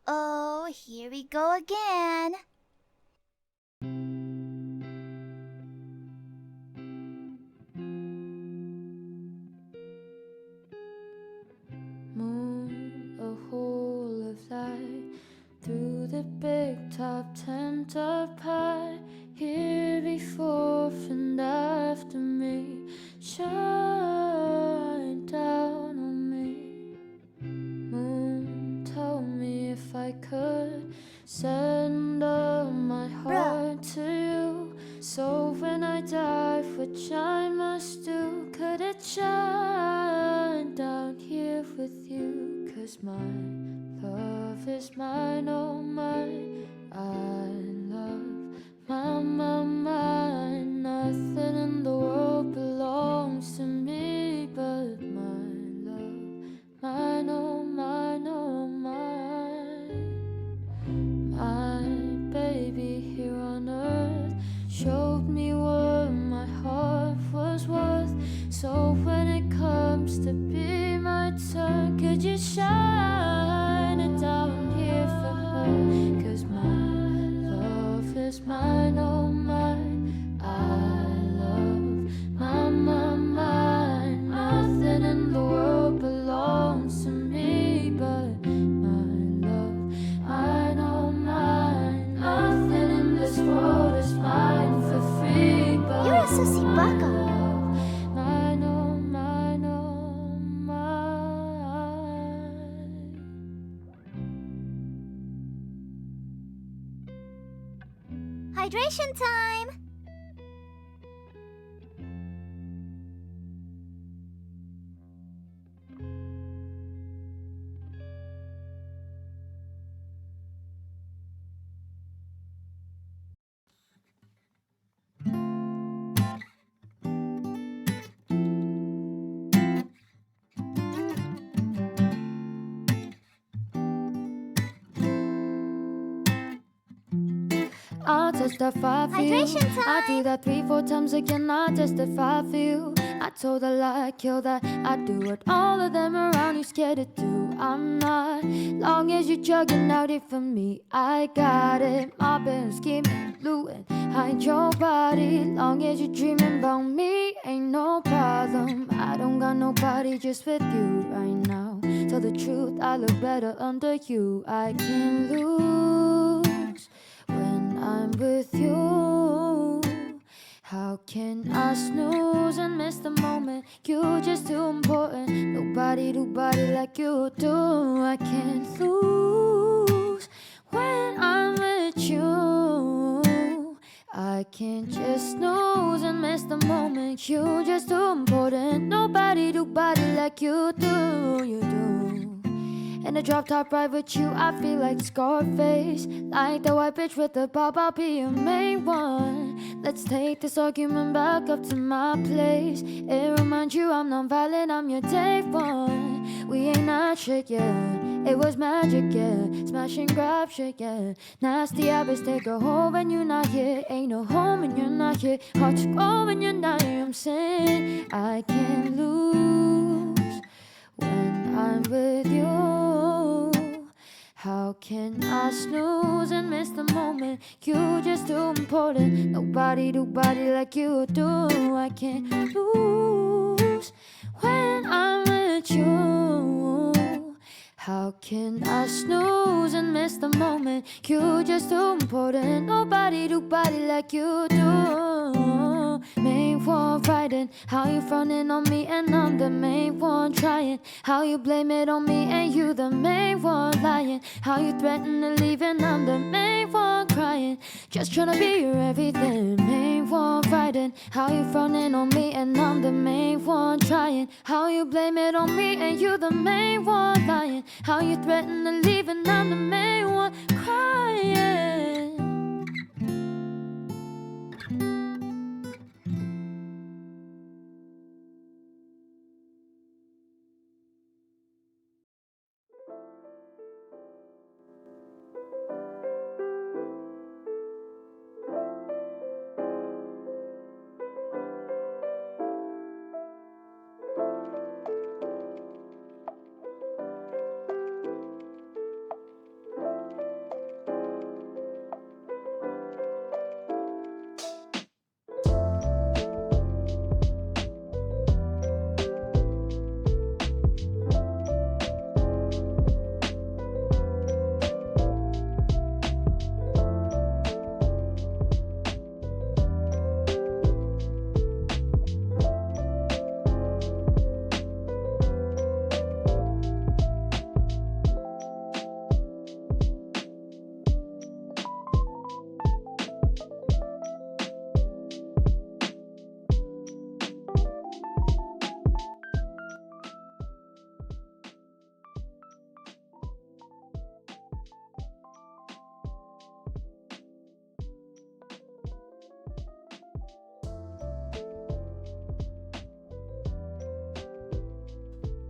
Oh, here we go again. Moon, a hole of light through the big top tent of pie. Here before and after me, shine down on me. Moon, tell me if I could send all my heart to you. So when I die, which I must do, could it shine down here with you? 'Cause my love is mine, oh mine. I love mine. Nothing in the world belongs to me but my love. Mine, oh mine, oh mine. My baby here on earth showed me what my heart was worth. So when it comes to be my turn, could you shine it down here for her? 'Cause my love is mine, oh mine. I love mine. Nothing in the world belongs to me but my love. Mine, oh mine. Nothing in this world is mine for free but You're a sussy baka. mine, oh mine, oh mine. Hydration time. I'll testify for you. Hydration time. I do that 3-4 times again. I'll testify for you. I told a lie, kill that. I do what all of them around you scared to do. I'm not. Long as you're chugging out it for me, I got it. Mobbing, scheming, looting, hide your body. Long as you're dreaming about me, ain't no problem. I don't got nobody just with you right now. Tell the truth, I look better under you. I can't lose when I'm with you. How can I snooze and miss the moment? You're just too important. Nobody do body like you do. I can't lose when I'm with you. I can't just snooze and miss the moment. You're just too important. Nobody do body like you do. You do. In a drop top ride with you, I feel like Scarface. Like the white bitch with the bob, I'll be your main one. Let's take this argument back up to my place. It reminds you I'm non-violent, I'm your day one. We ain't not shit yet, it was magic, yeah. Smash and grab shit, yeah. Nasty habits take a hold when you're not here. Ain't no home when you're not here. Hard to go when you're not here, I'm saying I can't lose when I'm with you. How can I snooze and miss the moment? You just too important. Nobody do body like you do. I can't lose when I'm with you. How can I snooze and miss the moment? You just too important. Nobody do body like you do. Main one riding, how you frontin' on me and I'm the main one trying. How you blame it on me and you the main one lying. How you threaten to leave and I'm the main one crying. Just tryna be your everything. Main one riding, how you frontin' on me and I'm the main one trying. How you blame it on me and you the main one lying. How you threaten to leave and I'm the main one crying.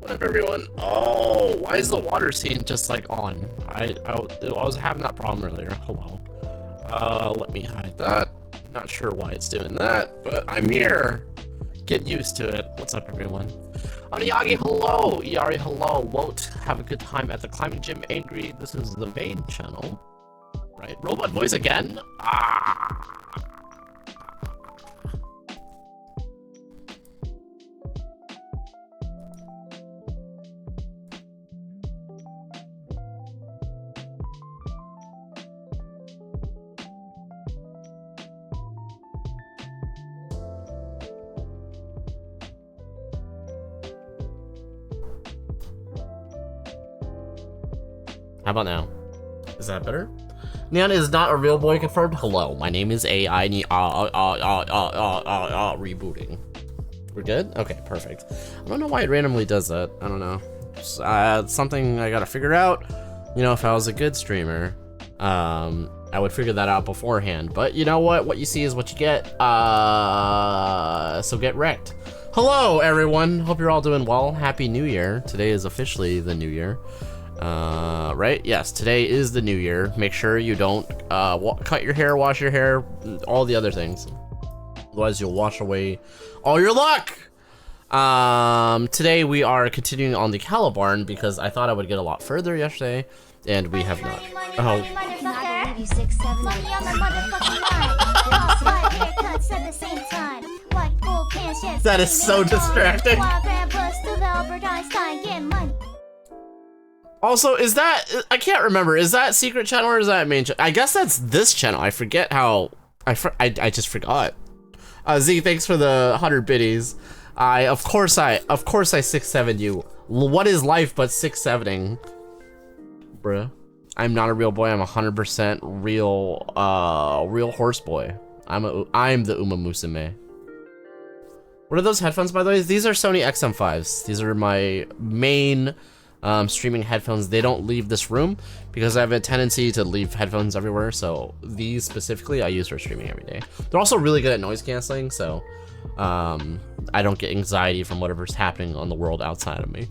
What up, everyone? Oh, why is the water scene just like on? I was having that problem earlier. Hello. Let me hide that. Not sure why it's doing that, but I'm here. Get used to it. What's up, everyone? Oniyagi, hello. Iari, hello. Won't have a good time at the climbing gym. Angry. This is the main channel, right? Robot voice again. Ah. How about now? Is that better? Neon is not a real boy confirmed. Hello, my name is AI. Rebooting. We're good? Okay, perfect. I don't know why it randomly does that. I don't know. It's something I gotta figure out. You know, if I was a good streamer, I would figure that out beforehand. But you know what? What you see is what you get. So get wrecked. Hello, everyone. Hope you're all doing well. Happy New Year. Today is officially the New Year. Right? Yes, today is the new year. Make sure you don't cut your hair, wash your hair, all the other things. Otherwise, you'll wash away all your luck. Today we are continuing on the Calibarn because I thought I would get a lot further yesterday, and we have not. Oh. That is so distracting. Also, is that, I can't remember, is that secret channel or is that main channel? I guess that's this channel. I forget how, I just forgot. Z, thanks for the 100 biddies. Of course I 6'7" you. What is life but 6'7"ing? Bruh. I'm not a real boy, I'm 100% real, real horse boy. I'm the Uma Musume. What are those headphones, by the way? These are Sony XM5s. These are my main streaming headphones. They don't leave this room because I have a tendency to leave headphones everywhere, so these specifically I use for streaming every day. They're also really good at noise canceling, so I don't get anxiety from whatever's happening on the world outside of me.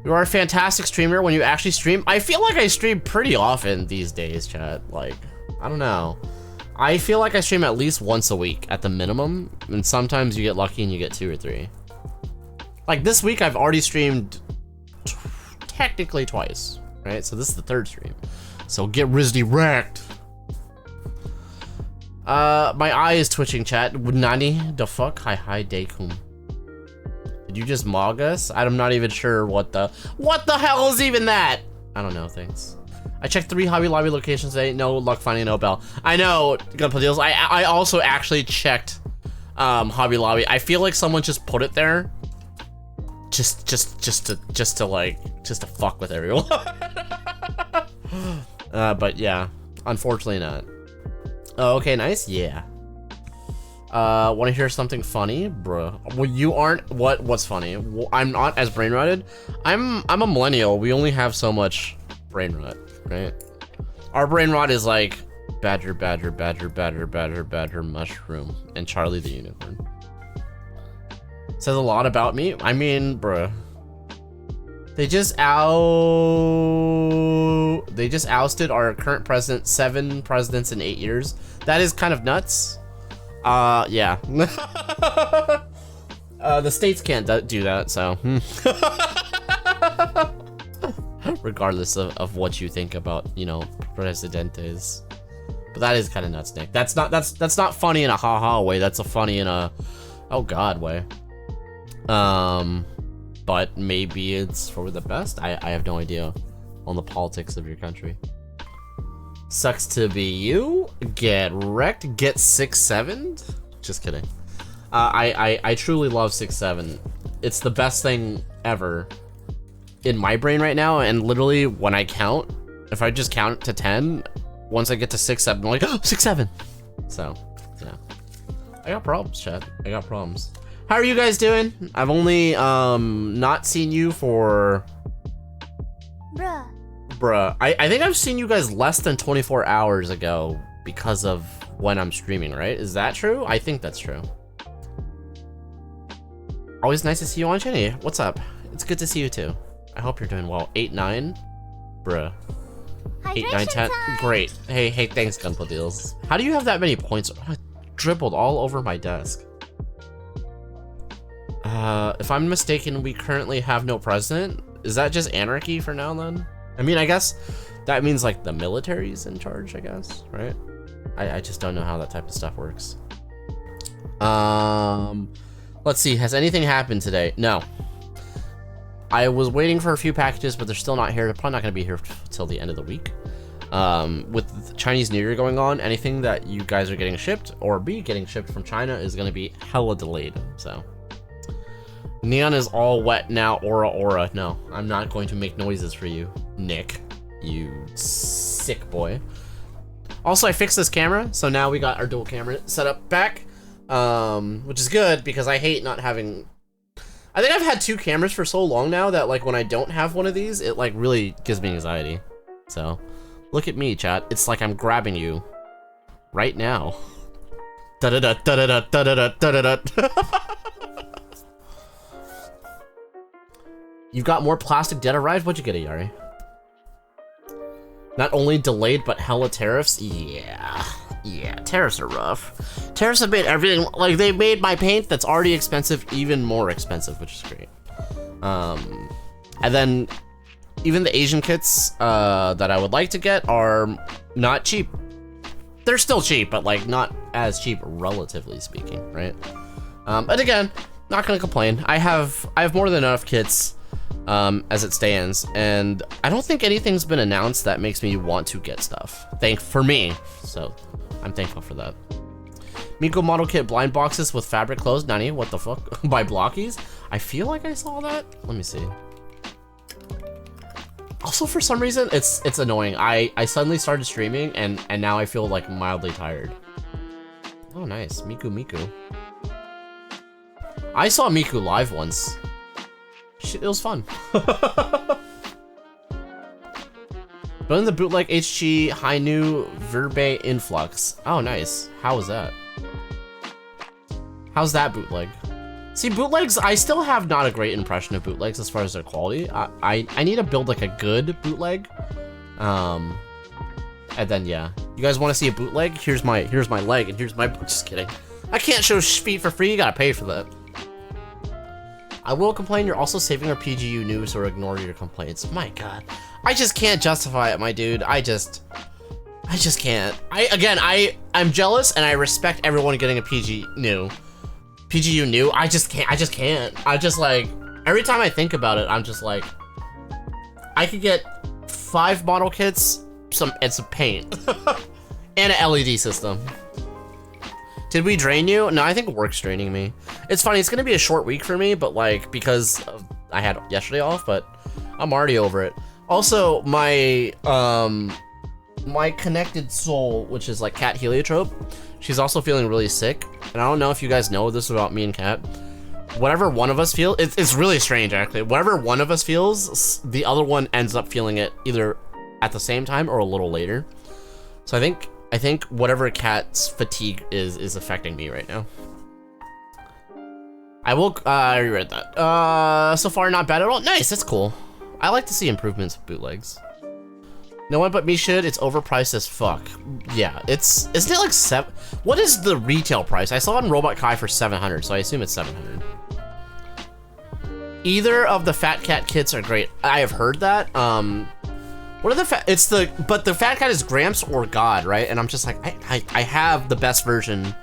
You are a fantastic streamer when you actually stream. I feel like I stream pretty often these days, chat. Like, I don't know. I feel like I stream at least once a week at the minimum, and sometimes you get lucky and you get 2 or 3. Like this week, I've already streamed technically twice, right? So this is the 3rd stream. So get Rizdy wrecked. My eye is twitching, chat. Nani the fuck? Hi Daykum. Did you just mog us? I'm not even sure what the hell is even that? I don't know, thanks. I checked 3 Hobby Lobby locations today. No luck finding no bell. I know, gunpla deals. I also actually checked Hobby Lobby. I feel like someone just put it there. Just to fuck with everyone. But yeah, unfortunately not. Oh, okay, nice. Yeah. Want to hear something funny, bro? Well, you aren't. What's funny? Well, I'm not as brain rotted. I'm a millennial. We only have so much brain rot, right? Our brain rot is like badger, mushroom, and Charlie the unicorn. Says a lot about me. I mean, bruh. They just ousted our current president, 7 presidents in 8 years. That is kind of nuts. Yeah. The states can't do that, so. Regardless of what you think about, you know, presidentes. But that is kind of nuts, Nick. That's not funny in a haha way. That's a funny in a oh god way. But maybe it's for the best. I have no idea on the politics of your country. Sucks to be you. Get wrecked. Get 6'7"'d. Just kidding. I truly love 6'7". It's the best thing ever in my brain right now. And literally when I count, if I just count to 10, once I get to 6'7", I'm like, oh, 6'7". So yeah, I got problems, chat. I got problems. How are you guys doing? I've only not seen you for bruh. I think I've seen you guys less than 24 hours ago because of when I'm streaming, right? Is that true? I think that's true. Always nice to see you on Jenny. What's up? It's good to see you too. I hope you're doing well. 8-9? Bruh. 8, 9, 10. Great. Hey, thanks, Gunpla Deals. How do you have that many points? Dribbled all over my desk. If I'm mistaken, we currently have no president. Is that just anarchy for now then? I mean, I guess that means like the military's in charge, I guess, right? I just don't know how that type of stuff works. Let's see, has anything happened today? No. I was waiting for a few packages, but they're still not here. They're probably not gonna be here till the end of the week. With the Chinese New Year going on, anything that you guys are getting shipped or be getting shipped from China is gonna be hella delayed, so. Neon is all wet now, aura. No, I'm not going to make noises for you, Nick. You sick boy. Also, I fixed this camera, so now we got our dual camera set up back, which is good because I hate not having... I think I've had 2 cameras for so long now that like when I don't have one of these, it like really gives me anxiety. So, look at me, chat. It's like I'm grabbing you right now. Da-da-da, da-da-da, da-da-da, da-da-da. You've got more plastic dead arrived? What'd you get, Yari? Not only delayed, but hella tariffs? Yeah, tariffs are rough. Tariffs have made everything, like they made my paint that's already expensive even more expensive, which is great. And then even the Asian kits that I would like to get are not cheap. They're still cheap, but like not as cheap relatively speaking, right? But again, not gonna complain. I have more than enough kits as it stands, and I don't think anything's been announced that makes me want to get stuff. For me, so I'm thankful for that. Miko model kit blind boxes with fabric clothes. Nani, what the fuck? By Blockies? I feel like I saw that. Let me see. Also, for some reason, it's annoying. I suddenly started streaming and now I feel like mildly tired. Oh, nice. Miku. I saw Miku live once. It was fun. But in the bootleg HG Hainu Verbe Influx. Oh, nice. How was that? How's that bootleg? See, bootlegs, I still have not a great impression of bootlegs as far as their quality. I need to build like a good bootleg. And then yeah. You guys want to see a bootleg? Here's my leg and here's my, just kidding. I can't show feet for free, you gotta pay for that. I will complain, you're also saving our PGU news or ignore your complaints. My god. I just can't justify it, my dude. I just can't. I'm jealous and I respect everyone getting a PGU new. I just can't. I just like, every time I think about it, I'm just like, I could get 5 model kits, some paint, and an LED system. Did we drain you? No, I think work's draining me. It's funny, it's gonna be a short week for me, but like, because I had yesterday off, but I'm already over it. Also, my connected soul, which is like Cat Heliotrope, she's also feeling really sick. And I don't know if you guys know this about me and Cat. Whatever one of us feels, it's really strange actually. Whatever one of us feels, the other one ends up feeling it either at the same time or a little later. So I think whatever Cat's fatigue is affecting me right now. I reread that. So far not bad at all. Nice, that's cool. I like to see improvements with bootlegs. No one but me should. It's overpriced as fuck. Yeah, isn't it like 7? What is the retail price? I saw it in Robot Kai for 700, so I assume it's 700. Either of the Fat Cat kits are great. I have heard that. What are the but the Fat Cat is Gramps or God, right? And I'm just like, I have the best version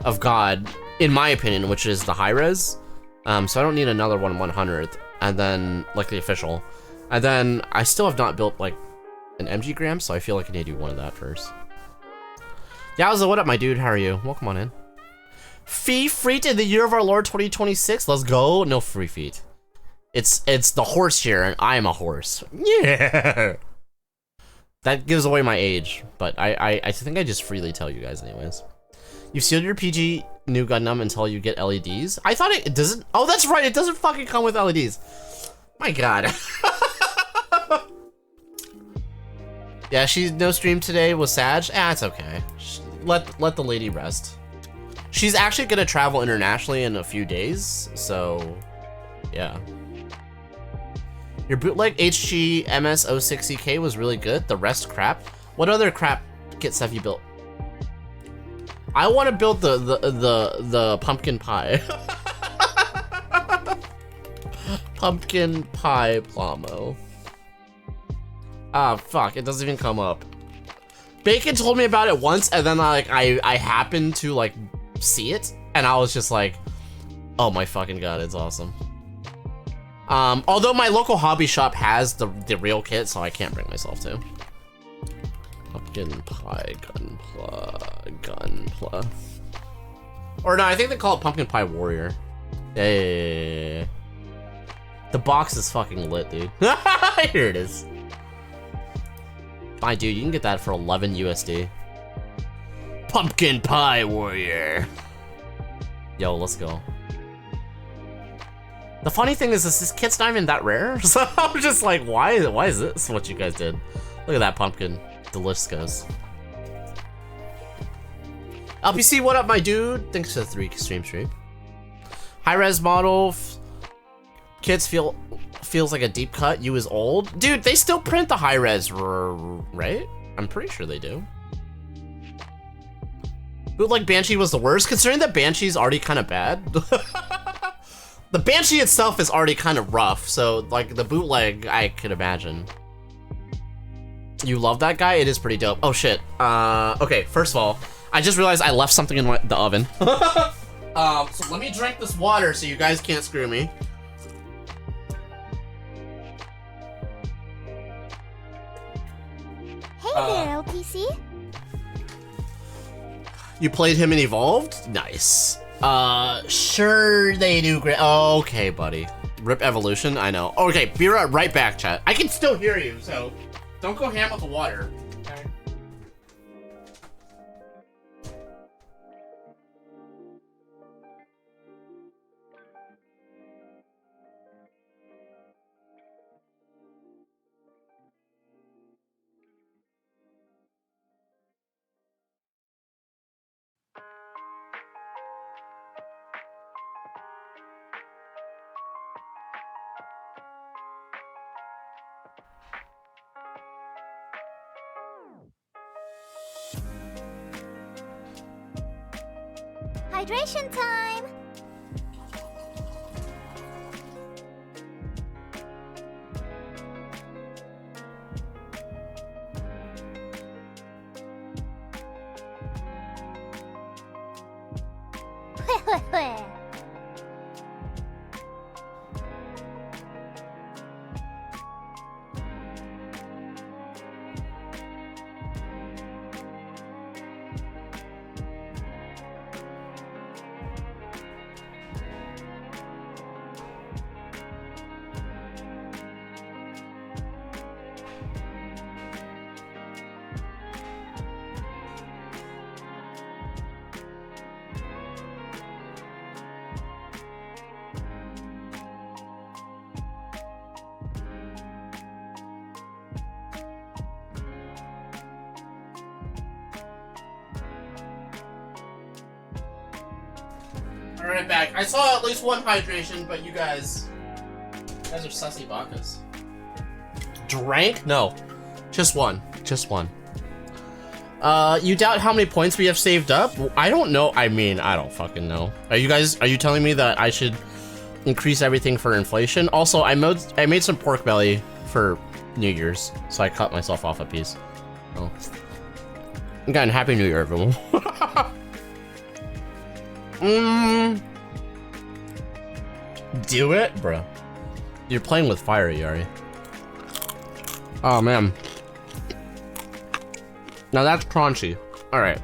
of God, in my opinion, which is the high res. So I don't need another 1/100th, and then like the official. And then I still have not built like an MG Gram, so I feel like I need to do one of that first. Yowza, what up, my dude? How are you? Welcome on in. Fee Freet in the year of our Lord 2026. Let's go. No free feet. It's the horse here, and I am a horse. Yeah. That gives away my age, but I think I just freely tell you guys anyways. You sealed your PG new Gundam until you get LEDs. I thought it doesn't. Oh, that's right. It doesn't fucking come with LEDs. My god. Yeah, she's no stream today with Sag. Ah, it's okay. Let the lady rest. She's actually gonna travel internationally in a few days, so yeah. Your bootleg HG MS060K was really good. The rest crap. What other crap kits have you built? I want to build the pumpkin pie. Pumpkin pie plomo. Ah, fuck, it doesn't even come up. Bacon told me about it once, and then I happened to like see it, and I was just like, oh my fucking god, it's awesome. Although my local hobby shop has the real kit, so I can't bring myself to. Pumpkin pie gunpla. Or no, I think they call it pumpkin pie warrior. Yeah. The box is fucking lit, dude. Here it is. Fine, dude, you can get that for 11 USD. Pumpkin pie warrior. Yo, let's go. The funny thing is this kit's not even that rare, so I'm just like, why is this what you guys did? Look at that pumpkin. Delicious. LPC, what up, my dude? Thanks for the 3 stream. High-res model. Kits feels like a deep cut. You is old. Dude, they still print the high-res, right? I'm pretty sure they do. Bootleg Banshee was the worst, considering that Banshee's already kind of bad. The Banshee itself is already kind of rough, so like the bootleg, I could imagine. You love that guy? It is pretty dope. Oh shit. Okay, first of all, I just realized I left something in the oven. So let me drink this water so you guys can't screw me. Hey there, LPC. You played him in Evolved? Nice. Sure they do great. Oh, okay, buddy. Rip Evolution, I know. Okay, be right back, chat. I can still hear you, so don't go ham with the water. Okay. Hydration time! Alright, back. I saw at least one hydration, but you guys are sussy bakas. Drank? No. Just one. Just one. You doubt how many points we have saved up? I don't know. I mean, I don't fucking know. Are you telling me that I should increase everything for inflation? Also, I made some pork belly for New Year's, so I cut myself off a piece. Oh. Again, Happy New Year, everyone. Do it, bro. You're playing with fire, Yari. Oh man. Now that's crunchy. All right.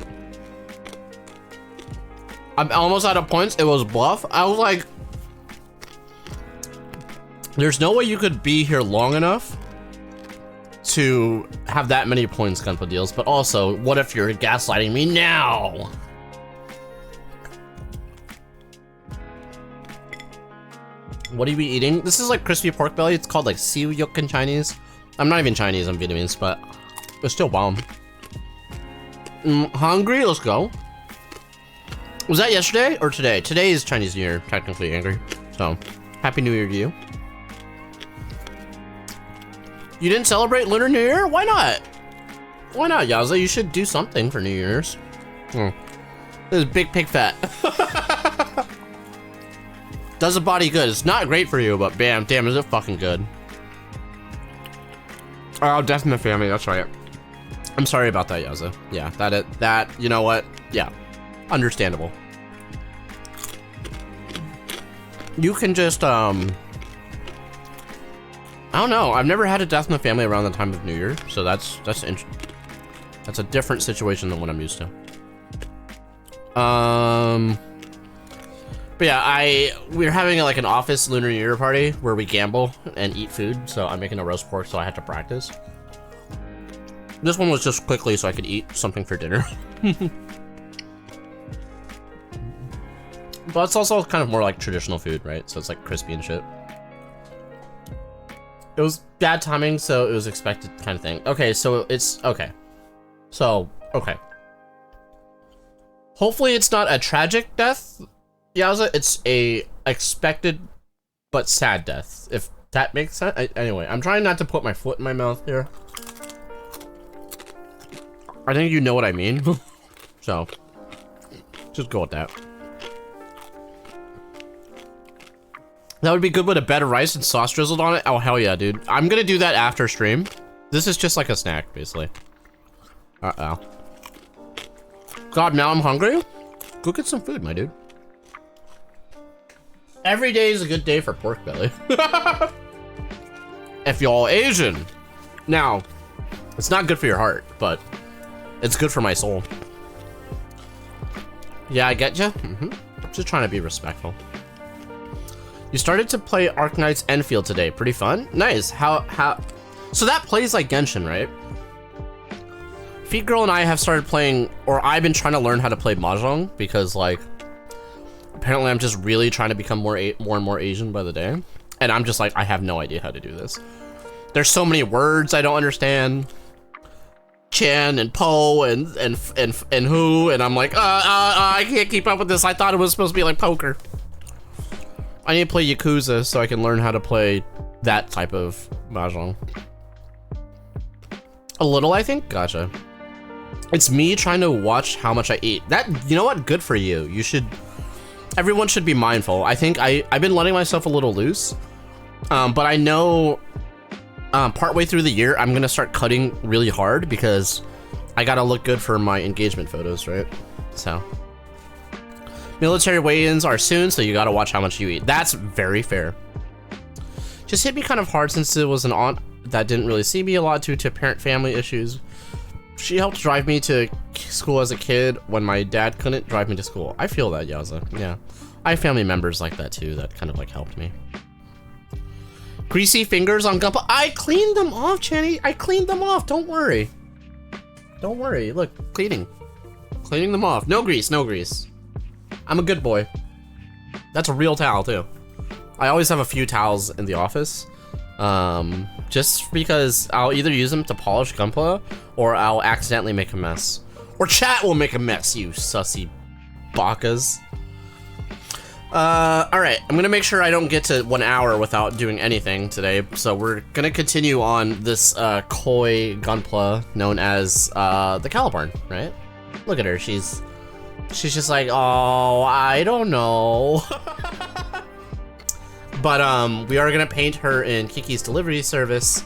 I'm almost out of points. It was bluff. I was like, there's no way you could be here long enough to have that many points gunpla deals. But also, what if you're gaslighting me now? What are we eating? This is like crispy pork belly. It's called like siyuk in Chinese. I'm not even Chinese, I'm Vietnamese, but it's still bomb. Hungry? Let's go. Was that yesterday or today? Today is Chinese New Year, technically, Angry. So, Happy New Year to you. You didn't celebrate Lunar New Year? Why not? Why not, Yaza? You should do something for New Year's. This is big pig fat. Does the body good. It's not great for you, but damn, is it fucking good. Oh, Death in the Family, that's right. I'm sorry about that, Yaza. Yeah, that, you know what? Yeah, understandable. You can just, I don't know. I've never had a Death in the Family around the time of New Year, so that's a different situation than what I'm used to. But yeah, we're having like an office Lunar New Year party where we gamble and eat food. So I'm making a roast pork, so I had to practice. This one was just quickly so I could eat something for dinner. But it's also kind of more like traditional food, right? So it's like crispy and shit. It was bad timing, so it was expected kind of thing. Okay, so it's okay. So, okay. Hopefully it's not a tragic death, Yaza. It's a expected but sad death, if that makes sense. Anyway, I'm trying not to put my foot in my mouth here. I think you know what I mean. So, just go with that. That would be good with a bed of rice and sauce drizzled on it. Oh, hell yeah, dude. I'm gonna do that after stream. This is just like a snack, basically. Uh-oh. God, now I'm hungry? Go get some food, my dude. Every day is a good day for pork belly. If y'all Asian. Now, it's not good for your heart, but it's good for my soul. Yeah, I get ya. Just trying to be respectful. You started to play Arknight's Enfield today. Pretty fun. Nice. How? So that plays like Genshin, right? Feet Girl and I have started playing, or I've been trying to learn how to play Mahjong because, like, apparently I'm just really trying to become more and more Asian by the day. And I'm just like, I have no idea how to do this. There's so many words I don't understand. Chan and Po and who, and I'm like, I can't keep up with this. I thought it was supposed to be like poker. I need to play Yakuza so I can learn how to play that type of Mahjong. A little, I think? Gotcha. It's me trying to watch how much I eat. That, you know what? Good for you. You should, everyone should be mindful. I think I've been letting myself a little loose. But I know partway through the year, I'm gonna start cutting really hard because I gotta look good for my engagement photos, right? So. Military weigh-ins are soon, so you gotta watch how much you eat. That's very fair. Just hit me kind of hard since it was an aunt that didn't really see me a lot due to parent family issues. She helped drive me to school as a kid when my dad couldn't drive me to school. I feel that, Yaza. Yeah. I have family members like that too that kind of like helped me. Greasy fingers on gunpla. I cleaned them off, Channy. I cleaned them off. Don't worry. Don't worry. Look, cleaning. Cleaning them off. No grease, no grease. I'm a good boy. That's a real towel too. I always have a few towels in the office. Just because I'll either use them to polish gunpla or I'll accidentally make a mess. Or chat will make a mess, you sussy bakas. Alright, I'm gonna make sure I don't get to 1 hour without doing anything today. So we're gonna continue on this koi gunpla known as the Caliburn, right? Look at her, she's just like, oh, I don't know. But we are gonna paint her in Kiki's delivery service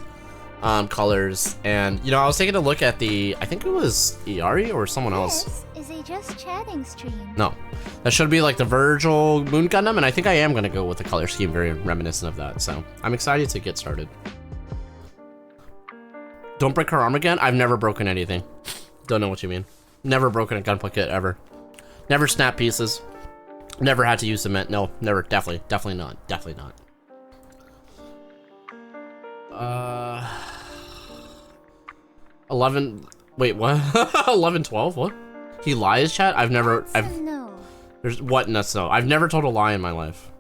colors, and you know, I was taking a look at the, I think it was Iari or someone else. This is a just chatting stream. No, that should be like the Virgil Moon Gundam, and I think I am gonna go with the color scheme very reminiscent of that. So I'm excited to get started. Don't break her arm again. I've never broken anything. Don't know what you mean. Never broken a gunpla kit ever. Never snap pieces. Never had to use cement. No, never. Definitely not. Definitely not. 11. Wait, what? 11, 12. What? He lies, chat. No. There's what? No. I've never told a lie in my life.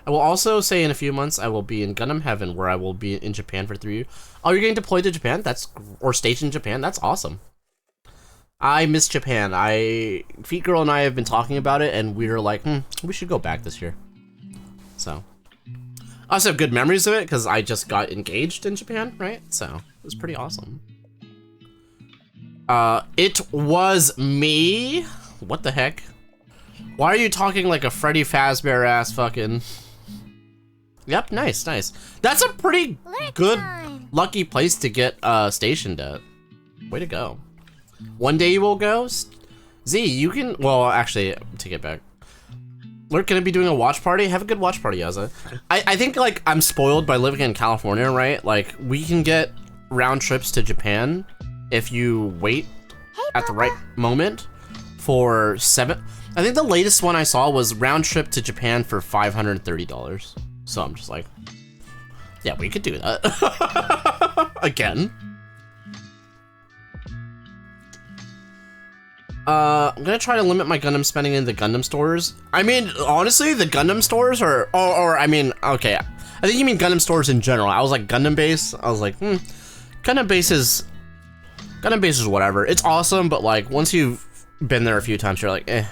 I will also say in a few months I will be in Gundam Heaven, where I will be in Japan for 3 years. Oh, you're getting deployed to Japan? Or stationed in Japan? That's awesome. I miss Japan. Feet Girl and I have been talking about it, and we were like, we should go back this year. So, I also have good memories of it because I just got engaged in Japan, right? So it was pretty awesome. It was me. What the heck? Why are you talking like a Freddy Fazbear ass fucking? Yep, nice, nice. That's a pretty good, lucky place to get stationed at. Way to go. One day you will go. Z, you can. Well, actually, take it back. We're gonna be doing a watch party. Have a good watch party, Yaza. I think like I'm spoiled by living in California, right? Like we can get round trips to Japan if you wait at the right moment for $7. I think the latest one I saw was round trip to Japan for $530. So I'm just like, yeah, we could do that again. I'm gonna try to limit my Gundam spending in the Gundam stores. I mean, honestly, the Gundam stores are, or I mean, okay, I think you mean Gundam stores in general. I was like Gundam base. I was like, Gundam base is whatever. It's awesome, but like once you've been there a few times, you're like, eh.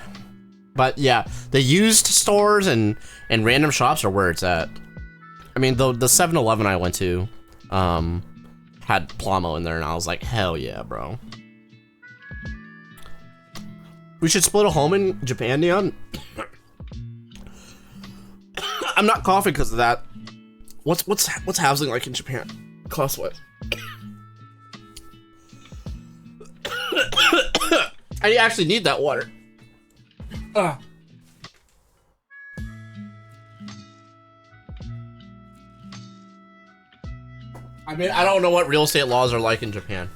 But yeah, the used stores and random shops are where it's at. I mean, the 7-Eleven I went to, had Plamo in there, and I was like, hell yeah, bro. We should split a home in Japan, Neon. I'm not coughing because of that. What's housing like in Japan? Cost what? I actually need that water. I mean, I don't know what real estate laws are like in Japan.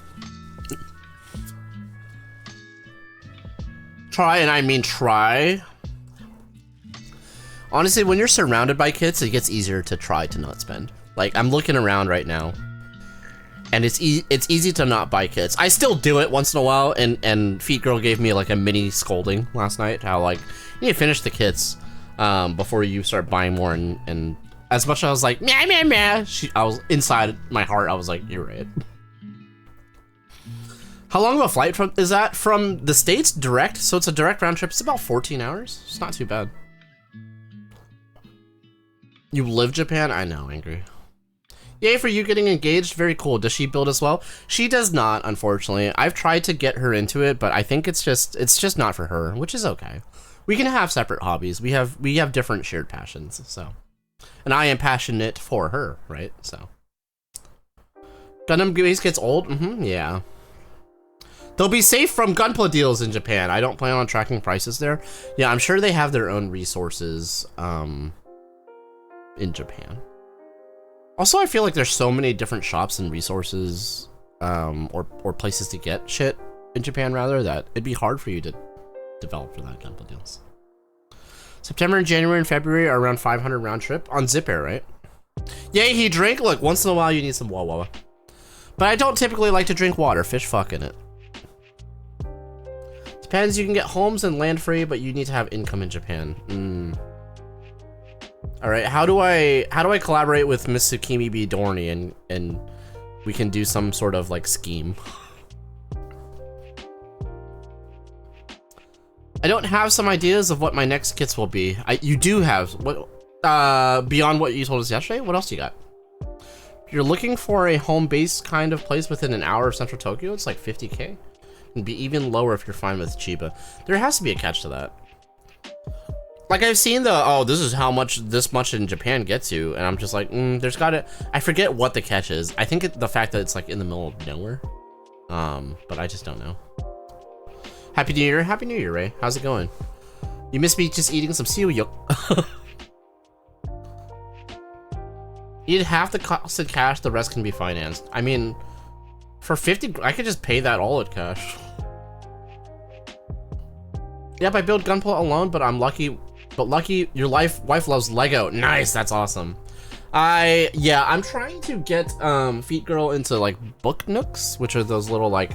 Try, and I mean try. Honestly, when you're surrounded by kids, it gets easier to try to not spend. Like, I'm looking around right now, and it's easy to not buy kits. I still do it once in a while, and Feet Girl gave me like a mini scolding last night. How like you need to finish the kits before you start buying more. And as much as I was like meh meh meh, I was inside my heart. I was like, you're right. How long of a flight is that from the States direct? So it's a direct round trip. It's about 14 hours. It's not too bad. You live Japan? I know, Angry. Yay for you getting engaged. Very cool. Does she build as well? She does not, unfortunately. I've tried to get her into it, but I think it's just not for her, which is okay. We can have separate hobbies. We have different shared passions, so. And I am passionate for her, right? So. Gundam base gets old? Yeah. They'll be safe from gunpla deals in Japan. I don't plan on tracking prices there. Yeah, I'm sure they have their own resources in Japan. Also, I feel like there's so many different shops and resources or places to get shit in Japan, rather, that it'd be hard for you to develop for that gunpla deals. September and January and February are around 500 round trip on Zip Air, right? Yay, he drank. Look, once in a while you need some Wawa. But I don't typically like to drink water. Fish fuck in it. Depends, you can get homes and land free, but you need to have income in Japan. All right, how do I collaborate with Miss Tsukimi B. Dorney and we can do some sort of like scheme? I don't have some ideas of what my next kits will be. You do have what beyond what you told us yesterday? What else you got? You're looking for a home base kind of place within an hour of central Tokyo. It's like 50K. It'd be even lower if you're fine with Chiba. There has to be a catch to that. Like I've seen this is how much this much in Japan gets you, and I'm just like, there's gotta. I forget what the catch is. I think the fact that it's like in the middle of nowhere. But I just don't know. Happy New Year, Happy New Year, Ray. How's it going? You missed me just eating some seaweed. Eat half the cost in cash, the rest can be financed. I mean, for 50, I could just pay that all in cash. Yep, I build gunpla alone, but I'm lucky. But lucky, your wife loves Lego. Nice, that's awesome. I'm trying to get Feet Girl into like book nooks, which are those little like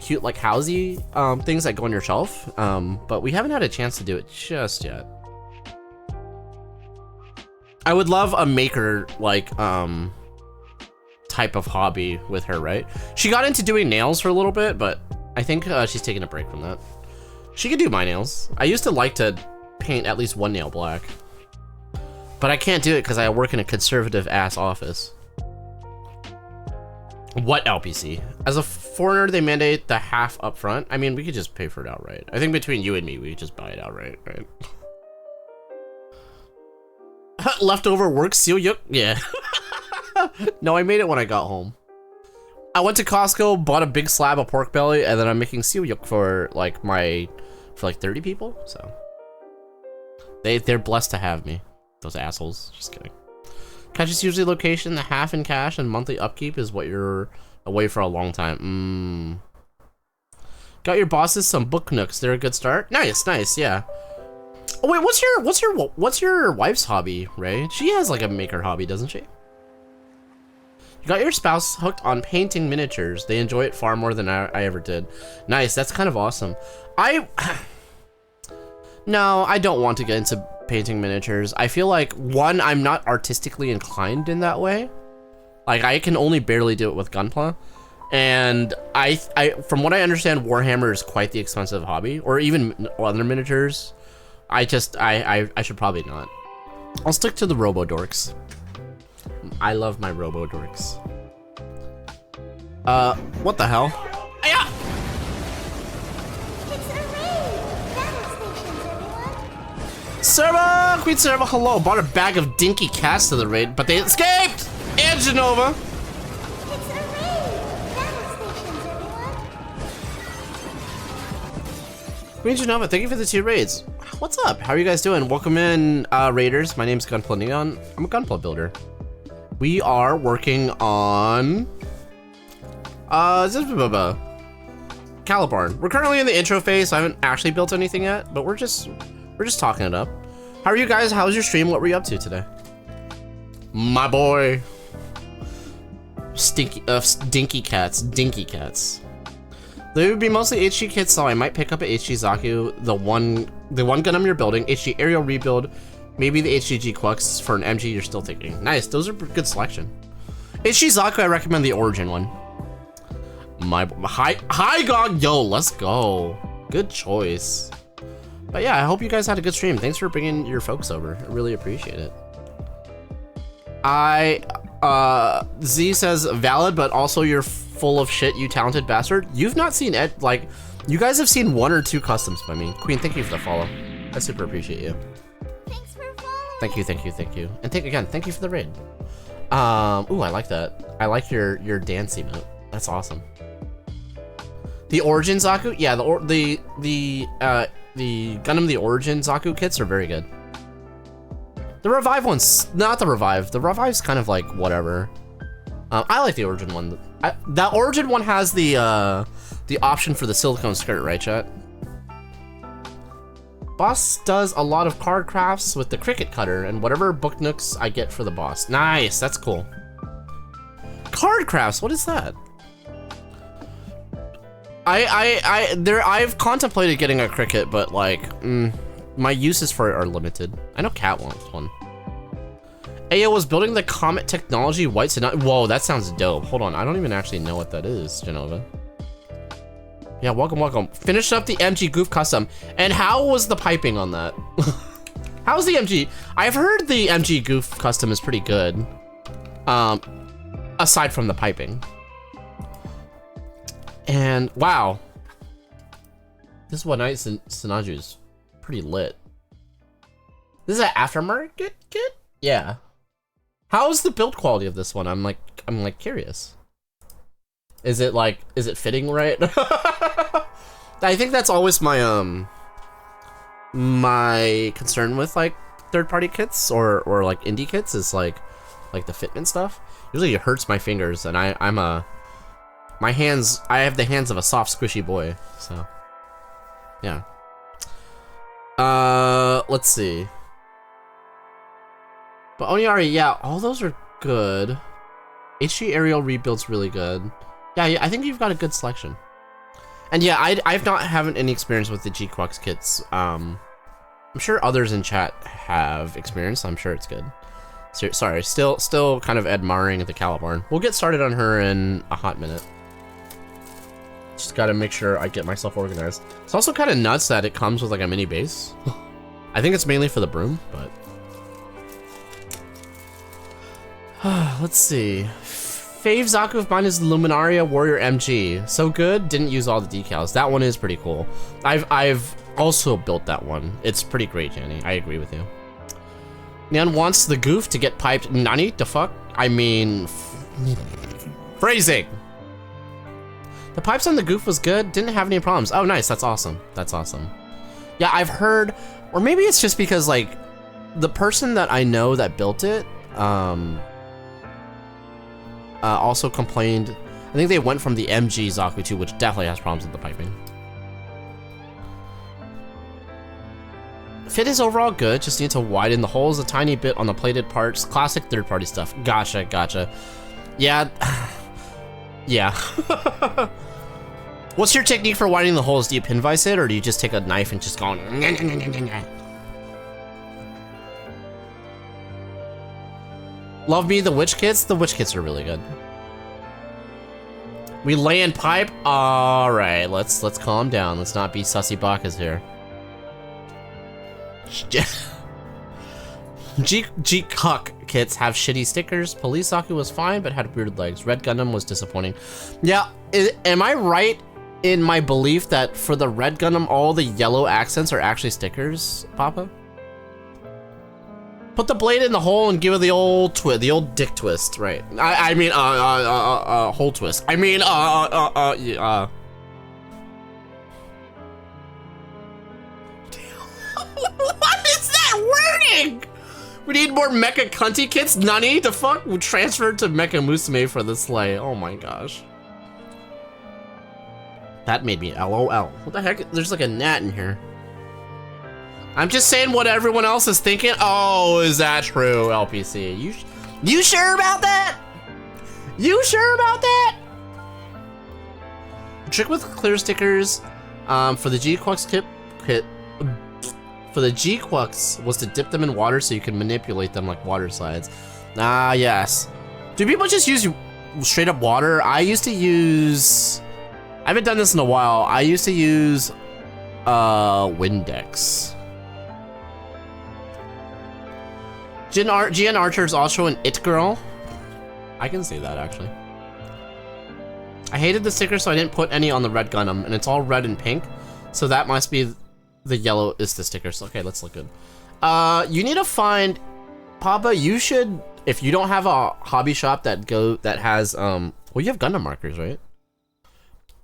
cute like housey things that go on your shelf. But we haven't had a chance to do it just yet. I would love a maker like type of hobby with her, right? She got into doing nails for a little bit, but I think she's taking a break from that. She could do my nails. I used to like to paint at least one nail black, But I can't do it because I work in a conservative ass office. What LPC? As a foreigner, they mandate the half up front. I mean, we could just pay for it outright. I think between you and me, we could just buy it outright, right? Leftover work seal yuk? Yeah. No, I made it when I got home. I went to Costco, bought a big slab of pork belly, and then I'm making seal yuk for like 30 people. So they're blessed to have me. Those assholes. Just kidding. Cash is usually location, the half in cash, and monthly upkeep is what you're away for a long time. Got your bosses some book nooks. They're a good start. Nice, nice, yeah. Oh wait, what's your wife's hobby, Ray? She has like a maker hobby, doesn't she? You got your spouse hooked on painting miniatures. They enjoy it far more than I ever did. Nice, that's kind of awesome. No, I don't want to get into painting miniatures. I feel like, one, I'm not artistically inclined in that way. Like, I can only barely do it with gunpla. And I from what I understand, Warhammer is quite the expensive hobby, or even other miniatures. I should probably not. I'll stick to the robo-dorks. I love my robo-dorks. What the hell? Yeah. It's a raid! Battle stations, everyone! Serva! Queen Serva, hello. Bought a bag of dinky cats to the raid, but they escaped! And Genova! It's a raid! Battle stations, everyone! Queen Genova, thank you for the 2 raids. What's up? How are you guys doing? Welcome in, raiders. My name's Gunpla Neon. I'm a gunpla builder. We are working on Calibarn. We're currently in the intro phase, so I haven't actually built anything yet, but we're just talking it up. How are you guys? How's your stream? What were you up to today? My boy. Dinky cats. They would be mostly HG kits, so I might pick up a HG Zaku, the one Gundam you're building, HG Aerial Rebuild, maybe the HG Quux for an MG you're still thinking. Nice, those are good selection. HG Zaku, I recommend the Origin one. Hi Gog, yo, let's go. Good choice. But yeah, I hope you guys had a good stream. Thanks for bringing your folks over. I really appreciate it. Z says valid, but also you're full of shit, you talented bastard. You've not seen it, like, you guys have seen 1 or 2 customs by me. Queen, thank you for the follow. I super appreciate you. Thanks for following! Thank you. And thank you for the raid. Ooh, I like that. I like your dance emote. That's awesome. The Origin Zaku? Yeah, the Gundam the Origin Zaku kits are very good. The Revive one's not the Revive. The Revive's kind of like whatever. I like the Origin one. That Origin one has the option for the silicone skirt, right, chat? Boss does a lot of card crafts with the cricket cutter and whatever book nooks I get for the boss. Nice, that's cool. Card crafts, what is that? I've contemplated getting a cricket, but like, my uses for it are limited. I know Cat wants one. Ayo was building the Comet Technology White Sonata. Whoa, that sounds dope. Hold on, I don't even actually know what that is, Genova. Yeah, welcome. Finished up the MG Goof Custom. And how was the piping on that? How's the MG? I've heard the MG Goof Custom is pretty good. Aside from the piping. And wow. This is what Night Sinaju is pretty lit. This is an aftermarket kit? Yeah. How's the build quality of this one? I'm like curious. Is it fitting right? I think that's always my my concern with like third-party kits or like indie kits is like the fitment stuff. Usually it hurts my fingers, and I have the hands of a soft squishy boy, so yeah. Let's see. But Oniari, yeah, all those are good. HG Aerial Rebuild's really good. Yeah, I think you've got a good selection. And yeah, I've not haven't any experience with the G-Quux kits. I'm sure others in chat have experience. I'm sure it's good. Sorry, still kind of admiring the Calibarn. We'll get started on her in a hot minute. Just gotta make sure I get myself organized. It's also kind of nuts that it comes with like a mini base. I think it's mainly for the broom, but Let's see. Fave Zaku of mine is Luminaria Warrior MG. So good, didn't use all the decals. That one is pretty cool. I've also built that one. It's pretty great, Jenny. I agree with you. Nan wants the goof to get piped. Nani? The fuck? I mean... phrasing! The pipes on the goof was good. Didn't have any problems. Oh, nice. That's awesome. That's awesome. Yeah, I've heard... Or maybe it's just because, like, the person that I know that built it, also complained... I think they went from the MG Zaku 2, which definitely has problems with the piping. Fit is overall good, just need to widen the holes a tiny bit on the plated parts. Classic third-party stuff. Gotcha, gotcha. Yeah. Yeah. What's your technique for widening the holes? Do you pin vise it, or do you just take a knife and just go... Love me the witch kits? The witch kits are really good. We land pipe? Alright, let's calm down. Let's not be sussy bakas here. G Cuck kits have shitty stickers. Police Zaku was fine, but had weird legs. Red Gundam was disappointing. Yeah, am I right in my belief that for the Red Gundam, all the yellow accents are actually stickers, Papa? Put the blade in the hole and give it the old twist, the old dick twist, right? I mean, hole twist. I mean, yeah. What is that wording? We need more Mecha Cunty kits? Nani? The fuck? We transferred to Mecha Musume for the sleigh. Oh my gosh. That made me LOL. What the heck? There's like a gnat in here. I'm just saying what everyone else is thinking. Oh, is that true, LPC? You sure about that? You sure about that? Trick with clear stickers for the G-Quux kit. For the G-Quux was to dip them in water so you can manipulate them like water slides. Ah, yes. Do people just use straight up water? I used to use... I haven't done this in a while. I used to use Windex. GN Archer is also an it girl. I can see that, actually. I hated the sticker, so I didn't put any on the Red Gundam, and it's all red and pink, so that must be the yellow is the sticker. So okay, let's look good. You need to find, Papa, you should, if you don't have a hobby shop that has well, you have Gundam markers, right?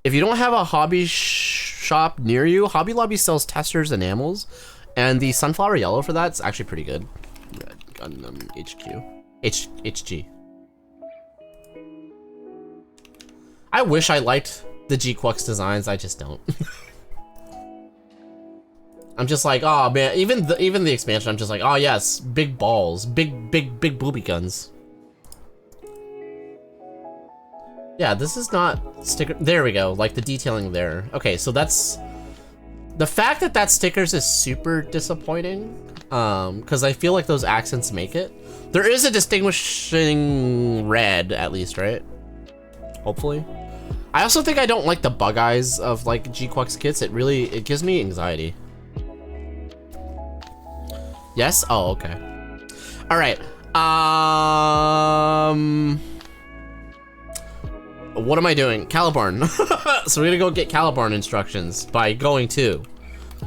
If you don't have a hobby shop near you, Hobby Lobby sells testers and enamels, and the sunflower yellow for that's actually pretty good. Red Gundam HG. I wish I liked the G-Quux designs, I just don't. I'm just like, oh man, even the expansion, I'm just like, oh yes, big balls, big booby guns. Yeah, this is not sticker. There we go, like the detailing there. Okay, so that's the fact that stickers is super disappointing. Because I feel like those accents make it. There is a distinguishing red, at least, right? Hopefully. I also think I don't like the bug eyes of like G-Quux kits. It gives me anxiety. Yes? Oh, okay. All right. What am I doing? Calibarn. So we're gonna go get Calibarn instructions by going to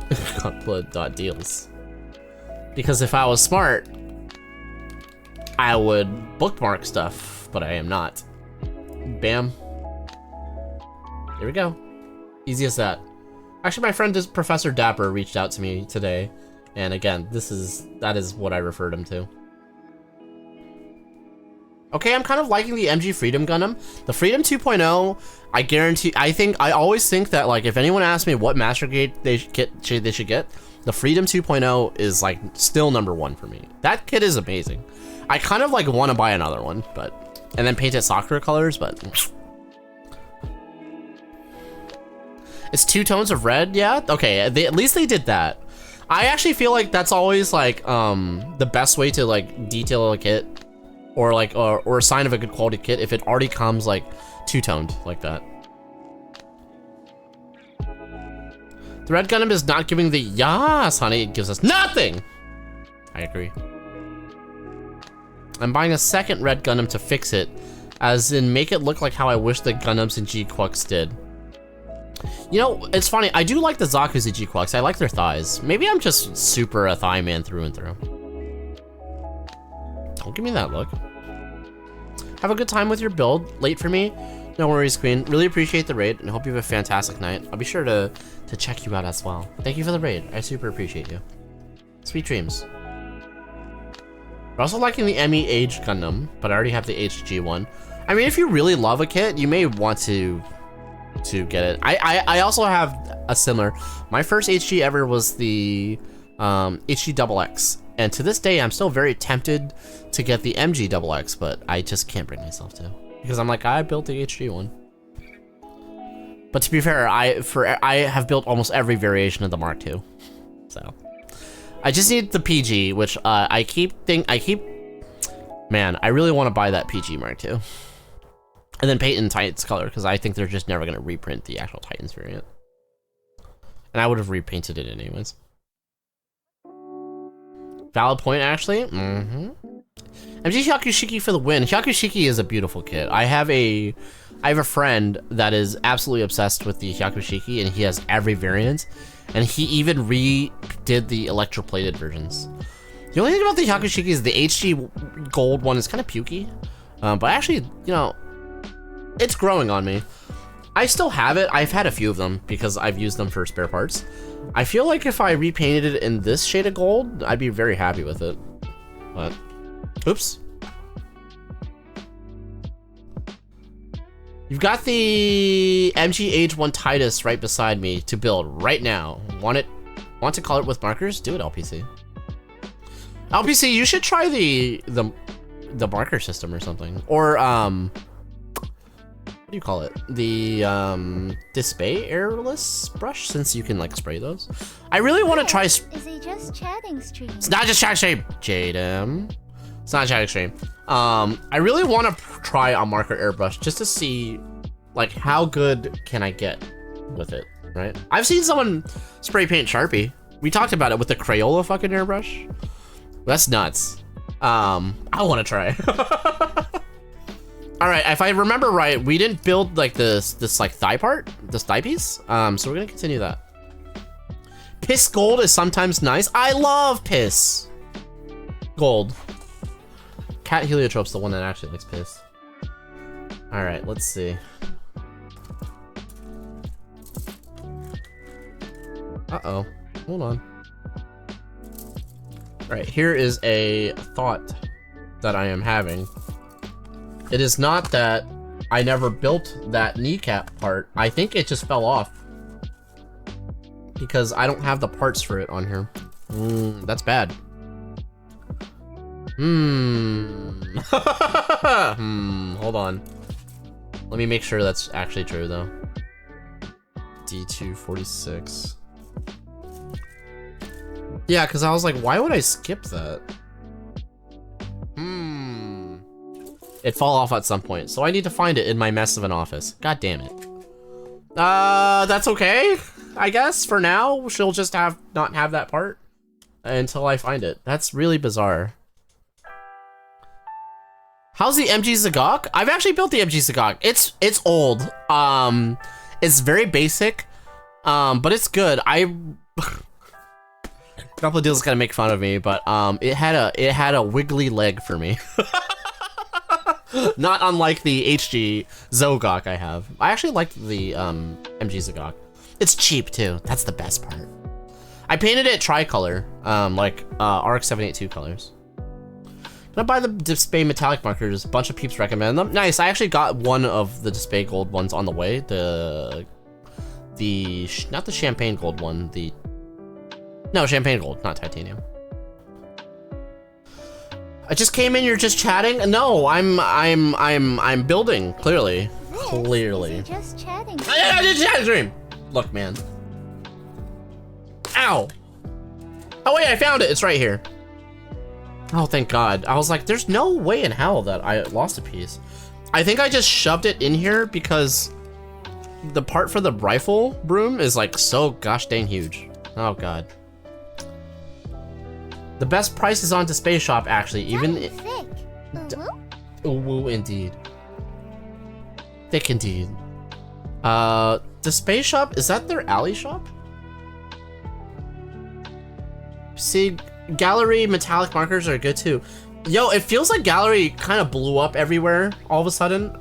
gunpla.deals. Because if I was smart, I would bookmark stuff, but I am not. Bam. There we go. Easy as that. Actually, my friend Professor Dapper reached out to me today. And again, that is what I referred him to. Okay, I'm kind of liking the MG Freedom Gundam. The Freedom 2.0, I always think that, like, if anyone asks me what Master Grade they should get, the Freedom 2.0 is, like, still #1 for me. That kit is amazing. I kind of, like, want to buy another one, and then paint it Sakura colors, but... It's 2 tones of red, yeah? Okay, at least they did that. I actually feel like that's always, like, the best way to, like, detail a kit. Or like, or a sign of a good quality kit if it already comes like 2-toned like that. The Red Gundam is not giving the yas, honey. It gives us nothing. I agree. I'm buying a second red Gundam to fix it, as in make it look like how I wish the Gundams in G-Quux did. You know, it's funny, I do like the Zaku's in G-Quux. I like their thighs. Maybe I'm just super a thigh man through and through. Don't give me that look. Have a good time with your build. Late for me? No worries, Queen. Really appreciate the raid and hope you have a fantastic night. I'll be sure to check you out as well. Thank you for the raid. I super appreciate you. Sweet dreams. We're also liking the ME Age Gundam, but I already have the HG one. I mean, if you really love a kit, you may want to get it. I also have a similar. My first HG ever was the HG XX, and to this day, I'm still very tempted to get the MG XX, but I just can't bring myself to. Because I'm like, I built the HG one. But to be fair, I have built almost every variation of the Mark II. So I just need the PG, which man, I really want to buy that PG Mark II. And then paint in Titans color, because I think they're just never gonna reprint the actual Titans variant. And I would have repainted it anyways. Valid point, actually. MG Hyakushiki for the win. Hyakushiki is a beautiful kit. I have a friend that is absolutely obsessed with the Hyakushiki, and he has every variant. And he even redid the electroplated versions. The only thing about the Hyakushiki is the HG gold one is kind of pukey. But actually, you know, it's growing on me. I still have it. I've had a few of them because I've used them for spare parts. I feel like if I repainted it in this shade of gold, I'd be very happy with it. But, oops. You've got the MG Age 1 Titus right beside me to build right now. Want to color it with markers? Do it, LPC. LPC, you should try the marker system or something. Or, what do you call it? The display airless brush, since you can like spray those. I really want to try. Is he just chatting stream? It's not just chatting stream, Jadem. It's not chatting stream. I really want to try a marker airbrush just to see, like, how good can I get with it, right? I've seen someone spray paint Sharpie. We talked about it with the Crayola fucking airbrush. That's nuts. I want to try. All right, if I remember right, we didn't build like this like thigh part, this thigh piece. So we're gonna continue that. Piss gold is sometimes nice. I love piss gold. Cat Heliotrope's the one that actually likes piss. All right, let's see. Uh-oh, hold on. All right, here is a thought that I am having. It is not that I never built that kneecap part. I think it just fell off because I don't have the parts for it on here. That's bad. Hold on. Let me make sure that's actually true though. D246. Yeah, because I was like, why would I skip that? It fall off at some point, so I need to find it in my mess of an office. God damn it. That's okay, I guess. For now, she'll just not have that part until I find it. That's really bizarre. How's the MG Zagok? I've actually built the MG Zagok. It's old. It's very basic, but it's good. Gunpla Deal's gonna make fun of me, but it had a wiggly leg for me. Not unlike the HG Zogok I have. I actually liked the MG Zagok. It's cheap too. That's the best part. I painted it tricolor, like RX 782 colors. Gonna buy the Display metallic markers. A bunch of peeps recommend them. Nice. I actually got one of the Display gold ones on the way. Not the champagne gold one. No, champagne gold, not titanium. I just came in. You're just chatting. No, I'm building. Clearly. Is he just chatting? I did chat stream. Look, man. Ow. Oh wait, I found it. It's right here. Oh, thank God. I was like, there's no way in hell that I lost a piece. I think I just shoved it in here because the part for the rifle broom is like so gosh dang huge. Oh God. The best price is on Display Shop, actually. Even Thick. Woo indeed. Thick indeed. The space shop, is that their alley shop? See, gallery metallic markers are good too. Yo, it feels like gallery kind of blew up everywhere all of a sudden.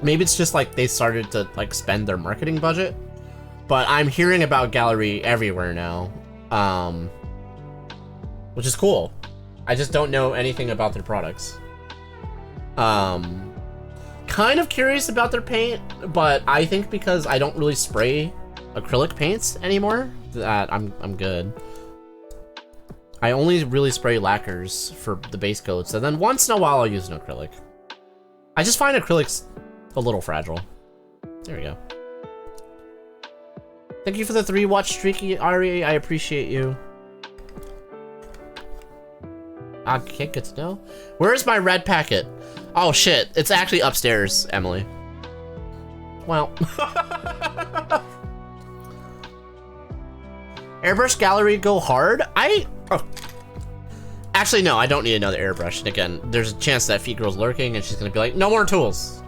Maybe it's just like they started to like spend their marketing budget, but I'm hearing about gallery everywhere now, which is cool. I just don't know anything about their products. Kind of curious about their paint, but I think because I don't really spray acrylic paints anymore, that I'm good. I only really spray lacquers for the base coats, and then once in a while I'll use an acrylic. I just find acrylics a little fragile. There we go. Thank you for the 3-watch streaky, Ari. I appreciate you. Okay, good to know. Where's my red packet? Oh shit, it's actually upstairs, Emily. Well. Airbrush gallery go hard? Actually, no, I don't need another airbrush. And again, there's a chance that Feet Girl's lurking and she's gonna be like, no more tools.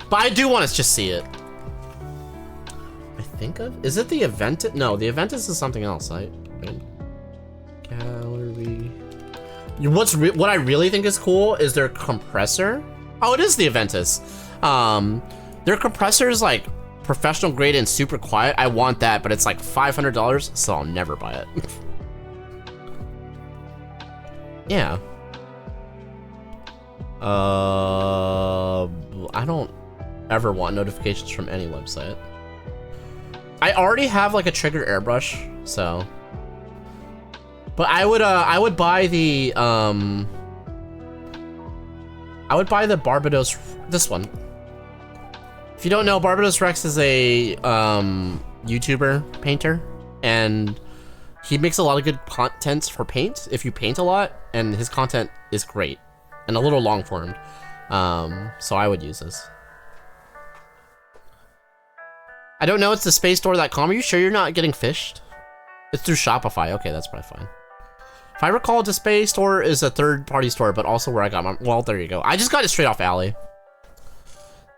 But I do want to just see it. I think of, is it the Aventus? No, the Aventus is something else. Gallery. What I really think is cool is their compressor. Oh, it is the Aventus. Their compressor is like professional grade and super quiet. I want that, but it's like $500, so I'll never buy it. Yeah. I don't ever want notifications from any website. I already have like a trigger airbrush, so. But I would buy the Barbados, this one. If you don't know, Barbados Rex is a YouTuber painter, and he makes a lot of good content for paint if you paint a lot, and his content is great and a little long formed. So I would use this. I don't know, it's the spacestore.com. Are you sure you're not getting fished? It's through Shopify. Okay, that's probably fine. If I recall, the Space Store is a third-party store, but also where I got my... Well, there you go. I just got it straight off Alley.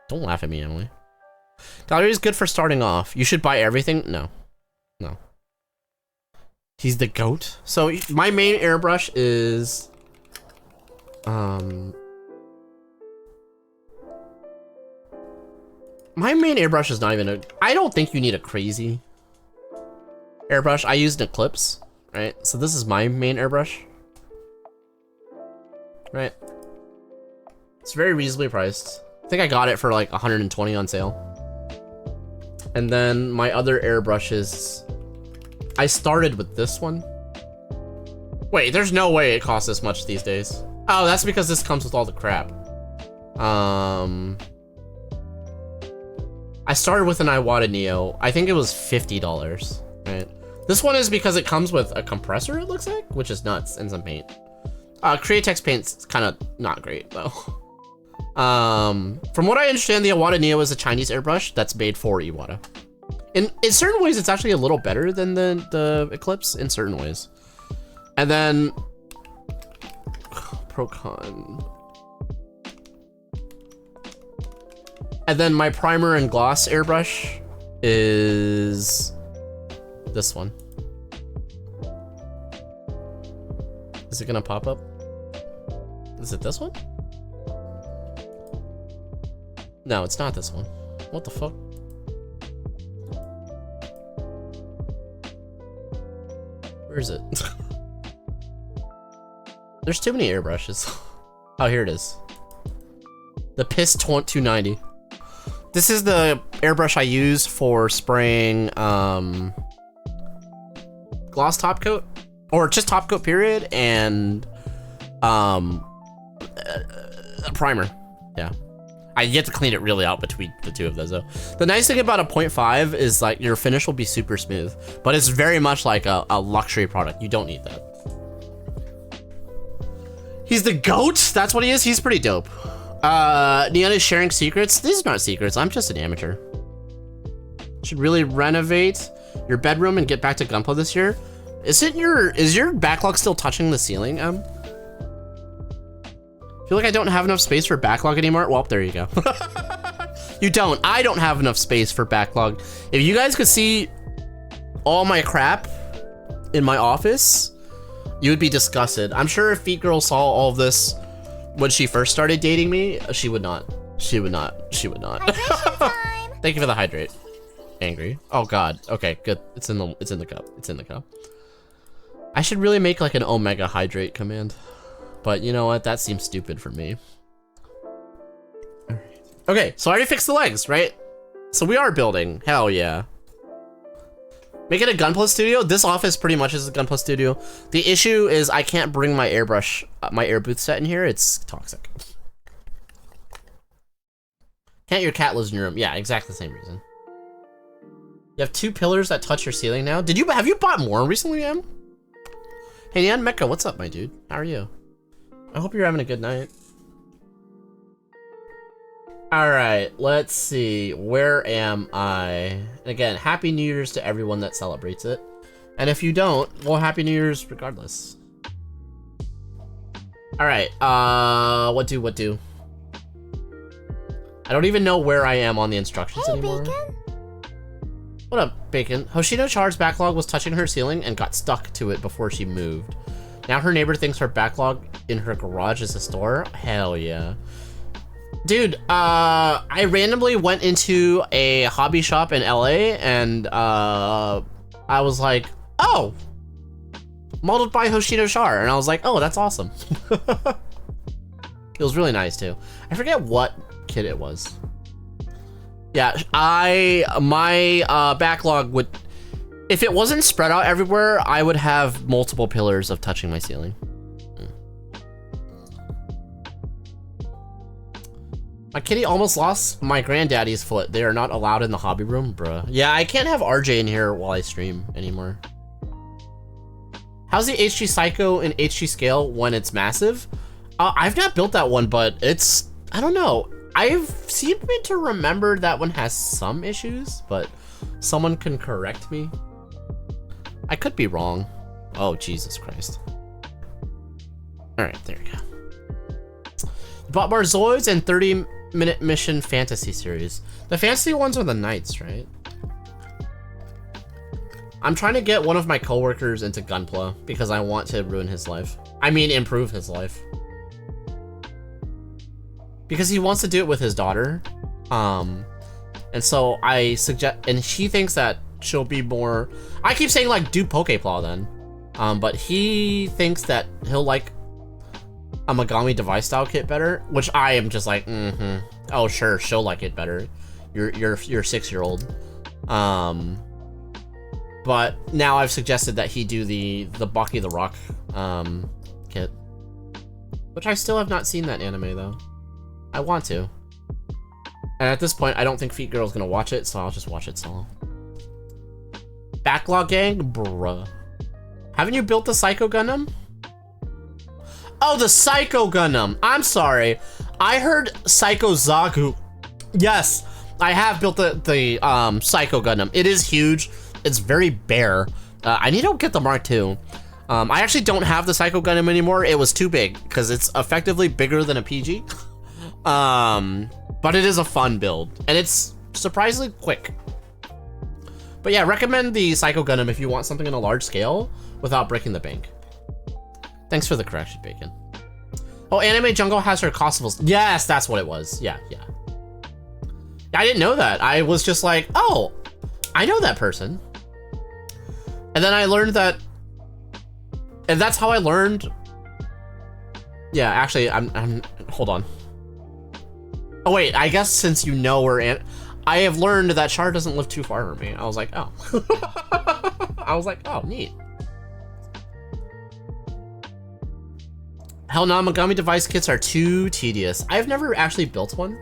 Don't laugh at me, Emily. Gallery is good for starting off. You should buy everything? No. No. He's the GOAT. So, my main airbrush is... My main airbrush is not even a... I don't think you need a crazy airbrush. I used an Eclipse, right? So this is my main airbrush. Right? It's very reasonably priced. I think I got it for like 120 on sale. And then my other airbrushes... I started with this one. Wait, there's no way it costs this much these days. Oh, that's because this comes with all the crap. I started with an Iwata Neo. I think it was $50, right? This one is because it comes with a compressor, it looks like, which is nuts, and some paint. Createx paint's kind of not great, though. From what I understand, the Iwata Neo is a Chinese airbrush that's made for Iwata. In certain ways, it's actually a little better than the Eclipse in certain ways. And then... Procon... And then my primer and gloss airbrush is this one. Is it gonna pop up? Is it this one? No, it's not this one. What the fuck? Where is it? There's too many airbrushes. Oh, here it is. The Piss 290. This is the airbrush I use for spraying gloss top coat, or just top coat period, and a primer. Yeah, I get to clean it really out between the two of those though. The nice thing about a 0.5 is like your finish will be super smooth, but it's very much like a luxury product. You don't need that. He's the GOAT. That's what he is. He's pretty dope. Neon is sharing secrets. These are not secrets. I'm just an amateur. Should really renovate your bedroom and get back to Gunpla this year. Is your backlog still touching the ceiling, If Feel like I don't have enough space for backlog anymore. Well, there you go. You don't. I don't have enough space for backlog. If you guys could see all my crap in my office, you would be disgusted. I'm sure if Feet Girl saw all of this when she first started dating me, she would not. She would not. She would not. Hydration time. Thank you for the hydrate. Angry. Oh God. Okay, good. It's in the cup. It's in the cup. I should really make like an omega hydrate command, but you know what? That seems stupid for me. Okay, so I already fixed the legs, right? So we are building. Hell yeah. Make it a gunpla studio. This office pretty much is a gunpla studio. The issue is I can't bring my airbrush, my air booth set in here. It's toxic. Can't your cat lives in your room? Yeah, exactly the same reason. You have 2 pillars that touch your ceiling now. Have you bought more recently, Em? Hey, Neon Mecha, what's up, my dude? How are you? I hope you're having a good night. Alright, let's see. Where am I? And again, Happy New Year's to everyone that celebrates it. And if you don't, well, Happy New Year's regardless. Alright, what do? I don't even know where I am on the instructions anymore. Bacon. What up, Bacon? Hoshino Char's backlog was touching her ceiling and got stuck to it before she moved. Now her neighbor thinks her backlog in her garage is a store? Hell yeah. Dude, I randomly went into a hobby shop in LA and I was like, oh, modeled by Hoshino Char. And I was like, oh, that's awesome. It was really nice too. I forget what kit it was. Yeah, my backlog would, if it wasn't spread out everywhere, I would have multiple pillars of touching my ceiling. My kitty almost lost my granddaddy's foot. They are not allowed in the hobby room, bruh. Yeah, I can't have RJ in here while I stream anymore. How's the HG Psycho in HG scale when it's massive? I've not built that one, but it's, I don't know. I've seemed to remember that one has some issues, but someone can correct me. I could be wrong. Oh, Jesus Christ. All right, there you go. Bought Barzoids and 30-minute mission fantasy series. The fantasy ones are the nights, right? I'm trying to get one of my coworkers into gunpla because I want to ruin his life. I mean, improve his life. Because he wants to do it with his daughter. And so I suggest, and she thinks that she'll be more, I keep saying like do Pokepla then. But he thinks that he'll like a Megami device style kit better, which I am just like, oh sure, she'll like it better. You're 6-year-old. But now I've suggested that he do the Baki the Rock kit, which I still have not seen that anime though. I want to. And at this point, I don't think Feet Girl's gonna watch it, so I'll just watch it solo. Backlog gang? Bruh. Haven't you built the Psycho Gundam? Oh, the Psycho Gundam. I'm sorry. I heard Psycho Zaku. Yes, I have built the Psycho Gundam. It is huge. It's very bare. I need to get the Mark II. I actually don't have the Psycho Gundam anymore. It was too big because it's effectively bigger than a PG. But it is a fun build and it's surprisingly quick. But yeah, recommend the Psycho Gundam if you want something on a large scale without breaking the bank. Thanks for the correction, Bacon. Oh, Anime Jungle has her Costivals. Yes, that's what it was. Yeah. I didn't know that. I was just like, oh, I know that person. And then I learned that, and that's how I learned. Yeah, actually, I'm hold on. Oh wait, I guess since you know where I have learned that Char doesn't live too far from me. I was like, oh. I was like, oh, neat. Hell no, Megami device kits are too tedious. I've never actually built one.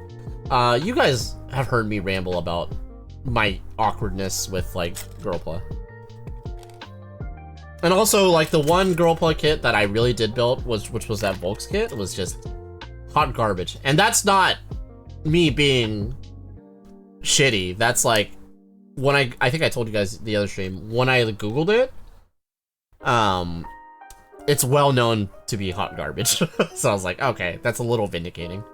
You guys have heard me ramble about my awkwardness with like girlpla. And also like the one girlpla kit that I really did build which was that Volks kit, was just hot garbage. And that's not me being shitty. That's like when I think I told you guys the other stream, when I googled it, it's well known to be hot garbage. So I was like, okay, that's a little vindicating.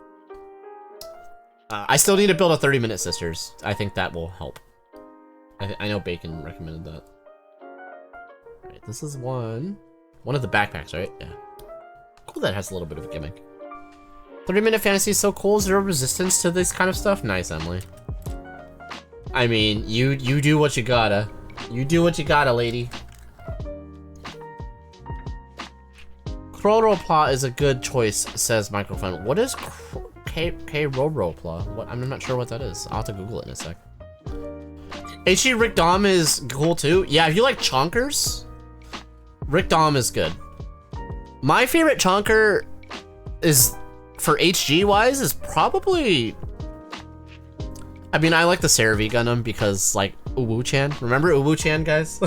I still need to build a 30-minute sisters. I think that will help. I know Bacon recommended that. Alright, this is one of the backpacks, right? Yeah. Cool, that has a little bit of a gimmick. 30-minute fantasy is so cool. 0 resistance to this kind of stuff. Nice, Emily. I mean, you do what you gotta. You do what you gotta, lady. Ropla is a good choice, says Microphone. What is Ropla? What? I'm not sure what that is. I'll have to Google it in a sec. HG Rick Dom is cool too. Yeah, if you like chonkers, Rick Dom is good. My favorite chonker is, for HG wise, is probably... I mean, I like the CeraVe Gundam because, like, Uwu-chan. Remember Uwu-chan, guys?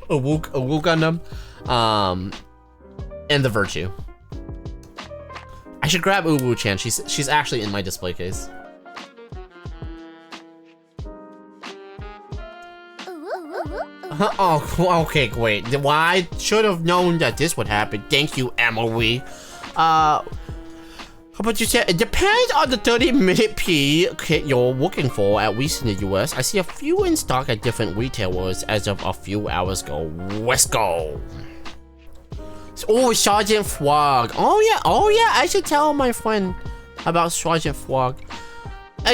Uwu Gundam. And the Virtue. I should grab Uwu-chan. She's actually in my display case. Oh, okay, wait. Well, I should have known that this would happen. Thank you, Emily. How about you say, it depends on the 30-minute P kit you're looking for, at least in the US. I see a few in stock at different retailers as of a few hours ago. Let's go. Oh, Sergeant Flog. Oh yeah, I should tell my friend about Sergeant Flog.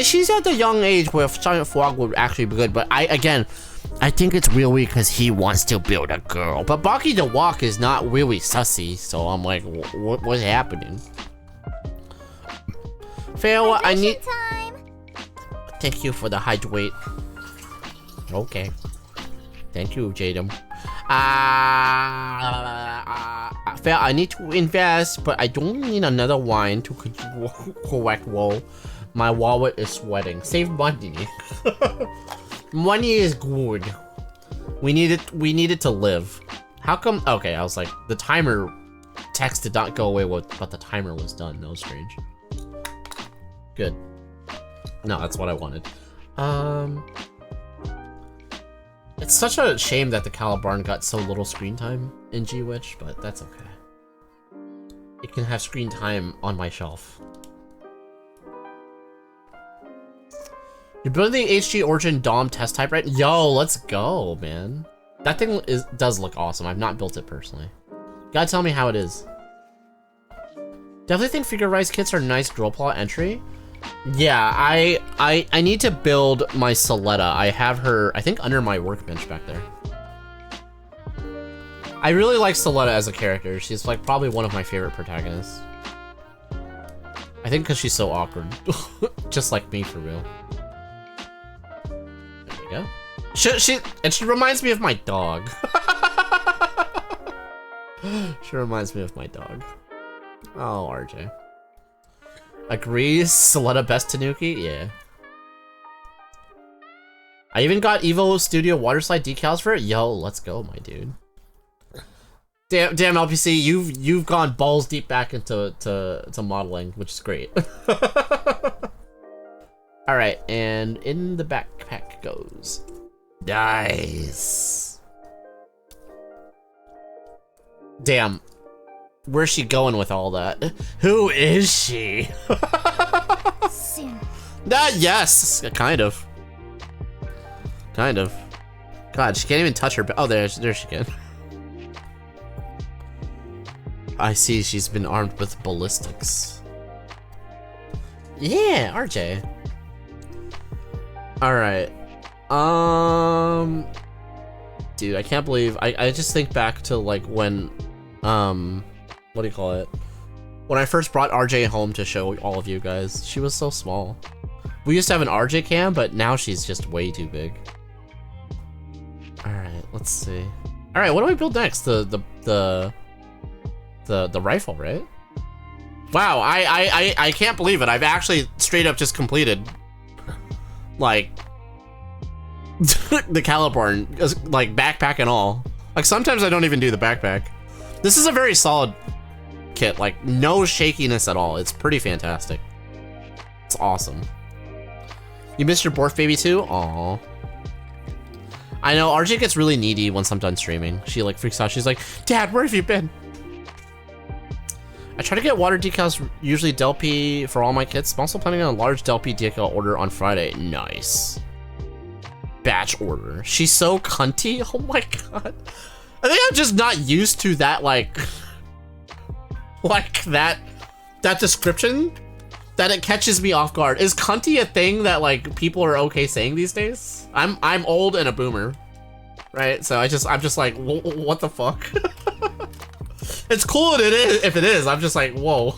She's at the young age where Sergeant Flog would actually be good, but I think it's really because he wants to build a girl. But Baki the Walk is not really sussy, so I'm like, what's happening? Farewell, I need... Time. Thank you for the hydrate. Okay. Thank you, Jadam. Fair, I need to invest, but I don't need another wine to correct woe. My wallet is sweating. Save money. Money is good. We need it to live. How come? Okay, I was like, the timer text did not go away, but the timer was done. That was strange. Good. No, that's what I wanted. It's such a shame that the Calibarn got so little screen time in G-Witch, but that's okay. It can have screen time on my shelf. You're building the HG Origin Dom test type, right? Yo, let's go, man. That thing does look awesome. I've not built it personally. Gotta tell me how it is. Definitely think figure rise kits are nice girl plot entry. Yeah, I need to build my Soletta. I have her, I think, under my workbench back there. I really like Soletta as a character. She's like probably one of my favorite protagonists. I think because she's so awkward. Just like me, for real. There we go. She reminds me of my dog. She reminds me of my dog. Oh, RJ. Agrees, Soletta best Tanuki? Yeah. I even got Evo Studio waterslide decals for it. Yo, let's go, my dude. Damn LPC, you've gone balls deep back into modeling, which is great. All right, and in the backpack goes. Nice. Damn. Where's she going with all that? Who is she? Soon. Yes, kind of. Kind of. God, she can't even touch her. Oh, there she can. I see she's been armed with ballistics. Yeah, RJ. All right. Dude, I can't believe I just think back to like when what do you call it? When I first brought RJ home to show all of you guys, she was so small. We used to have an RJ cam, but now she's just way too big. All right, let's see. All right, what do we build next? The rifle, right? Wow, I can't believe it. I've actually straight up just completed like the Calibarn, like backpack and all. Like sometimes I don't even do the backpack. This is a very solid kit, like no shakiness at all. It's pretty fantastic. It's awesome. You missed your Borf baby too? Aww. I know, RJ gets really needy once I'm done streaming. She like freaks out. She's like, Dad, where have you been? I try to get water decals, usually Del P for all my kits. I'm also planning on a large Del P decal order on Friday. Nice. Batch order. She's so cunty. Oh my god. I think I'm just not used to that, like that description, that it catches me off guard. Is cunty a thing that like people are okay saying these days? I'm old and a boomer, right? So I'm just like, what the fuck? It's cool if it is. I'm just like, whoa.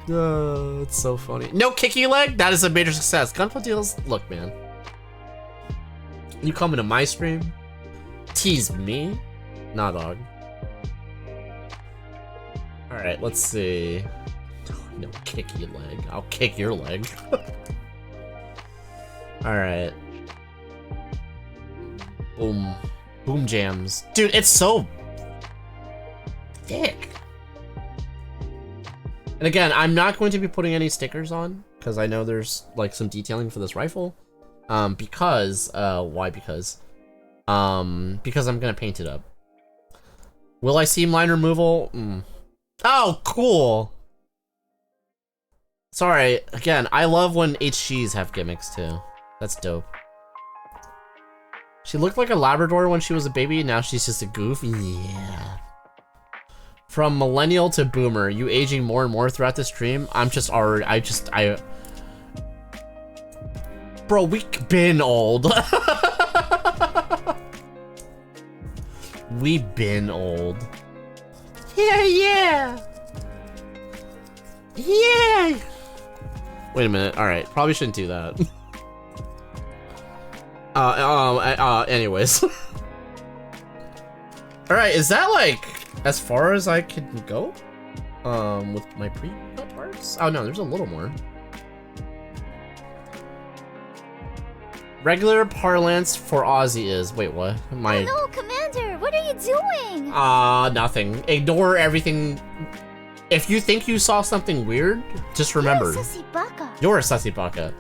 It's so funny. No kicky leg? That is a major success. Gunpla deals, look, man. You come into my stream, tease me? Nah, dog. Alright, let's see. No kicky leg. I'll kick your leg. Alright. Boom. Boom jams. Dude, it's so thick. And again, I'm not going to be putting any stickers on because I know there's like some detailing for this rifle. Why? Because I'm gonna paint it up. Will I seam line removal? Oh, cool. Sorry, again, I love when HGs have gimmicks too. That's dope. She looked like a Labrador when she was a baby, now she's just a goof. Yeah. From millennial to boomer, you aging more and more throughout the stream. I'm just already, Bro, we been old. We been old. Yeah. Wait a minute, alright, probably shouldn't do that. Anyways. Alright, is that like as far as I can go? With my pre-cut parts? Oh no, there's a little more. Regular parlance for Aussie is, wait, what? Oh no, Commander, what are you doing? Nothing. Ignore everything. If you think you saw something weird, just remember. You're a sussy baka. You're a sussy baka.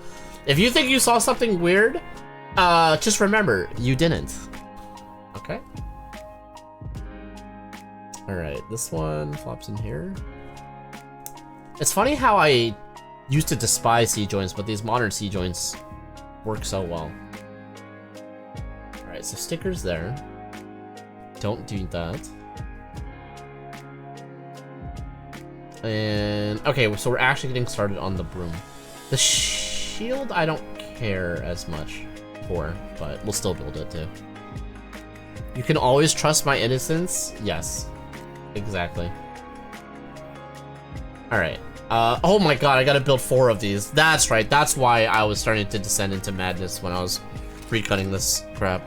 If you think you saw something weird, just remember, you didn't. Okay? Alright, this one flops in here. It's funny how I used to despise C-joints, but these modern C-joints work so well. Alright, so stickers there. Don't do that. And, okay, so we're actually getting started on the broom. The shield I don't care as much for, but we'll still build it too. You can always trust my innocence? Yes. Exactly. Alright. Oh my god, I gotta build 4 of these. That's right, that's why I was starting to descend into madness when I was recutting this crap.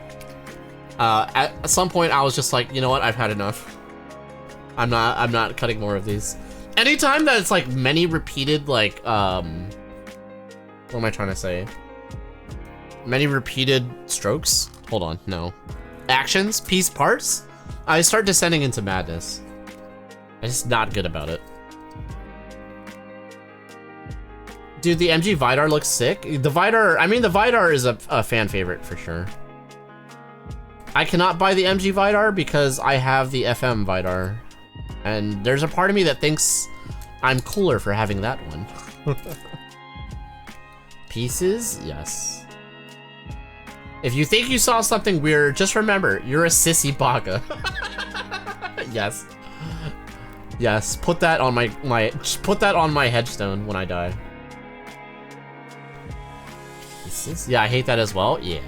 At some point I was just like, you know what, I've had enough. I'm not cutting more of these. Anytime that it's like many repeated, like, what am I trying to say? Many repeated strokes? Hold on, no. Actions, piece parts? I start descending into madness. I'm just not good about it. Dude, the MG Vidar looks sick. The Vidar, I mean, the Vidar is a fan favorite for sure. I cannot buy the MG Vidar because I have the FM Vidar. And there's a part of me that thinks I'm cooler for having that one. Pieces? Yes. If you think you saw something weird, just remember, you're a sissy baka. Yes. Yes, put that on just put that on my headstone when I die. Pieces? Yeah, I hate that as well. Yeah.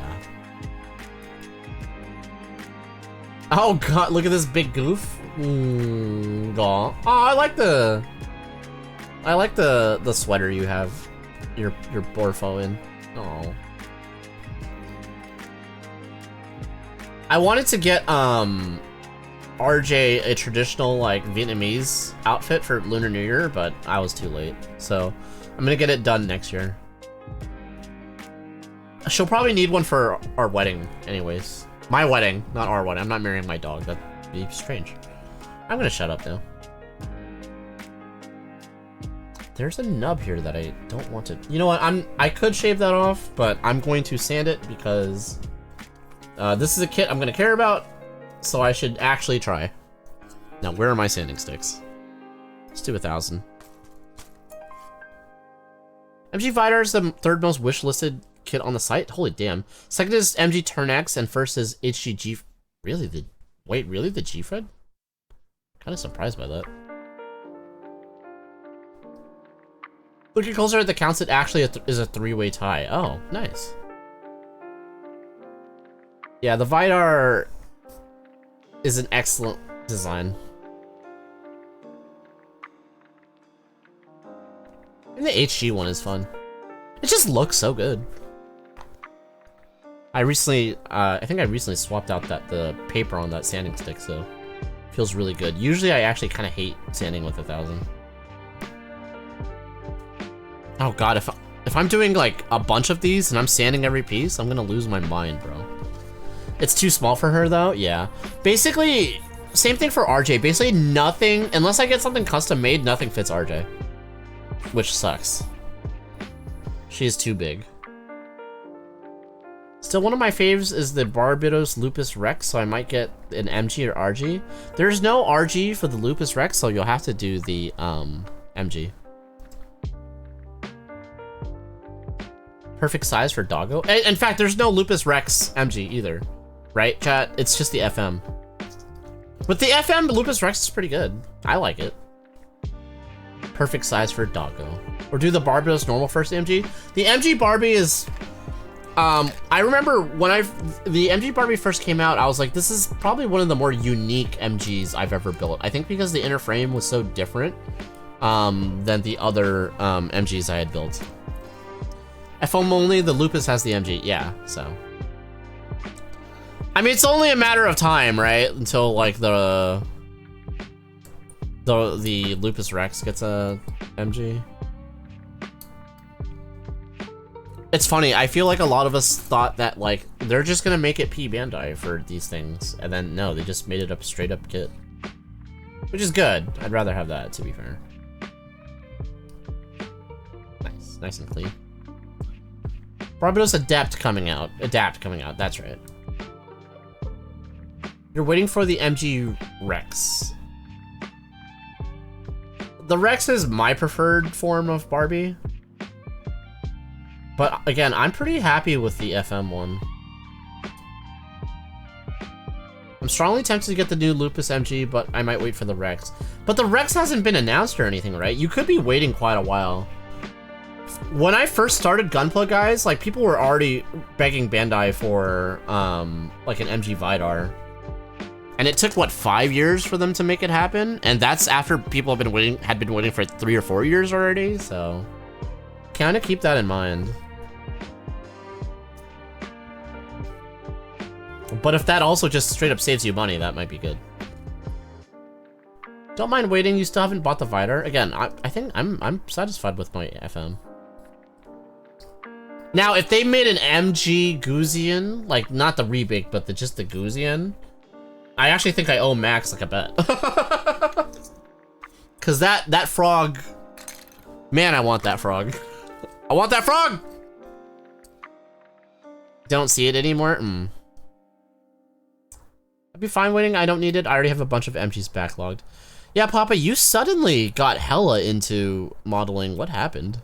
Oh god, look at this big goof. Oh, I like the sweater you have your Borfo in. Oh. I wanted to get RJ a traditional like Vietnamese outfit for Lunar New Year, but I was too late. So I'm gonna get it done next year. She'll probably need one for our wedding anyways. My wedding, not our wedding. I'm not marrying my dog. That'd be strange. I'm gonna shut up now. There's a nub here that I don't want to. You know what? I could shave that off, but I'm going to sand it because this is a kit I'm gonna care about, so I should actually try. Now, where are my sanding sticks? Let's do 1,000. MG Vidar is the third most wish-listed kit on the site? Holy damn. Second is MG Turn X, and first is HGG... Really? Wait, really? The G-Fred? Kind of surprised by that. Looking closer at the counts, it actually is a three-way tie. Oh, nice. Yeah, the Vidar is an excellent design. And the HG one is fun. It just looks so good. I think I recently swapped out the paper on that sanding stick, so it feels really good. Usually I actually kind of hate sanding with 1,000. Oh god, if I'm doing like a bunch of these and I'm sanding every piece, I'm gonna lose my mind, bro. It's too small for her though, yeah. Basically, same thing for RJ. Basically nothing, unless I get something custom made, nothing fits RJ. Which sucks. She is too big. Still, one of my faves is the Barbados Lupus Rex, so I might get an MG or RG. There's no RG for the Lupus Rex, so you'll have to do the MG. Perfect size for doggo. In fact, there's no Lupus Rex MG either, right, chat? It's just the FM. But the FM Lupus Rex is pretty good. I like it. Perfect size for doggo. Or do the Barbados normal first MG. The MG Barbie is... I remember when the MG Barbie first came out, I was like, this is probably one of the more unique MGs I've ever built. I think because the inner frame was so different than the other MGs I had built. FM only, the Lupus has the MG, yeah, so. I mean, it's only a matter of time, right? Until like the Lupus Rex gets a MG. It's funny, I feel like a lot of us thought that like, they're just gonna make it P Bandai for these things. And then no, they just made it a straight up kit. Which is good, I'd rather have that, to be fair. Nice and clean. Barbados Adapt coming out, that's right. You're waiting for the MG Rex. The Rex is my preferred form of Barbie. But again, I'm pretty happy with the FM one. I'm strongly tempted to get the new Lupus MG, but I might wait for the Rex. But the Rex hasn't been announced or anything, right? You could be waiting quite a while. When I first started Gunpla, guys, like people were already begging Bandai for like an MG Vidar. And it took what, 5 years for them to make it happen? And that's after people had been waiting for 3 or 4 years already, so kind of keep that in mind. But if that also just straight up saves you money, that might be good. Don't mind waiting, you still haven't bought the Vidar. Again, I think I'm satisfied with my FM. Now, if they made an MG Guzian, like not the rebake, but just the Guzian, I actually think I owe Max like a bet. Cause that frog, man, I want that frog. I want that frog! Don't see it anymore? I'd be fine waiting, I don't need it. I already have a bunch of MGs backlogged. Yeah, Papa, you suddenly got hella into modeling. What happened?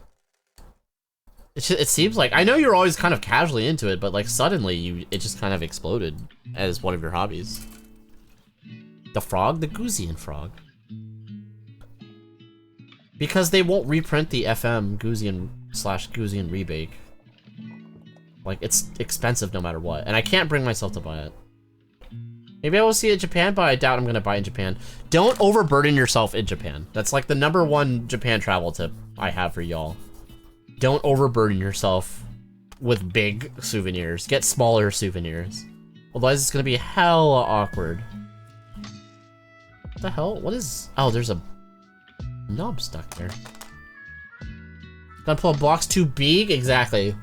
It seems like, I know you're always kind of casually into it, but like suddenly it just kind of exploded as one of your hobbies. The frog? The Guzian frog. Because they won't reprint the FM Guzian/Guzian rebake. Like, it's expensive no matter what, and I can't bring myself to buy it. Maybe I will see it in Japan, but I doubt I'm gonna buy it in Japan. Don't overburden yourself in Japan. That's like the #1 Japan travel tip I have for y'all. Don't overburden yourself with big souvenirs. Get smaller souvenirs. Otherwise it's gonna be hella awkward. What the hell? What is... Oh, there's a knob stuck there. Gotta pull a box too big? Exactly.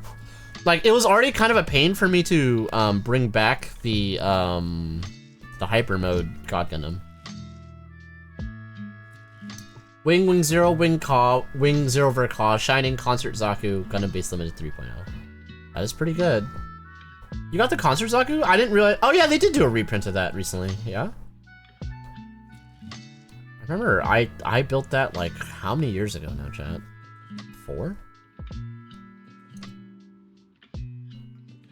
Like, it was already kind of a pain for me to bring back the hyper mode God Gundam. Wing Zero, Wing Zero Verkaw, Shining, Concert Zaku, Gundam Base Limited 3.0. That is pretty good. You got the Concert Zaku? I didn't realize... Oh yeah, they did do a reprint of that recently, yeah? remember I built that like how many years ago now, chat? 4?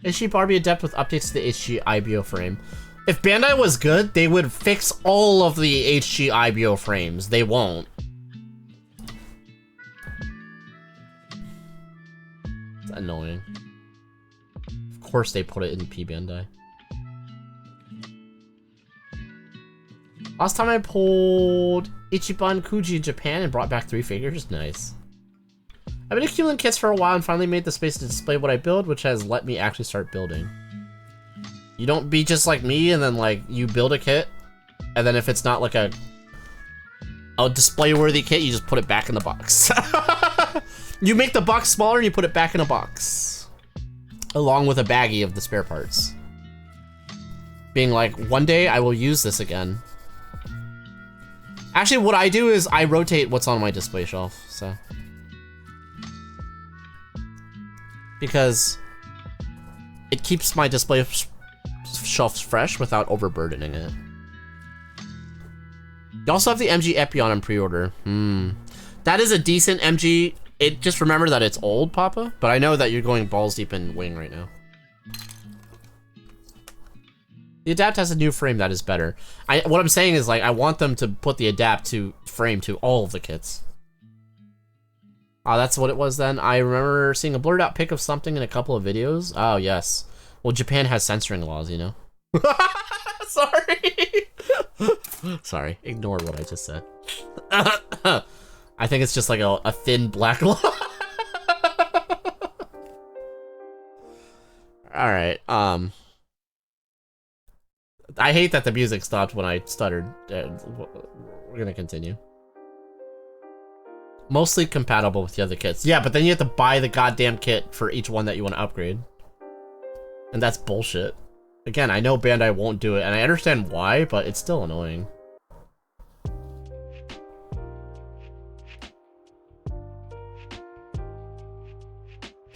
HG Barbie Adept with updates to the HG IBO frame. If Bandai was good, they would fix all of the HG IBO frames. They won't. It's annoying. Of course they put it in P Bandai. Last time I pulled Ichiban Kuji in Japan and brought back 3 figures. Nice. I've been accumulating kits for a while and finally made the space to display what I build, which has let me actually start building. You don't be just like me and then like you build a kit, and then if it's not like a display worthy kit, you just put it back in the box. You make the box smaller and you put it back in a box. Along with a baggie of the spare parts. Being like, one day I will use this again. Actually, what I do is I rotate what's on my display shelf, so. Because it keeps my display shelves fresh without overburdening it. You also have the MG Epion in pre-order. That is a decent MG. Just remember that it's old, Papa, but I know that you're going balls deep in wing right now. The Adapt has a new frame that is better. What I'm saying is, like, I want them to put the Adapt to frame to all of the kits. Oh, that's what it was then? I remember seeing a blurred out pic of something in a couple of videos. Oh, yes. Well, Japan has censoring laws, you know? Sorry. Sorry. Ignore what I just said. I think it's just like a thin black line. Alright, I hate that the music stopped when I stuttered. We're gonna continue. Mostly compatible with the other kits. Yeah, but then you have to buy the goddamn kit for each one that you want to upgrade. And that's bullshit. Again, I know Bandai won't do it, and I understand why, but it's still annoying.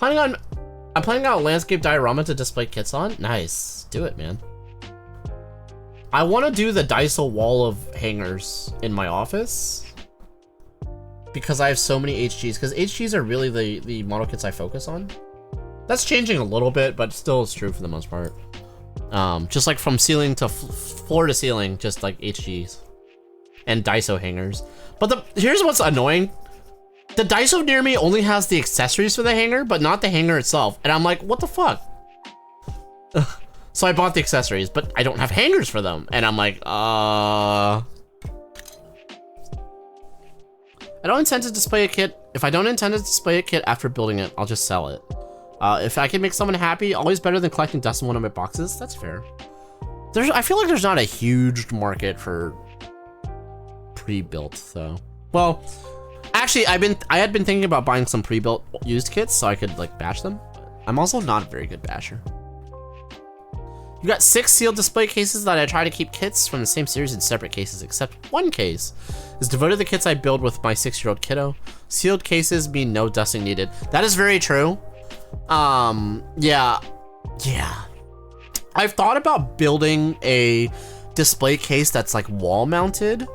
I'm planning out a landscape diorama to display kits on. Nice. Do it, man. I want to do the Daiso wall of hangers in my office. Because I have so many HGs. Because HGs are really the model kits I focus on. That's changing a little bit, but still is true for the most part. Just like from ceiling to floor to ceiling, just like HGs. And Daiso hangers. But here's what's annoying. The Daiso near me only has the accessories for the hanger, but not the hanger itself. And I'm like, what the fuck? So I bought the accessories, but I don't have hangers for them. And I'm like, I don't intend to display a kit. If I don't intend to display a kit after building it, I'll just sell it. If I can make someone happy, always better than collecting dust in one of my boxes. That's fair. I feel like there's not a huge market for pre-built, though. Well, actually, I had been thinking about buying some pre-built used kits so I could like bash them. I'm also not a very good basher. You got 6 sealed display cases that I try to keep kits from the same series in separate cases, except one case is devoted to the kits I build with my 6-year-old kiddo. Sealed cases mean no dusting needed. That is very true. Yeah. I've thought about building a display case that's like wall mounted,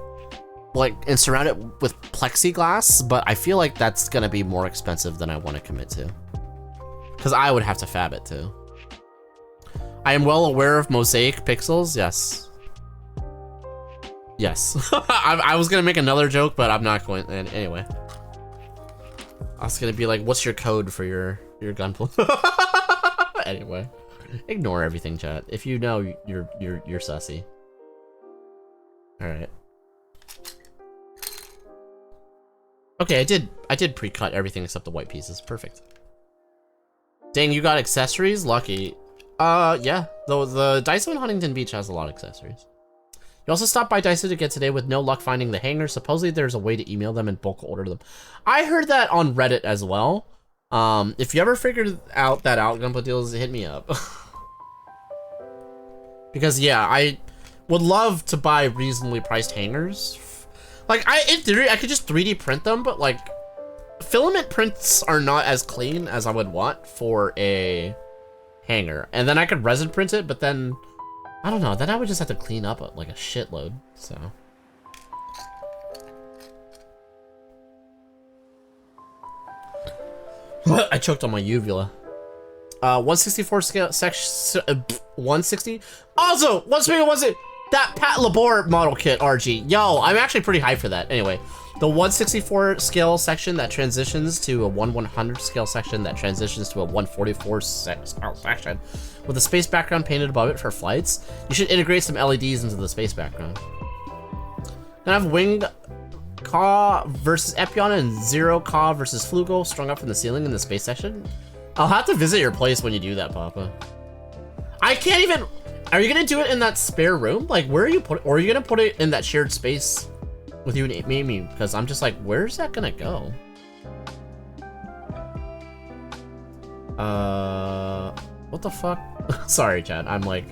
like, and surround it with plexiglass, but I feel like that's gonna be more expensive than I want to commit to. Because I would have to fab it too. I am well aware of mosaic pixels, yes. Yes. I was gonna make another joke, but I'm not going, and anyway. I was gonna be like, what's your code for your gunpla? Anyway. Ignore everything, chat. If you know, you're sussy. Alright. Okay, I did pre-cut everything except the white pieces. Perfect. Dang, you got accessories? Lucky. Yeah. The Daiso in Huntington Beach has a lot of accessories. You also stopped by Daiso to get today with no luck finding the hanger. Supposedly there's a way to email them and bulk order them. I heard that on Reddit as well. If you ever figured out Gunpla Deals, hit me up. Because yeah, I would love to buy reasonably priced hangers. Like, in theory, I could just 3D print them, but like, filament prints are not as clean as I would want for a hanger. And then I could resin print it, but then, I don't know, then I would just have to clean up like a shitload, so. I choked on my uvula. 164 scale section 160. Also, what's me? Was it that Pat Labor model kit RG? Yo, I'm actually pretty hyped for that. Anyway, the 164 scale section that transitions to a 1/100 scale section that transitions to a 144 scale section with a space background painted above it for flights. You should integrate some LEDs into the space background. Then I have Wing Ka versus Epion and Zero Ka versus Flugo strung up from the ceiling in the space section. I'll have to visit your place when you do that, Papa. I can't even... Are you gonna do it in that spare room? Like, where are you put? Or are you gonna put it in that shared space with you and Amy? Because I'm just like, where's that gonna go? What the fuck? Sorry, Chad. I'm like,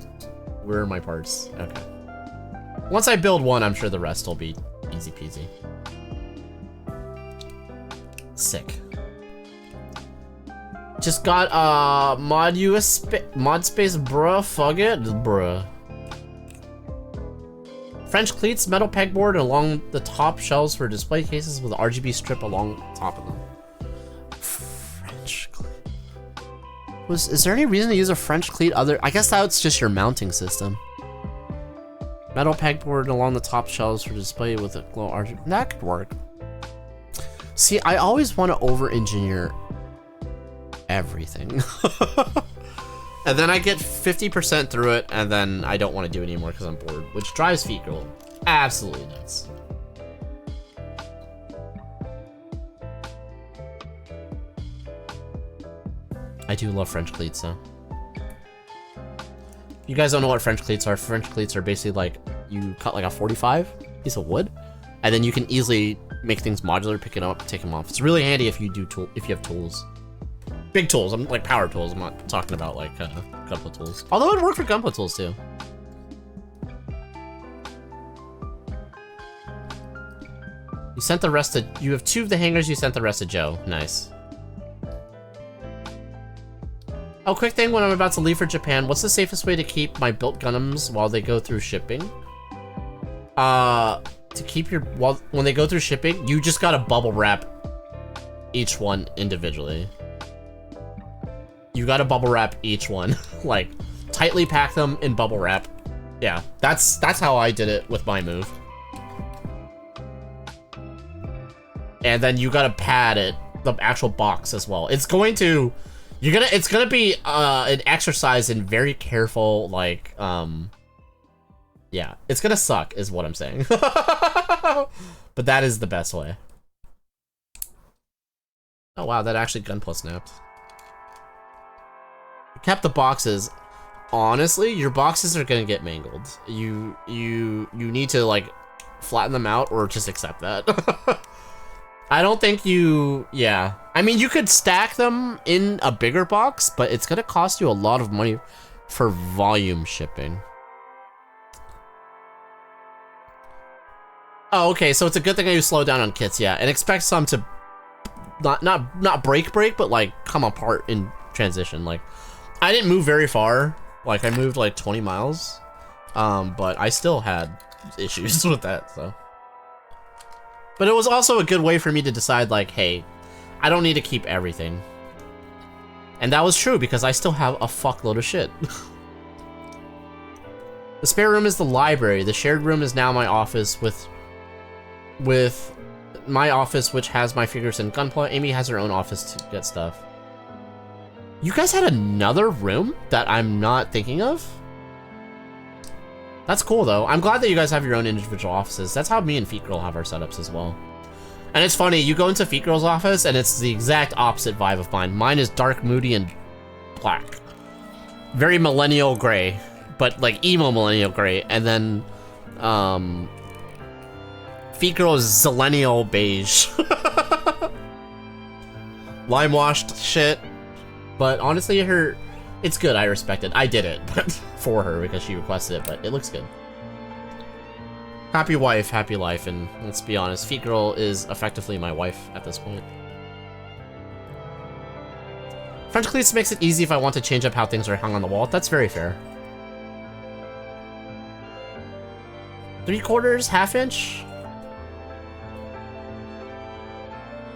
where are my parts? Okay. Once I build one, I'm sure the rest will be easy peasy. Sick. Just got mod space, bruh. Fuck it, bruh. French cleats, metal pegboard along the top shelves for display cases with RGB strip along top of them. French cleat. Is there any reason to use a French cleat other? I guess that's just your mounting system. Metal pegboard along the top shelves for display with a glow RGB. That could work. See, I always want to over-engineer everything. And then I get 50% through it, and then I don't want to do it anymore because I'm bored, which drives Feet Girl absolutely nuts. I do love French cleats, though. You guys don't know what French cleats are. French cleats are basically like, you cut like a 45 piece of wood, and then you can easily make things modular, pick it up, take them off. It's really handy if you have tools. Big tools, I'm like power tools. I'm not talking about like gunpla tools. Although it'd work for gunpla tools too. You sent the rest to, you have 2 of the hangers, you sent the rest to Joe. Nice. Oh, quick thing when I'm about to leave for Japan, what's the safest way to keep my built Gundams while they go through shipping? To keep your, when they go through shipping, you just gotta bubble wrap each one individually. You gotta bubble wrap each one. Like, tightly pack them in bubble wrap. Yeah, that's how I did it with my move. And then you gotta pad it, the actual box as well. It's going to, it's gonna be an exercise in very careful, like, yeah, it's gonna suck is what I'm saying. But that is the best way. Oh wow, that actually gunpla snapped. Kept the boxes. Honestly, your boxes are gonna get mangled. You need to like flatten them out or just accept that. I don't think yeah. I mean, you could stack them in a bigger box, but it's gonna cost you a lot of money for volume shipping. Oh, okay, so it's a good thing you slow down on kits, yeah, and expect some to not break, but like come apart in transition. Like, I didn't move very far. Like, I moved like 20 miles, but I still had issues with that, so. But it was also a good way for me to decide, like, hey, I don't need to keep everything. And that was true, because I still have a fuckload of shit. The spare room is the library. The shared room is now my office with my office, which has my figures in gunpla. Amy has her own office to get stuff. You guys had another room that I'm not thinking of? That's cool, though. I'm glad that you guys have your own individual offices. That's how me and Feet Girl have our setups as well. And it's funny, you go into Feet Girl's office, and it's the exact opposite vibe of mine. Mine is dark, moody, and black. Very millennial gray, but like emo millennial gray. And then, Feet Girl is zillennial beige. Lime-washed shit. But honestly, it's good. I respect it. I did it, but for her because she requested it. But it looks good. Happy wife, happy life, and let's be honest, Feet Girl is effectively my wife at this point. French cleats makes it easy if I want to change up how things are hung on the wall. That's very fair. 3/4, 1/2 inch.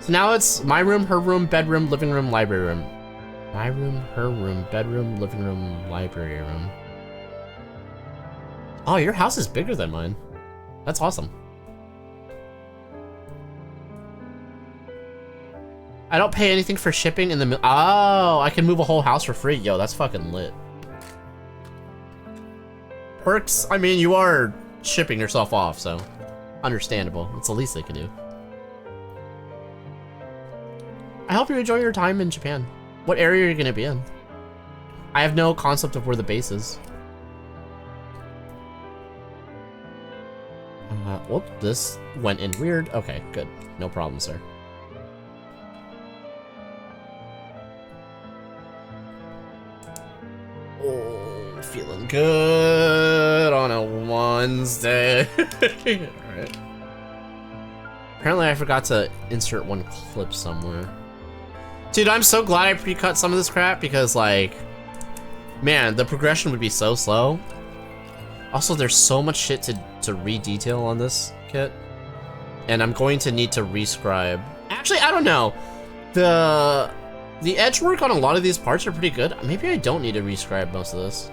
So now it's my room, her room, bedroom, living room, library room. My room, her room, bedroom, living room, library room. Oh, your house is bigger than mine. That's awesome. I don't pay anything for shipping in the oh, I can move a whole house for free. Yo, that's fucking lit. Perks, I mean, you are shipping yourself off, so understandable. It's the least they can do. I hope you enjoy your time in Japan. What area are you gonna be in? I have no concept of where the base is. Whoop, this went in weird. Okay, good. No problem, sir. Oh, feeling good on a Wednesday. Alright. Apparently I forgot to insert one clip somewhere. Dude, I'm so glad I pre-cut some of this crap because, like, man, the progression would be so slow. Also, there's so much shit to re-detail on this kit. And I'm going to need to rescribe. Actually, I don't know. The edge work on a lot of these parts are pretty good. Maybe I don't need to rescribe most of this.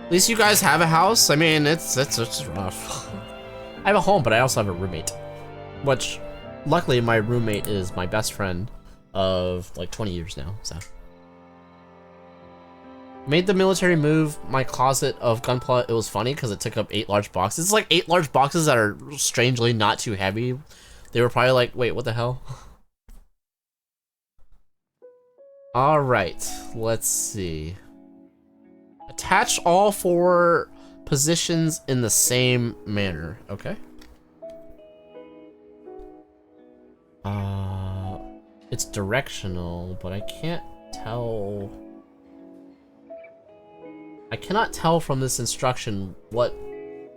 At least you guys have a house. I mean, it's rough. I have a home, but I also have a roommate. Which, luckily, my roommate is my best friend of like 20 years now, so. Made the military move my closet of gunpla. It was funny because it took up 8 large boxes. It's like 8 large boxes that are strangely not too heavy. They were probably like, wait, what the hell? All right, let's see. Attach all 4 positions in the same manner, okay? It's directional, but I can't tell. I cannot tell from this instruction what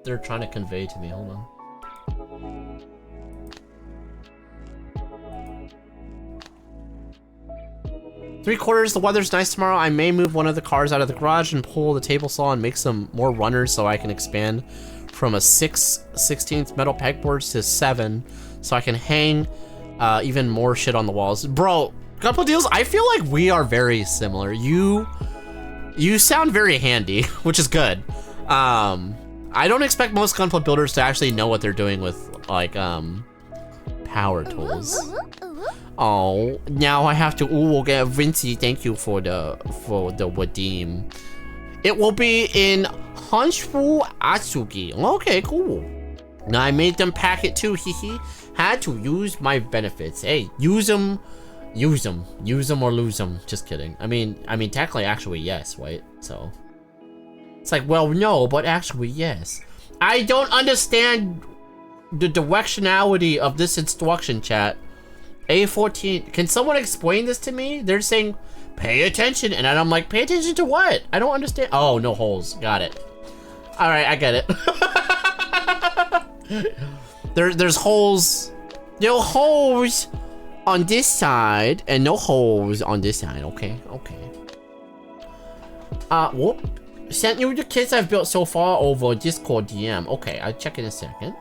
they're trying to convey to me. Hold on. Three-quarters, the weather's nice tomorrow. I may move one of the cars out of the garage and pull the table saw and make some more runners so I can expand from a 6/16 metal pegboards to 7 so I can hang even more shit on the walls. Bro, couple deals, I feel like we are very similar. You sound very handy, which is good. I don't expect most gunpla builders to actually know what they're doing with like power tools. Oh, now I have to get Vinci. Thank you for the redeem. It will be in Hunchfu Atsugi. Okay, cool. Now I made them pack it too. Hehe. Had to use my benefits. Hey, use them or lose them. Just kidding. I mean, technically, actually, yes, right? So it's like, well, no, but actually, yes. I don't understand the directionality of this instruction, chat. A14. Can someone explain this to me? They're saying, pay attention, and I'm like, pay attention to what? I don't understand. Oh, no holes. Got it. All right, I get it. There's holes. No holes on this side and no holes on this side. Okay. Whoop. Sent you the kits I've built so far over Discord DM. Okay, I'll check in a second.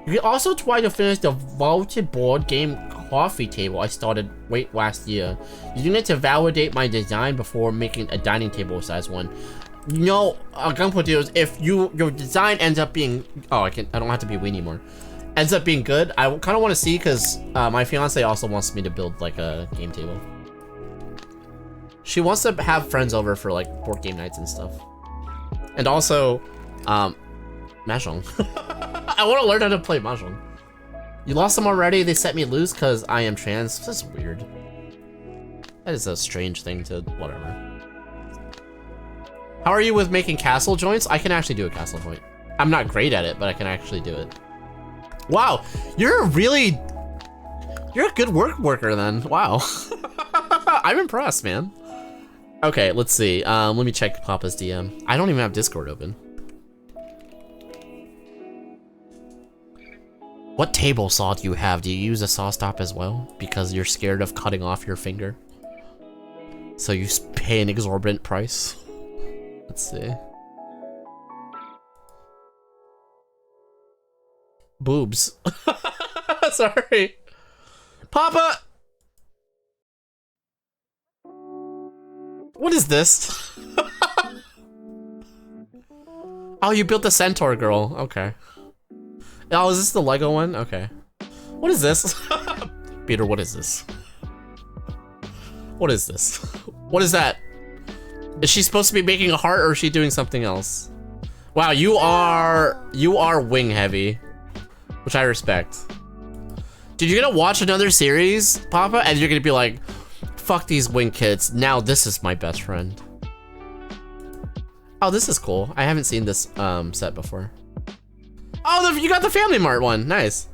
You can also try to finish the vaulted board game coffee table I started late last year. Using it to validate my design before making a dining table size one. You know, gunpla deals, if your design ends up being, I don't have to be a weenie anymore. Ends up being good, I kind of want to see because my fiance also wants me to build like a game table. She wants to have friends over for like board game nights and stuff. And also, Mahjong. I want to learn how to play Mahjong. You lost them already? They set me loose because I am trans? That's weird. That is a strange thing to, whatever. How are you with making castle joints? I can actually do a castle joint. I'm not great at it, but I can actually do it. Wow, you're a good worker then. Wow. I'm impressed, man. Okay, let's see. Let me check Papa's DM. I don't even have Discord open. What table saw do you have? Do you use a saw stop as well? Because you're scared of cutting off your finger? So you pay an exorbitant price? Let's see. boobs. Sorry. Papa! What is this? Oh, you built the centaur girl. Okay. Oh, is this the Lego one? Okay. What is this? Peter, what is this? What is this? What is that? Is she supposed to be making a heart or is she doing something else? Wow, you are wing heavy, which I respect. Dude, you're gonna watch another series, Papa, and you're gonna be like, fuck these wing kids. Now this is my best friend. Oh, this is cool. I haven't seen this set before. Oh, you got the Family Mart one. Nice.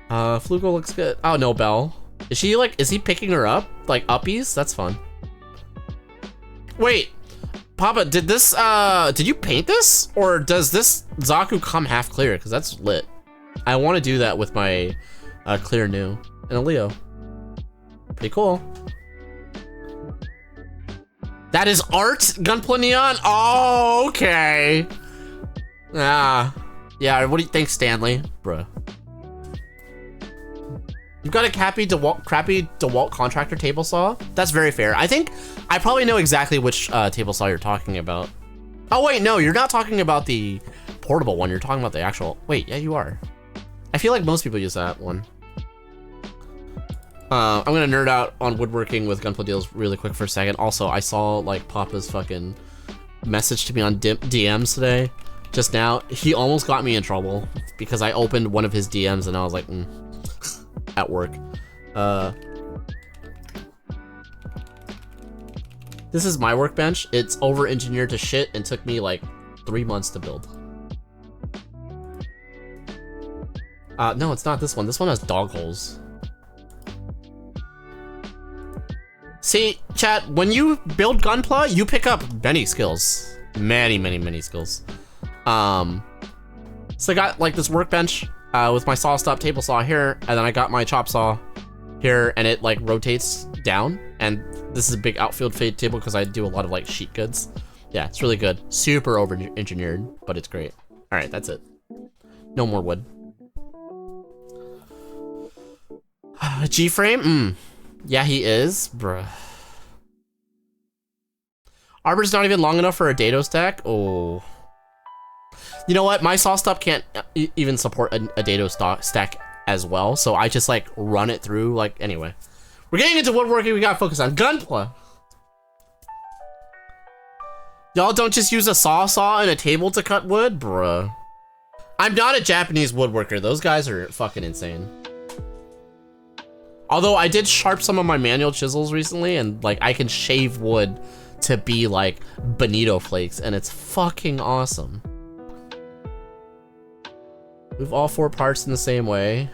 Flugel looks good. Oh, no, Belle. Is he picking her up? Like uppies? That's fun. Wait, Papa, did you paint this? Or does this Zaku come half clear? Because that's lit. I want to do that with my clear new and a Leo. Pretty cool. That is art, Gunpla Neon? Oh, okay. Yeah, what do you think, Stanley? Bruh. You've got a crappy DeWalt contractor table saw? That's very fair. I think I probably know exactly which table saw you're talking about. Oh wait, no, you're not talking about the portable one. You're talking about the actual, wait, yeah, you are. I feel like most people use that one. I'm gonna nerd out on woodworking with Gunpla deals really quick for a second. Also, I saw like Papa's fucking message to me on DMs today, just now. He almost got me in trouble because I opened one of his DMs and I was like, at work. This is my workbench. It's over-engineered to shit and took me like 3 months to build. No, it's not this one. This one has dog holes. See, chat, when you build Gunpla, you pick up many skills. Many skills. So I got like this workbench with my saw stop table saw here, and then I got my chop saw here, and it like rotates down, and this is a big outfield fade table because I do a lot of like sheet goods. Yeah, it's really good. Super over-engineered, but it's great. All right, that's it. No more wood. G-frame? Yeah, he is, bruh. Arbor's not even long enough for a dado stack? Oh. You know what? My saw stop can't even support a dado stack as well, so I just like run it through, like, anyway. We're getting into woodworking, we gotta focus on Gunpla. Y'all don't just use a saw and a table to cut wood? Bruh. I'm not a Japanese woodworker, those guys are fucking insane. Although I did sharp some of my manual chisels recently, and like I can shave wood to be like bonito flakes, and it's fucking awesome. Move all 4 parts in the same way.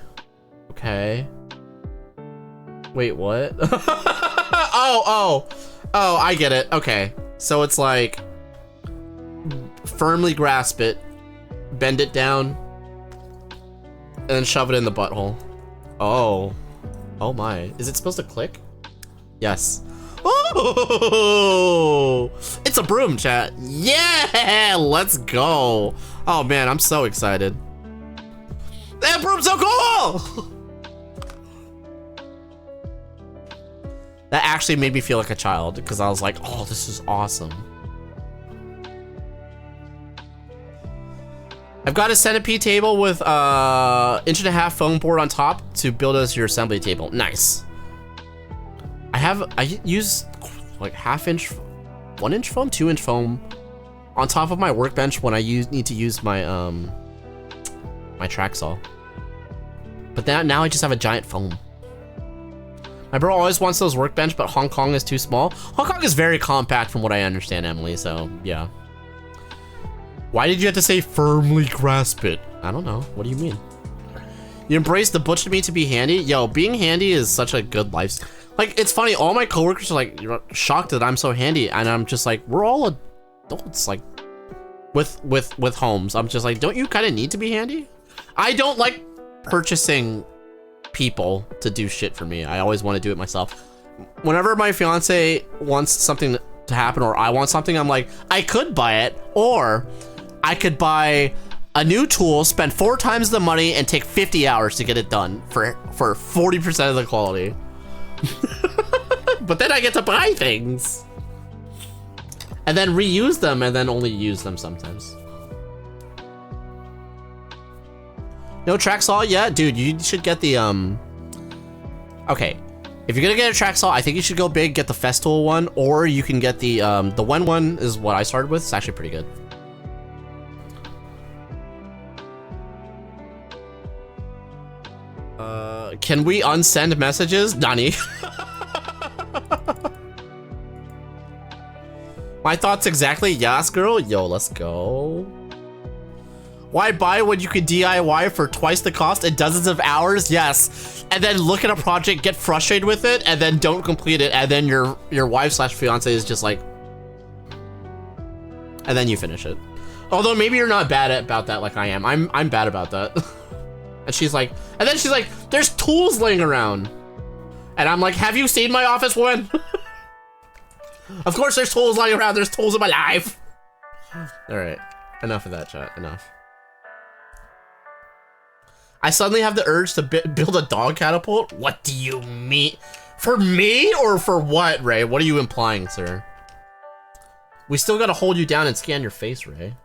Okay. Wait, what? oh, I get it. Okay. So it's like firmly grasp it, bend it down, and then shove it in the butthole. Oh my, is it supposed to click? Yes. Oh, it's a broom, chat. Yeah, let's go. Oh man, I'm so excited. That broom's so cool. That actually made me feel like a child because I was like, oh, this is awesome. I've got a centipede table with 1.5-inch foam board on top to build us your assembly table. Nice. I use like 1/2-inch, 1-inch foam, 2-inch foam on top of my workbench when I need to use my my track saw. But now I just have a giant foam. My bro always wants those workbench, but Hong Kong is too small. Hong Kong is very compact from what I understand, Emily, so yeah. Why did you have to say firmly grasp it? I don't know. What do you mean? You embrace the butcher meat to be handy? Yo, being handy is such a good life. Like, it's funny, all my coworkers are like shocked that I'm so handy, and I'm just like, we're all adults, like with homes. I'm just like, don't you kind of need to be handy? I don't like purchasing people to do shit for me. I always want to do it myself. Whenever my fiance wants something to happen or I want something, I'm like, I could buy it, or I could buy a new tool, spend 4 times the money, and take 50 hours to get it done for 40% of the quality. But then I get to buy things. And then reuse them, and then only use them sometimes. No track saw yet? Dude, you should get the, okay. If you're gonna get a track saw, I think you should go big, get the Festool one, or you can get the Wen one is what I started with. It's actually pretty good. Can we unsend messages? Nani. My thoughts exactly, yes, girl. Yo, let's go. Why buy when you could DIY for twice the cost and dozens of hours? Yes. And then look at a project, get frustrated with it, and then don't complete it, and then your wife/fiance is just like, and then you finish it. Although maybe you're not bad about that like I am. I'm bad about that. And she's like, and then she's like, there's tools laying around. And I'm like, have you seen my office, woman? Of course there's tools lying around. There's tools in my life. All right, enough of that, chat, enough. I suddenly have the urge to build a dog catapult? What do you mean? For me or for what, Ray? What are you implying, sir? We still gotta hold you down and scan your face, Ray.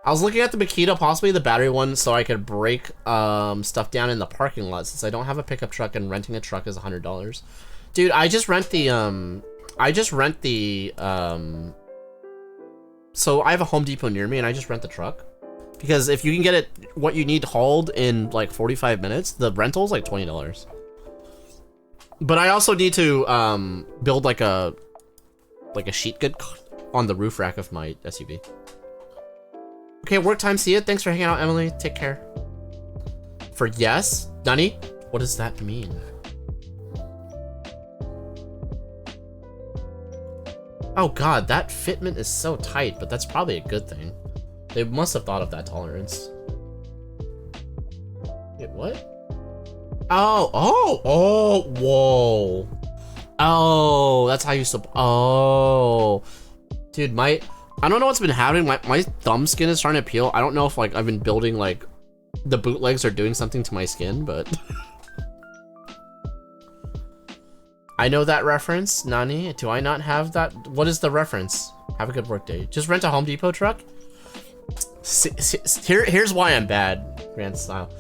I was looking at the Makita, possibly the battery one, so I could break stuff down in the parking lot since I don't have a pickup truck and renting a truck is $100. Dude, I just rent the, so I have a Home Depot near me and I just rent the truck. Because if you can get it, what you need hauled in like 45 minutes, the rental's like $20. But I also need to build like a sheet good on the roof rack of my SUV. Okay, work time, see it. Thanks for hanging out, Emily. Take care. For yes? Nani? What does that mean? Oh god, that fitment is so tight, but that's probably a good thing. They must have thought of that tolerance. Wait, what? Whoa. Oh, that's how you oh. Dude, I don't know what's been happening. My thumb skin is starting to peel. I don't know if like I've been building like the bootlegs are doing something to my skin, but I know that reference. Nani, do I not have that? What is the reference? Have a good work day. Just rent a Home Depot truck. Here's why I'm bad, Grand Style.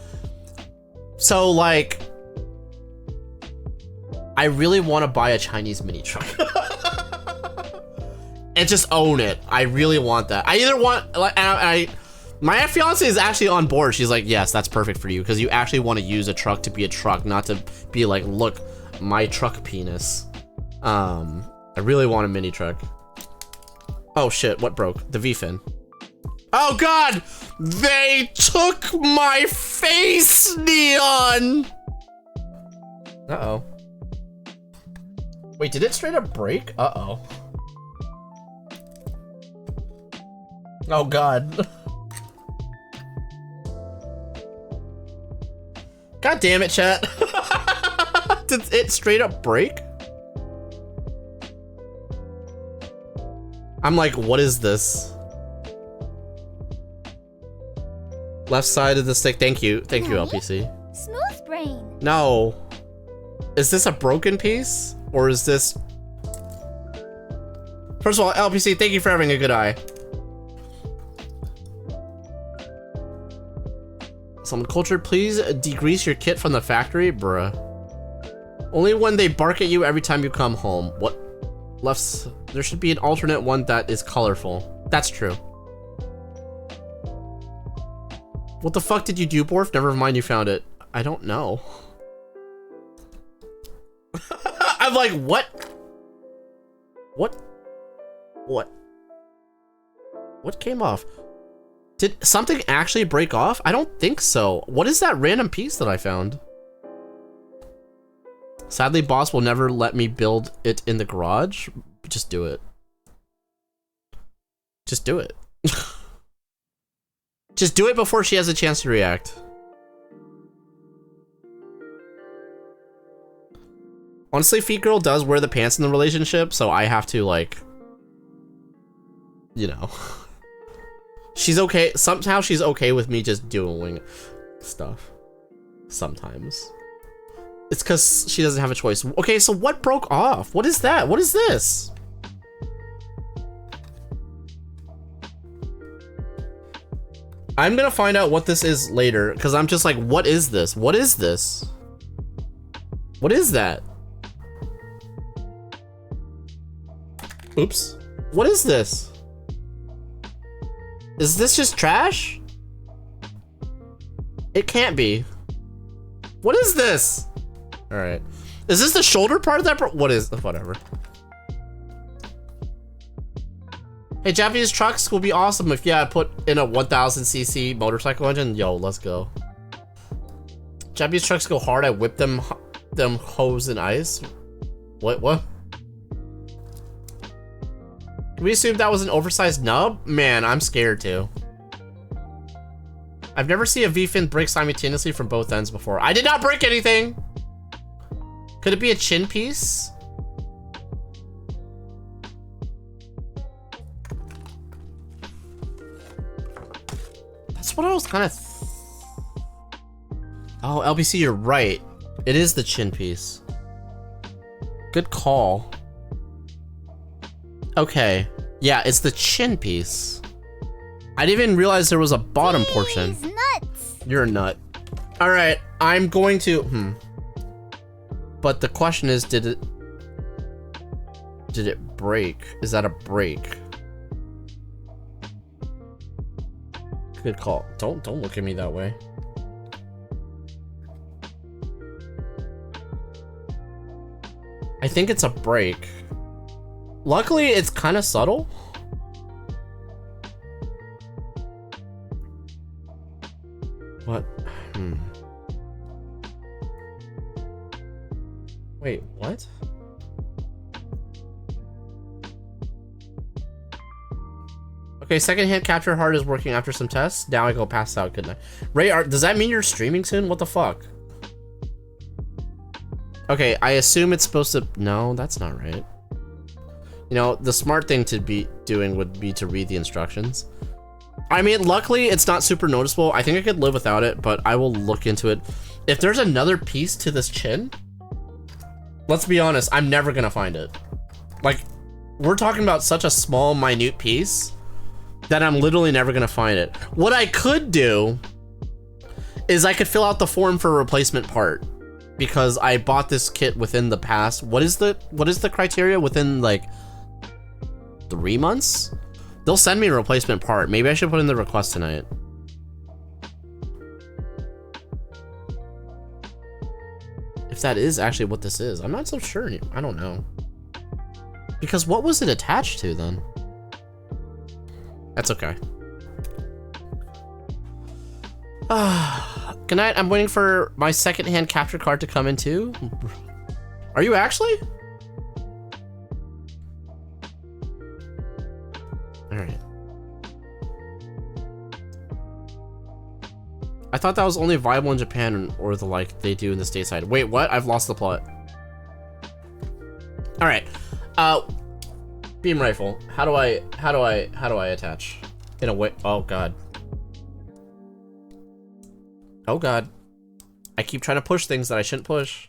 So like, I really want to buy a Chinese mini truck. And just own it. I really want that. I either want, like, my fiance is actually on board. She's like, yes, that's perfect for you because you actually want to use a truck to be a truck, not to be like, look, my truck penis. I really want a mini truck. Oh shit, what broke? The V-fin. Oh god! They took my face, Neon! Uh-oh. Wait, did it straight up break? Uh-oh. Oh god. God damn it, chat. Did it straight up break? I'm like, what is this? Left side of the stick. Thank you. Thank you, LPC. Smooth brain. No. Is this a broken piece? Or is this... First of all, LPC, thank you for having a good eye. Someone cultured, please degrease your kit from the factory, bruh. Only when they bark at you every time you come home. What? There should be an alternate one that is colorful. That's true. What the fuck did you do, Borf? Never mind, you found it. I don't know. I'm like, what? What? What? What came off? Did something actually break off? I don't think so. What is that random piece that I found? Sadly, boss will never let me build it in the garage. Just do it. Just do it. Just do it before she has a chance to react. Honestly, Feet Girl does wear the pants in the relationship, so I have to, like, you know. She's okay. Somehow she's okay with me just doing stuff. Sometimes. It's because she doesn't have a choice. Okay, so what broke off? What is that? What is this? I'm gonna find out what this is later, because I'm just like, what is this? What is this? What is that? Oops. What is this? Is this just trash? It can't be. What is this? All right. Is this the shoulder part of that? What is, whatever. Hey, Japanese trucks will be awesome if, yeah, I put in a 1000cc motorcycle engine. Yo, let's go. Japanese trucks go hard. I whip them hose in ice. What? We assumed that was an oversized nub? Man, I'm scared too. I've never seen a V-fin break simultaneously from both ends before. I did not break anything! Could it be a chin piece? That's what I was kind of... Oh, LBC, you're right. It is the chin piece. Good call. Okay. Yeah, it's the chin piece. I didn't even realize there was a bottom portion. Nuts. You're a nut. All right, I'm going to... But the question is, did it break? Is that a break? Good call. Don't look at me that way. I think it's a break. Luckily, it's kind of subtle. What? Wait, what? Okay, secondhand capture hard is working after some tests. Now I go pass out. Good night. Ray, does that mean you're streaming soon? What the fuck? Okay, I assume it's supposed to... No, that's not right. You know, the smart thing to be doing would be to read the instructions. I mean, luckily, it's not super noticeable. I think I could live without it, but I will look into it. If there's another piece to this chin, let's be honest, I'm never gonna find it. Like, we're talking about such a small, minute piece that I'm literally never gonna find it. What I could do is I could fill out the form for a replacement part, because I bought this kit within the past. What is the criteria? Within like 3 months? They'll send me a replacement part. Maybe I should put in the request tonight. If that is actually what this is. I'm not so sure. I don't know. Because what was it attached to then? That's okay. Good night. I'm waiting for my second-hand capture card to come in too. Are you actually? All right. I thought that was only viable in Japan or the like they do in the stateside. Wait, what? I've lost the plot. All right. Beam rifle. How do I attach? In a way. Oh god. Oh god. I keep trying to push things that I shouldn't push.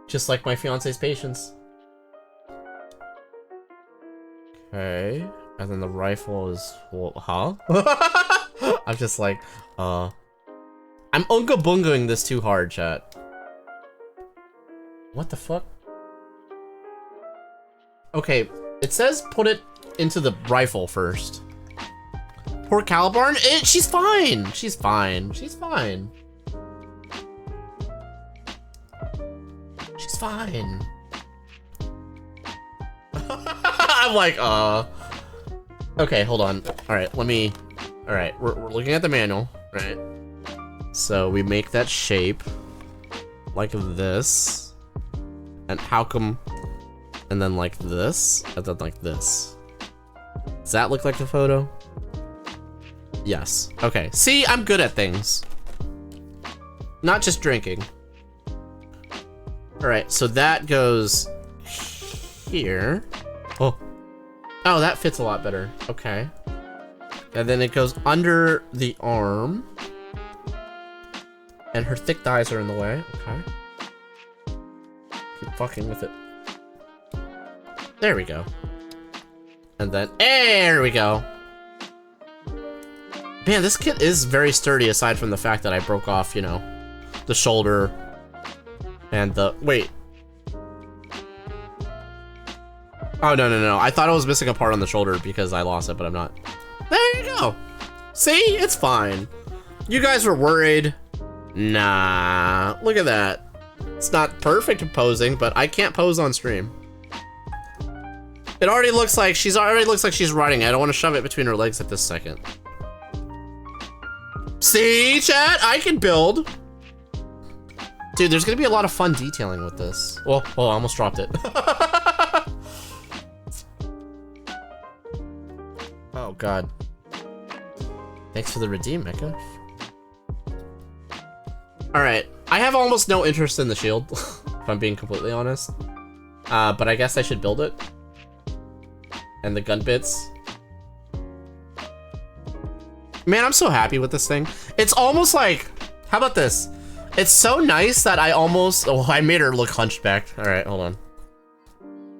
Just like my fiance's patience. Okay. And then the rifle is, well, huh? I'm just like, I'm unga bungaing this too hard, chat. What the fuck? Okay, it says put it into the rifle first. Poor Calibarn, she's fine. She's fine. She's fine. She's fine. I'm like, okay, hold on. All right, let me. All right, we're looking at the manual, right? So we make that shape like this, and how come? And then like this, and then like this. Does that look like the photo? Yes. Okay. See, I'm good at things. Not just drinking. All right, so that goes here. Oh, that fits a lot better. Okay. And then it goes under the arm. And her thick thighs are in the way. Okay. Keep fucking with it. There we go. And then, there we go. Man, this kit is very sturdy aside from the fact that I broke off, you know, the shoulder and the, wait. Oh, no. I thought I was missing a part on the shoulder because I lost it, but I'm not. There you go. See, it's fine. You guys were worried. Nah, look at that. It's not perfect at posing, but I can't pose on stream. It already looks like she's riding. I don't want to shove it between her legs at this second. See, chat? I can build. Dude, there's gonna be a lot of fun detailing with this. Well, I almost dropped it. Oh, God. Thanks for the redeem, Mecca. Alright, I have almost no interest in the shield, if I'm being completely honest. But I guess I should build it. And the gun bits. Man, I'm so happy with this thing. It's almost like, how about this? It's so nice that I almost, oh, I made her look hunchbacked. Alright, hold on.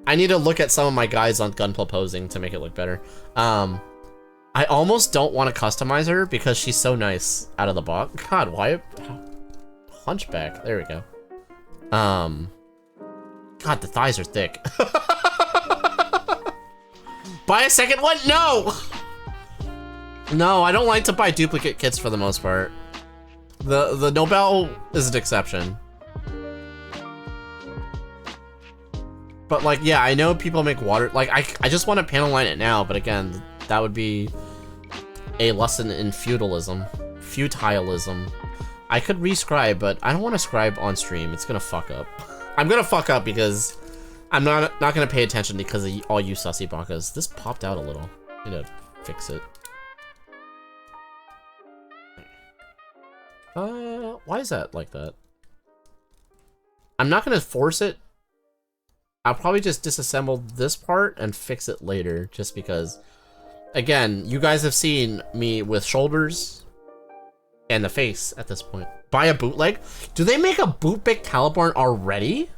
I need to look at some of my guys on gunpla posing to make it look better. I almost don't want to customize her because she's so nice out of the box. God, why? Hunchback. There we go. God, the thighs are thick. Buy a second one? No! No, I don't like to buy duplicate kits for the most part. The Nobel is an exception. But like, yeah, I know people make water, like I just want to panel line it now, but again, that would be a lesson in feudalism. Futilism. I could rescribe, but I don't want to scribe on stream. It's gonna fuck up. I'm gonna fuck up because I'm not gonna pay attention because of all you sussy bakas. This popped out a little. I need to fix it. Why is that like that? I'm not gonna force it. I'll probably just disassemble this part and fix it later, just because, again, you guys have seen me with shoulders and the face at this point. Buy a bootleg? Do they make a bootleg Caliburn already?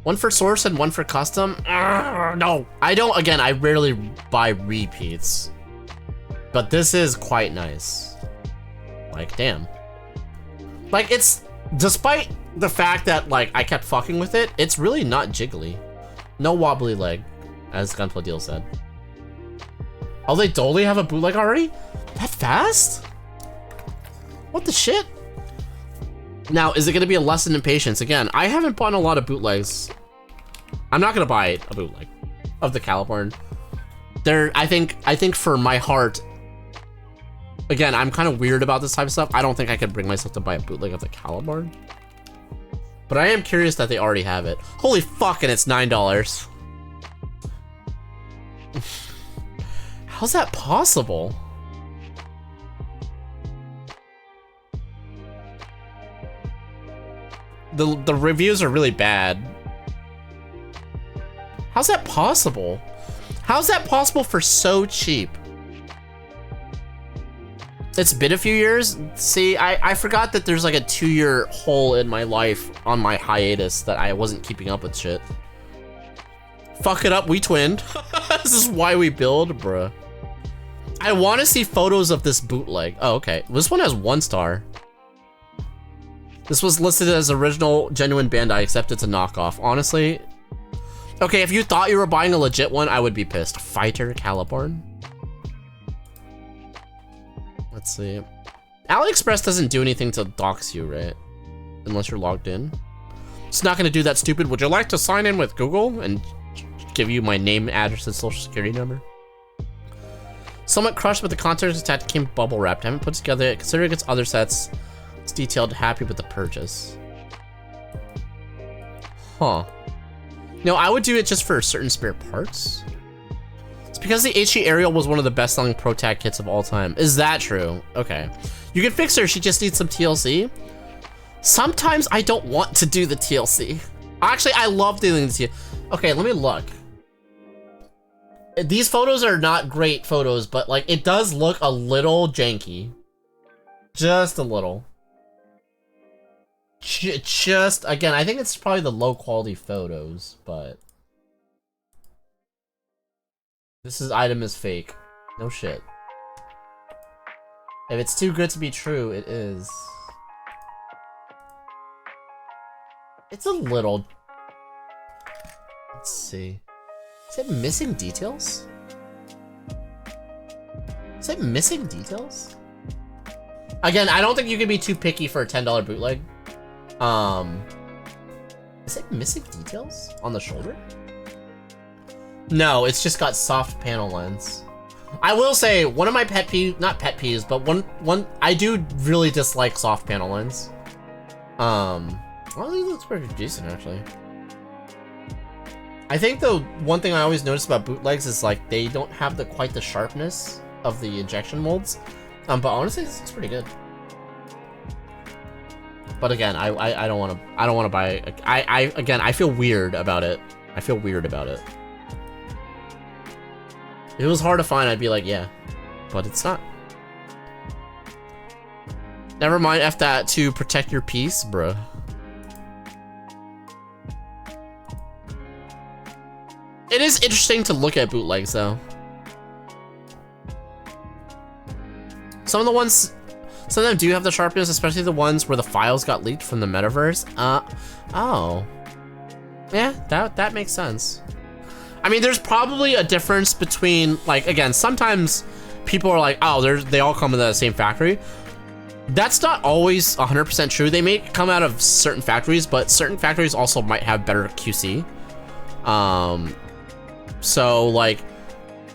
One for source and one for custom? No, I don't. Again, I rarely buy repeats, but this is quite nice. Like, damn. Like, it's, despite the fact that, like, I kept fucking with it, it's really not jiggly. No wobbly leg, as Gunpla Deal said. Oh, they totally have a bootleg already? That fast? What the shit? Now, is it gonna be a lesson in patience? Again, I haven't bought a lot of bootlegs. I'm not gonna buy a bootleg of the Caliburn. I think for my heart, again, I'm kind of weird about this type of stuff. I don't think I could bring myself to buy a bootleg of the Caliburn. But I am curious that they already have it. Holy fuck, and it's $9. How's that possible? The reviews are really bad. How's that possible? How's that possible for so cheap? It's been a few years. See, I forgot that there's like a 2-year hole in my life on my hiatus that I wasn't keeping up with shit. Fuck it up, we twinned. This is why we build, bruh. I want to see photos of this bootleg. Oh, okay. This one has 1 star. This was listed as original genuine Bandai, except it's a knockoff. Honestly, okay, if you thought you were buying a legit one, I would be pissed. Fighter Caliburn. Let's see. AliExpress doesn't do anything to dox you, right? Unless you're logged in. It's not gonna do that stupid, would you like to sign in with Google and give you my name, address, and social security number? Somewhat crushed, but the context attached came bubble wrapped. I haven't put it together yet. Considering its other sets, it's detailed, happy with the purchase. Huh. No, I would do it just for certain spare parts. It's because the HE Ariel was one of the best-selling Pro Tag kits of all time. Is that true? Okay. You can fix her, she just needs some TLC. Sometimes I don't want to do the TLC. Actually, I love doing the TLC. Okay, let me look. these photos are not great photos, but like it does look a little janky. Just a little. Just, again, I think it's probably the low quality photos, but this item is fake. No shit. If it's too good to be true, it is. It's a little... Let's see. Is it missing details? Is it missing details? Again, I don't think you can be too picky for a $10 bootleg. Is it missing details on the shoulder? No, it's just got soft panel lens. I will say, one of my pet peeves, not pet peeves, but one I do really dislike soft panel lens. Well, it looks pretty decent, actually. I think the one thing I always notice about bootlegs is like they don't have quite the sharpness of the injection molds. But honestly, this looks pretty good. But again, I don't want to buy. Again, I feel weird about it. I feel weird about it. If it was hard to find, I'd be like, yeah, but it's not. Never mind, F that to protect your peace, bruh. It is interesting to look at bootlegs, though. Some of them do have the sharpness, especially the ones where the files got leaked from the metaverse. Oh. Yeah, that makes sense. I mean, there's probably a difference between, like, again, sometimes people are like, oh, they all come in the same factory. That's not always 100% true. They may come out of certain factories, but certain factories also might have better QC. So, like,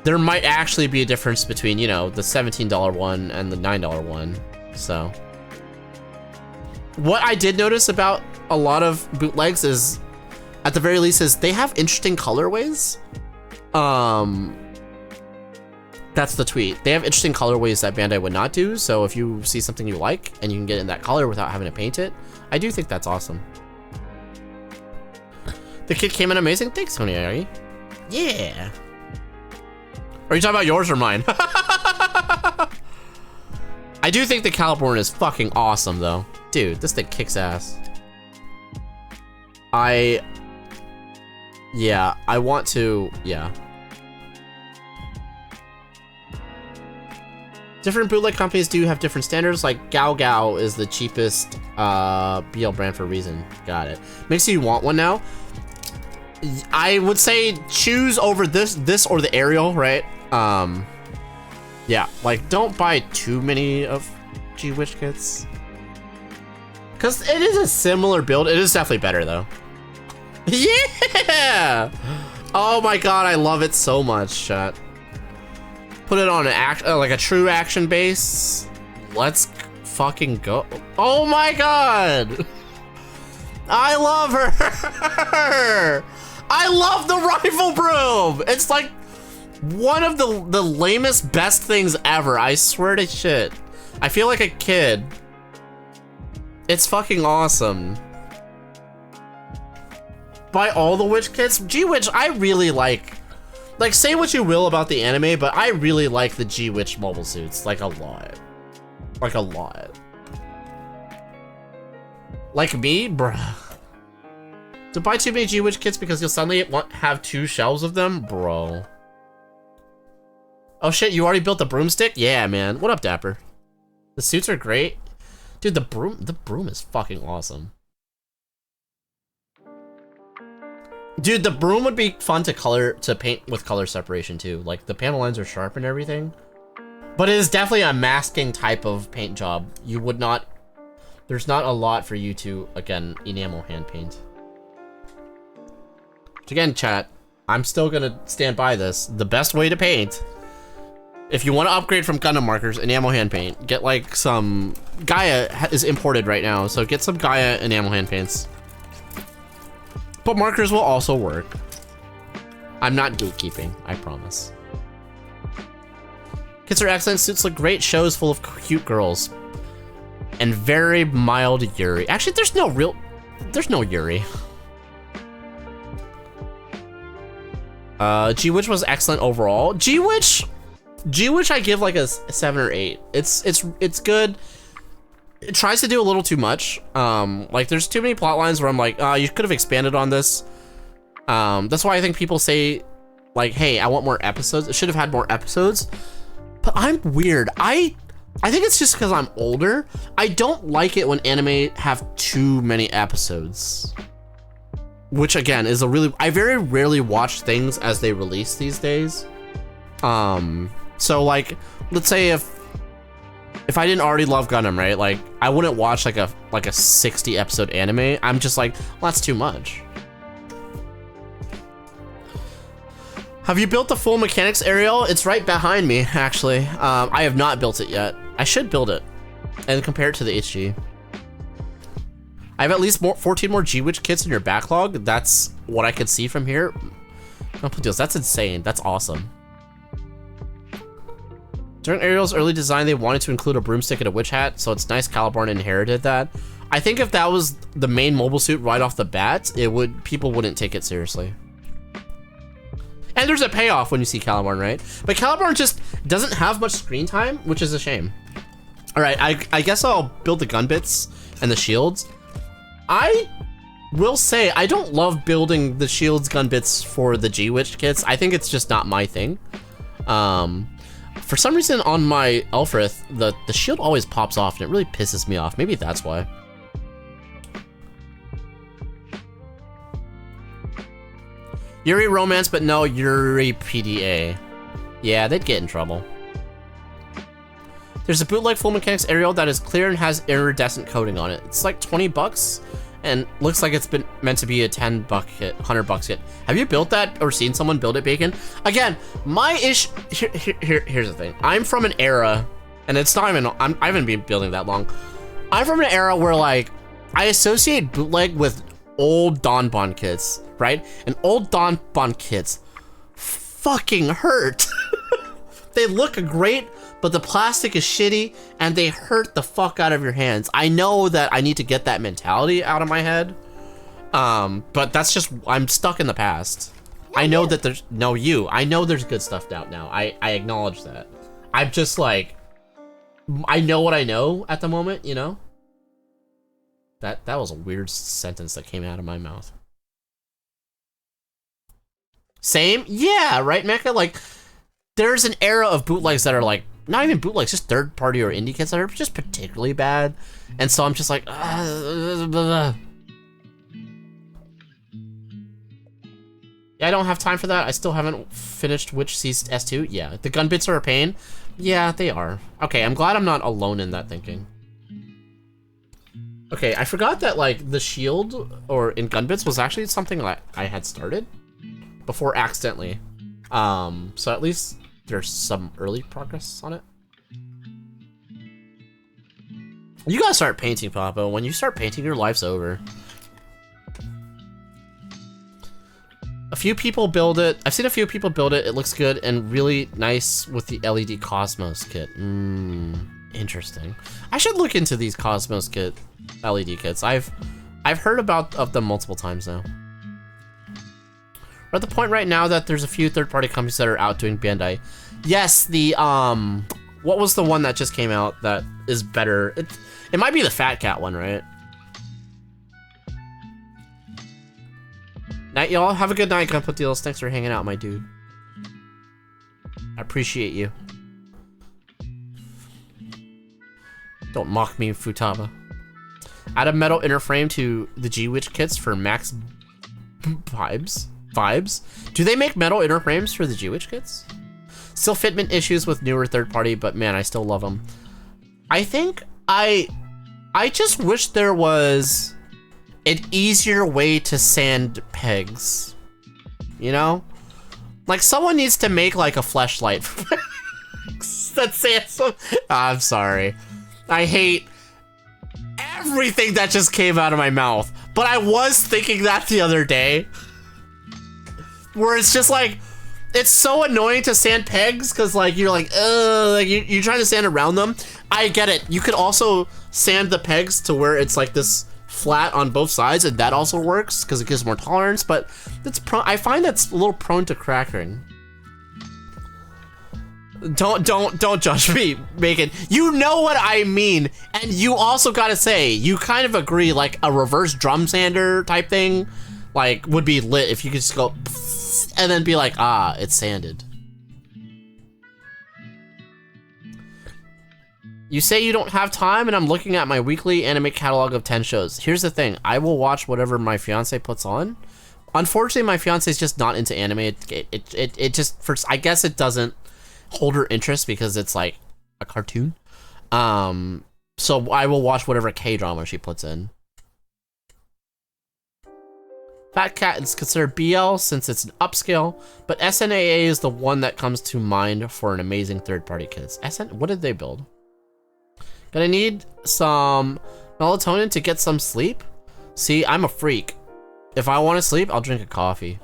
there might actually be a difference between, you know, the $17 one and the $9 one. So, what I did notice about a lot of bootlegs is, at the very least, is they have interesting colorways. That's the tweet. They have interesting colorways that Bandai would not do. So if you see something you like and you can get in that color without having to paint it, I do think that's awesome. The kit came in amazing. Thanks, Tony Ari. Yeah. Are you talking about yours or mine? I do think the Caliborn is fucking awesome, though. Dude, this thing kicks ass. Yeah, I want to, yeah. Different bootleg companies do have different standards, like Gao Gao is the cheapest BL brand for a reason. Got it. Makes you want one now. I would say choose over this or the Ariel, right? Yeah, like don't buy too many of G-Witch kits. Cause it is a similar build. It is definitely better though. Yeah! Oh my god, I love it so much, chat. Put it on an like a true action base. Let's fucking go. Oh my god! I love her! I love the rifle broom! It's like one of the lamest best things ever. I swear to shit. I feel like a kid. It's fucking awesome. Buy all the witch kits. G-Witch, I really like. Like, say what you will about the anime, but I really like the G-Witch mobile suits. Like, a lot. Like, a lot. Like me? Bruh. To buy too many G-Witch kits because you'll suddenly have 2 shelves of them? Bro. Oh shit, you already built the broomstick? Yeah, man. What up, Dapper? The suits are great. Dude, the broom is fucking awesome. Dude, the broom would be fun to paint with color separation too. Like the panel lines are sharp and everything. But it is definitely a masking type of paint job. You would not, there's not a lot for you to, again, enamel hand paint. Which again, chat, I'm still gonna stand by this. The best way to paint, if you want to upgrade from Gundam markers, enamel hand paint, get like some, Gaia is imported right now, so get some Gaia enamel hand paints. But markers will also work. I'm not gatekeeping, I promise. Kits are excellent, suits look great, shows full of cute girls. And very mild Yuri. Actually, there's no Yuri. G-Witch was excellent overall. G-Witch I give like a 7 or 8. It's good. It tries to do a little too much. Like there's too many plot lines where I'm like, you could have expanded on this. That's why I think people say like, hey, I want more episodes. It should have had more episodes. But I'm weird. I think it's just because I'm older. I don't like it when anime have too many episodes. Which again is I very rarely watch things as they release these days. So like, let's say if I didn't already love Gundam, right? Like I wouldn't watch like a 60 episode anime. I'm just like, well, that's too much. Have you built the full mechanics aerial? It's right behind me, actually. I have not built it yet. I should build it and compare it to the HG. I have at least 14 more G-Witch kits in your backlog. That's what I could see from here. That's insane. That's awesome. During Ariel's early design, they wanted to include a broomstick and a witch hat, so it's nice Caliburn inherited that. I think if that was the main mobile suit right off the bat, people wouldn't take it seriously. And there's a payoff when you see Caliburn, right? But Caliburn just doesn't have much screen time, which is a shame. All right, I guess I'll build the gun bits and the shields. I will say I don't love building the shields gun bits for the G-Witch kits. I think it's just not my thing. For some reason on my Elfrith, the shield always pops off and it really pisses me off. Maybe that's why. Yuri romance, but no Yuri PDA. Yeah, they'd get in trouble. There's a bootleg full mechanics aerial that is clear and has iridescent coating on it. It's like 20 bucks and looks like it's been meant to be a 10 buck kit, 100 bucks kit. Have you built that or seen someone build it, Bacon? Again, my issue, here's the thing. I'm from an era, and it's not even, I haven't been building that long. I'm from an era where like, I associate bootleg with old Donbon kits, right? And old Donbon kits fucking hurt. They look great, but the plastic is shitty and they hurt the fuck out of your hands. I know that I need to get that mentality out of my head. But that's just, I'm stuck in the past. I know that there's, I know there's good stuff out now. I acknowledge that. I'm just like, I know what I know at the moment, you know? That was a weird sentence that came out of my mouth. Same? Yeah, right, Mecha? Like, there's an era of bootlegs that are like, not even bootlegs, just third party or indie kits that are just particularly bad. And so I'm just like, yeah, I don't have time for that. I still haven't finished Witch Season S2. Yeah, the gun bits are a pain. Yeah, they are. Okay, I'm glad I'm not alone in that thinking. Okay, I forgot that like the shield or in gun bits was actually something that I had started before accidentally. So at least there's some early progress on it. You gotta start painting, Papa. When you start painting, your life's over. A few people build it. I've seen a few people build it. It looks good and really nice with the LED Cosmos kit. Interesting. I should look into these Cosmos kit LED kits. I've heard of them multiple times now. We're at the point right now that there's a few third-party companies that are out doing Bandai. Yes, the what was the one that just came out that is better? It might be the Fat Cat one, right? Night, y'all. Have a good night, Gunpla Deals. Thanks for hanging out, my dude. I appreciate you. Don't mock me, Futaba. Add a metal inner frame to the G-Witch kits for max vibes. Do they make metal inner frames for the G-Witch kits? Still fitment issues with newer third party, but man, I still love them. I think I just wish there was an easier way to sand pegs. You know? Like someone needs to make like a fleshlight that sands some. I'm sorry. I hate everything that just came out of my mouth. But I was thinking that the other day. Where it's just like, it's so annoying to sand pegs because like you're like, like you're trying to sand around them. I get it. You could also sand the pegs to where it's like this flat on both sides, and that also works because it gives more tolerance. But I find that's a little prone to cracking. Don't judge me, Bacon. You know what I mean, and you also gotta say you kind of agree. Like a reverse drum sander type thing, like would be lit if you could just go and then be like, ah, it's sanded. You say you don't have time, and I'm looking at my weekly anime catalog of 10 shows. Here's the thing, I will watch whatever my fiance puts on. Unfortunately, my fiance is just not into anime. It just, first, I guess it doesn't hold her interest because it's like a cartoon. So I will watch whatever K-drama she puts in. Fat Cat is considered BL since it's an upscale, but SNAA is the one that comes to mind for an amazing third-party kids. What did they build? Gonna need some melatonin to get some sleep? See, I'm a freak. If I want to sleep, I'll drink a coffee.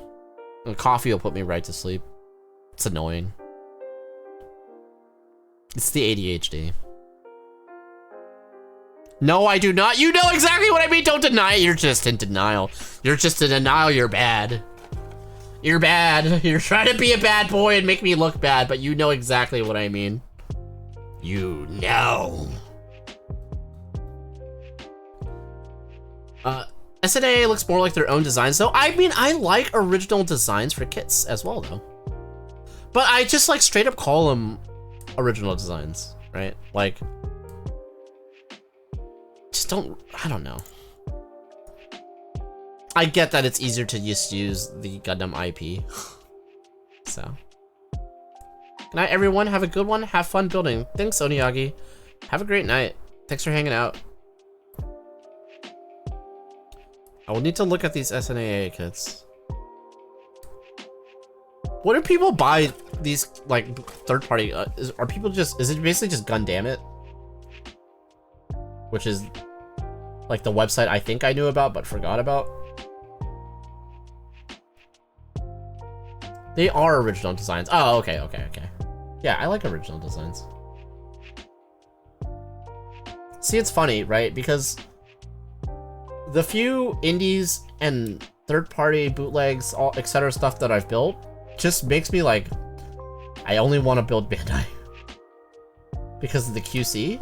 And coffee will put me right to sleep. It's annoying. It's the ADHD. No, I do not. You know exactly what I mean. Don't deny it. You're just in denial. You're just in denial. You're bad. You're bad. You're trying to be a bad boy and make me look bad, but you know exactly what I mean. You know. SNA looks more like their own designs, though. I mean, I like original designs for kits as well, though. But I just like straight up call them original designs, right? Like, just I don't know. I get that it's easier to just use the Gundam IP. So. Good night, everyone. Have a good one. Have fun building. Thanks, Oniagi. Have a great night. Thanks for hanging out. I will need to look at these SNAA kits. What do people buy these, like, third-party, are people just, is it basically just Gundamit? Which is, like, the website I think I knew about but forgot about. They are original designs. Oh, okay. Yeah, I like original designs. See, it's funny, right? Because the few indies and third-party bootlegs, all etc. stuff that I've built just makes me like, I only want to build Bandai because of the QC.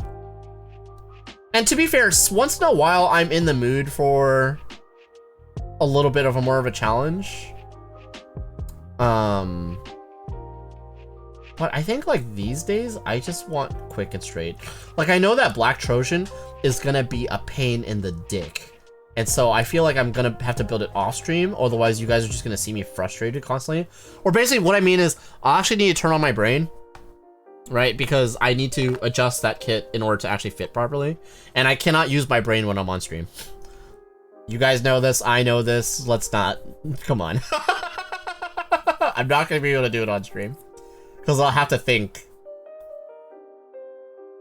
And to be fair, once in a while, I'm in the mood for a little bit of a more of a challenge. But I think like these days, I just want quick and straight. Like I know that Black Trojan is gonna be a pain in the dick. And so I feel like I'm gonna have to build it off stream, otherwise you guys are just gonna see me frustrated constantly. Or basically what I mean is, I actually need to turn on my brain, right? Because I need to adjust that kit in order to actually fit properly. And I cannot use my brain when I'm on stream. You guys know this, I know this, let's not, come on. I'm not gonna be able to do it on stream. Because I'll have to think.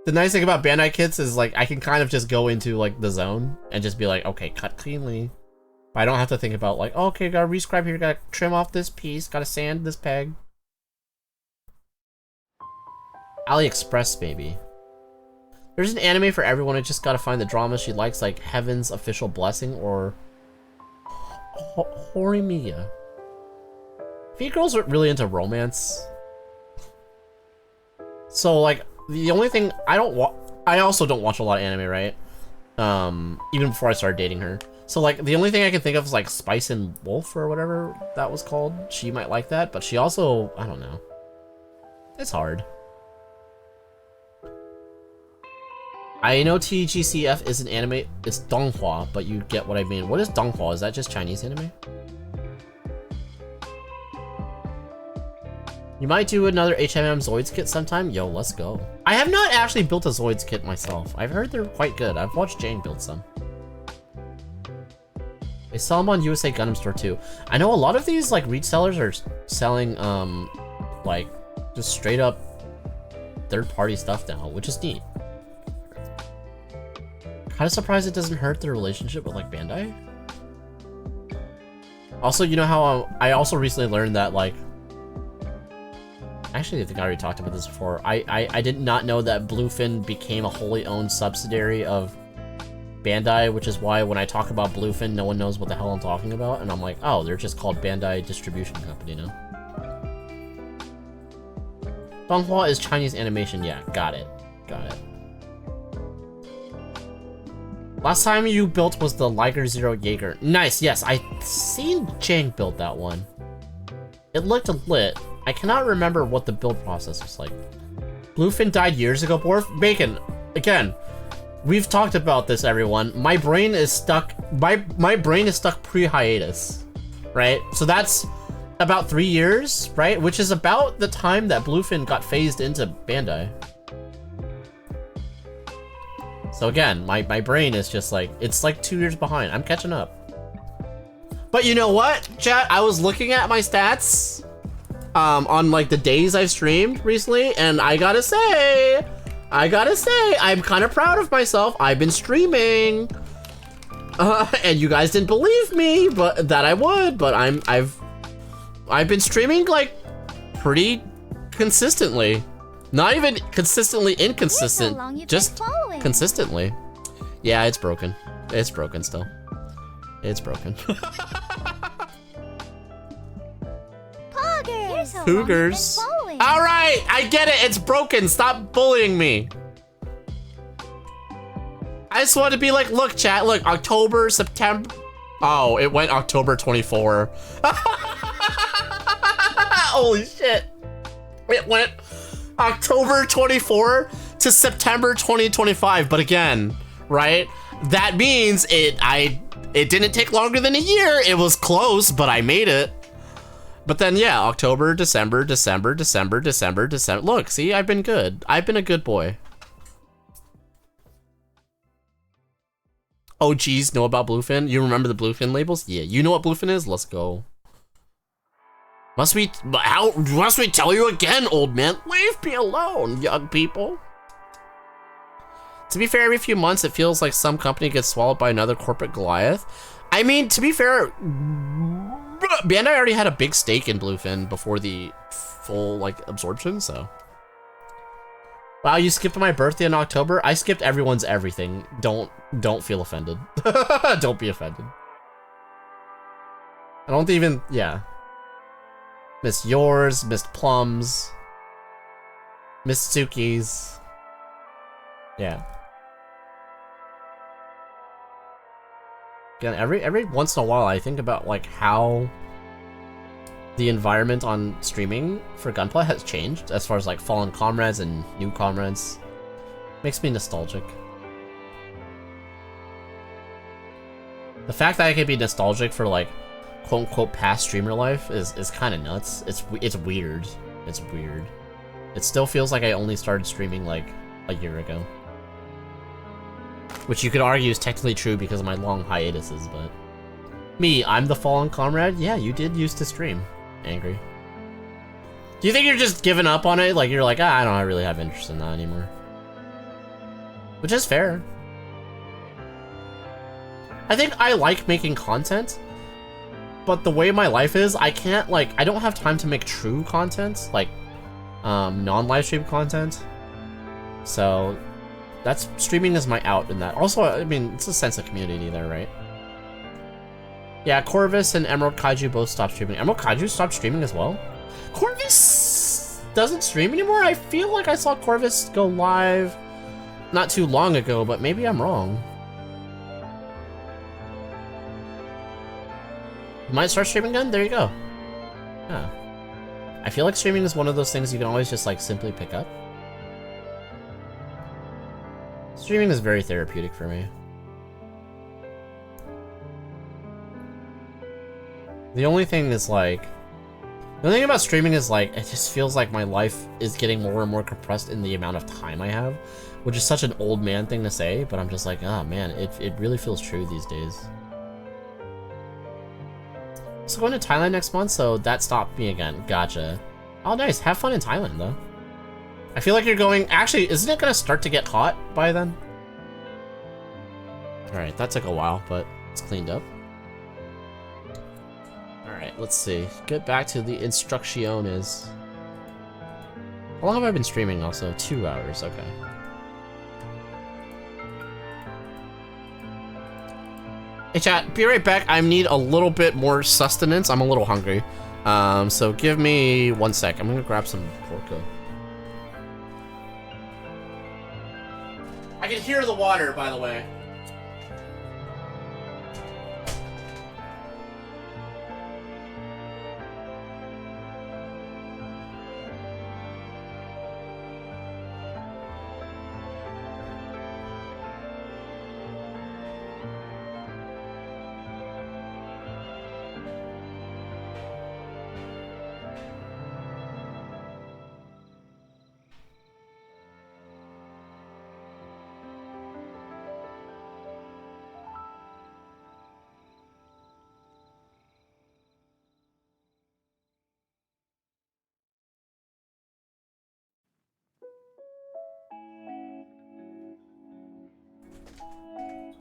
The nice thing about Bandai kits is like I can kind of just go into like the zone and just be like, okay, cut cleanly. But I don't have to think about like, oh, okay, gotta rescribe here, gotta trim off this piece, gotta sand this peg. AliExpress, baby. There's an anime for everyone. I just gotta find the drama she likes, like Heaven's Official Blessing or Horimiya. Feet girls are really into romance. So like the only thing I also don't watch a lot of anime, right? Even before I started dating her. So like the only thing I can think of is like Spice and Wolf or whatever that was called. She might like that, but she also, I don't know. It's hard. I know TGCF is an anime, it's Donghua, but you get what I mean. What is Donghua? Is that just Chinese anime? You might do another HMM Zoids kit sometime? Yo, let's go. I have not actually built a Zoids kit myself. I've heard they're quite good. I've watched Jane build some. They sell them on USA Gundam Store too. I know a lot of these like resellers are selling like just straight up third-party stuff now, which is neat. Kind of surprised it doesn't hurt the relationship with like Bandai. Also, you know how I also recently learned that like, actually I think I already talked about this before. I did not know that Bluefin became a wholly owned subsidiary of Bandai, which is why when I talk about Bluefin, no one knows what the hell I'm talking about, and I'm like, oh, they're just called Bandai Distribution Company now. Donghua is Chinese animation, yeah, got it. Got it. Last time you built was the Liger Zero Jaeger. Nice, yes, I seen Jang build that one. It looked lit. I cannot remember what the build process was like. Bluefin died years ago, Borf. Bacon, again, we've talked about this, everyone. My brain is stuck, my brain is stuck pre-hiatus, right? So that's about 3 years, right? Which is about the time that Bluefin got phased into Bandai. So again, my brain is just like, it's like 2 years behind. I'm catching up. But you know what, chat? I was looking at my stats on like the days I've streamed recently, and I gotta say, I'm kind of proud of myself. I've been streaming, and you guys didn't believe me, but that I would. But I've been streaming like pretty consistently. Not even consistently inconsistent, just consistently. Yeah, it's broken. It's broken still. It's broken. Cougars. All right, I get it. It's broken. Stop bullying me. I just want to be like, look, chat. Look, October, September. Oh, it went October 24. Holy shit! It went October 24 to September 2025. But again, right? That means it didn't take longer than a year. It was close, but I made it. But then, yeah, October, December. Look, see, I've been good. I've been a good boy. Oh, geez, know about Bluefin? You remember the Bluefin labels? Yeah, you know what Bluefin is? Let's go. Must we tell you again, old man? Leave me alone, young people. To be fair, every few months, it feels like some company gets swallowed by another corporate Goliath. I mean, to be fair, Bandai already had a big stake in Bluefin before the full, like, absorption, so. Wow, you skipped my birthday in October? I skipped everyone's everything. Don't feel offended. Don't be offended. I don't even, yeah. Missed yours, missed Plum's, missed Suki's. Yeah. Again, every once in a while, I think about like how the environment on streaming for Gunpla has changed as far as like fallen comrades and new comrades. Makes me nostalgic. The fact that I can be nostalgic for like quote-unquote past streamer life is kind of nuts. It's weird. It's weird. It still feels like I only started streaming like a year ago. Which you could argue is technically true because of my long hiatuses, but... Me, I'm the fallen comrade? Yeah, you did used to stream. Angry. Do you think you're just giving up on it? Like, you're like, I don't really have interest in that anymore. Which is fair. I think I like making content, but the way my life is, I can't, like, I don't have time to make true content, like, non-live stream content. So, that's, streaming is my out in that. Also, I mean, it's a sense of community there, right? Yeah, Corvus and Emerald Kaiju both stopped streaming. Emerald Kaiju stopped streaming as well? Corvus doesn't stream anymore? I feel like I saw Corvus go live not too long ago, but maybe I'm wrong. You might start streaming again? There you go. Yeah. I feel like streaming is one of those things you can always just like simply pick up. Streaming is very therapeutic for me. The only thing is like, the only thing about streaming is like, it just feels like my life is getting more and more compressed in the amount of time I have, which is such an old man thing to say, but I'm just like, oh man, it really feels true these days. So going to Thailand next month, so that stopped me again. Gotcha. Oh nice, have fun in Thailand though. I feel like you're going, actually, isn't it gonna start to get hot by then? Alright, that took a while, but it's cleaned up. Alright, let's see. Get back to the instrucciones. How long have I been streaming also? 2 hours, okay. Hey chat, be right back. I need a little bit more sustenance. I'm a little hungry. So give me 1 sec. I'm gonna grab some porco. I can hear the water, by the way.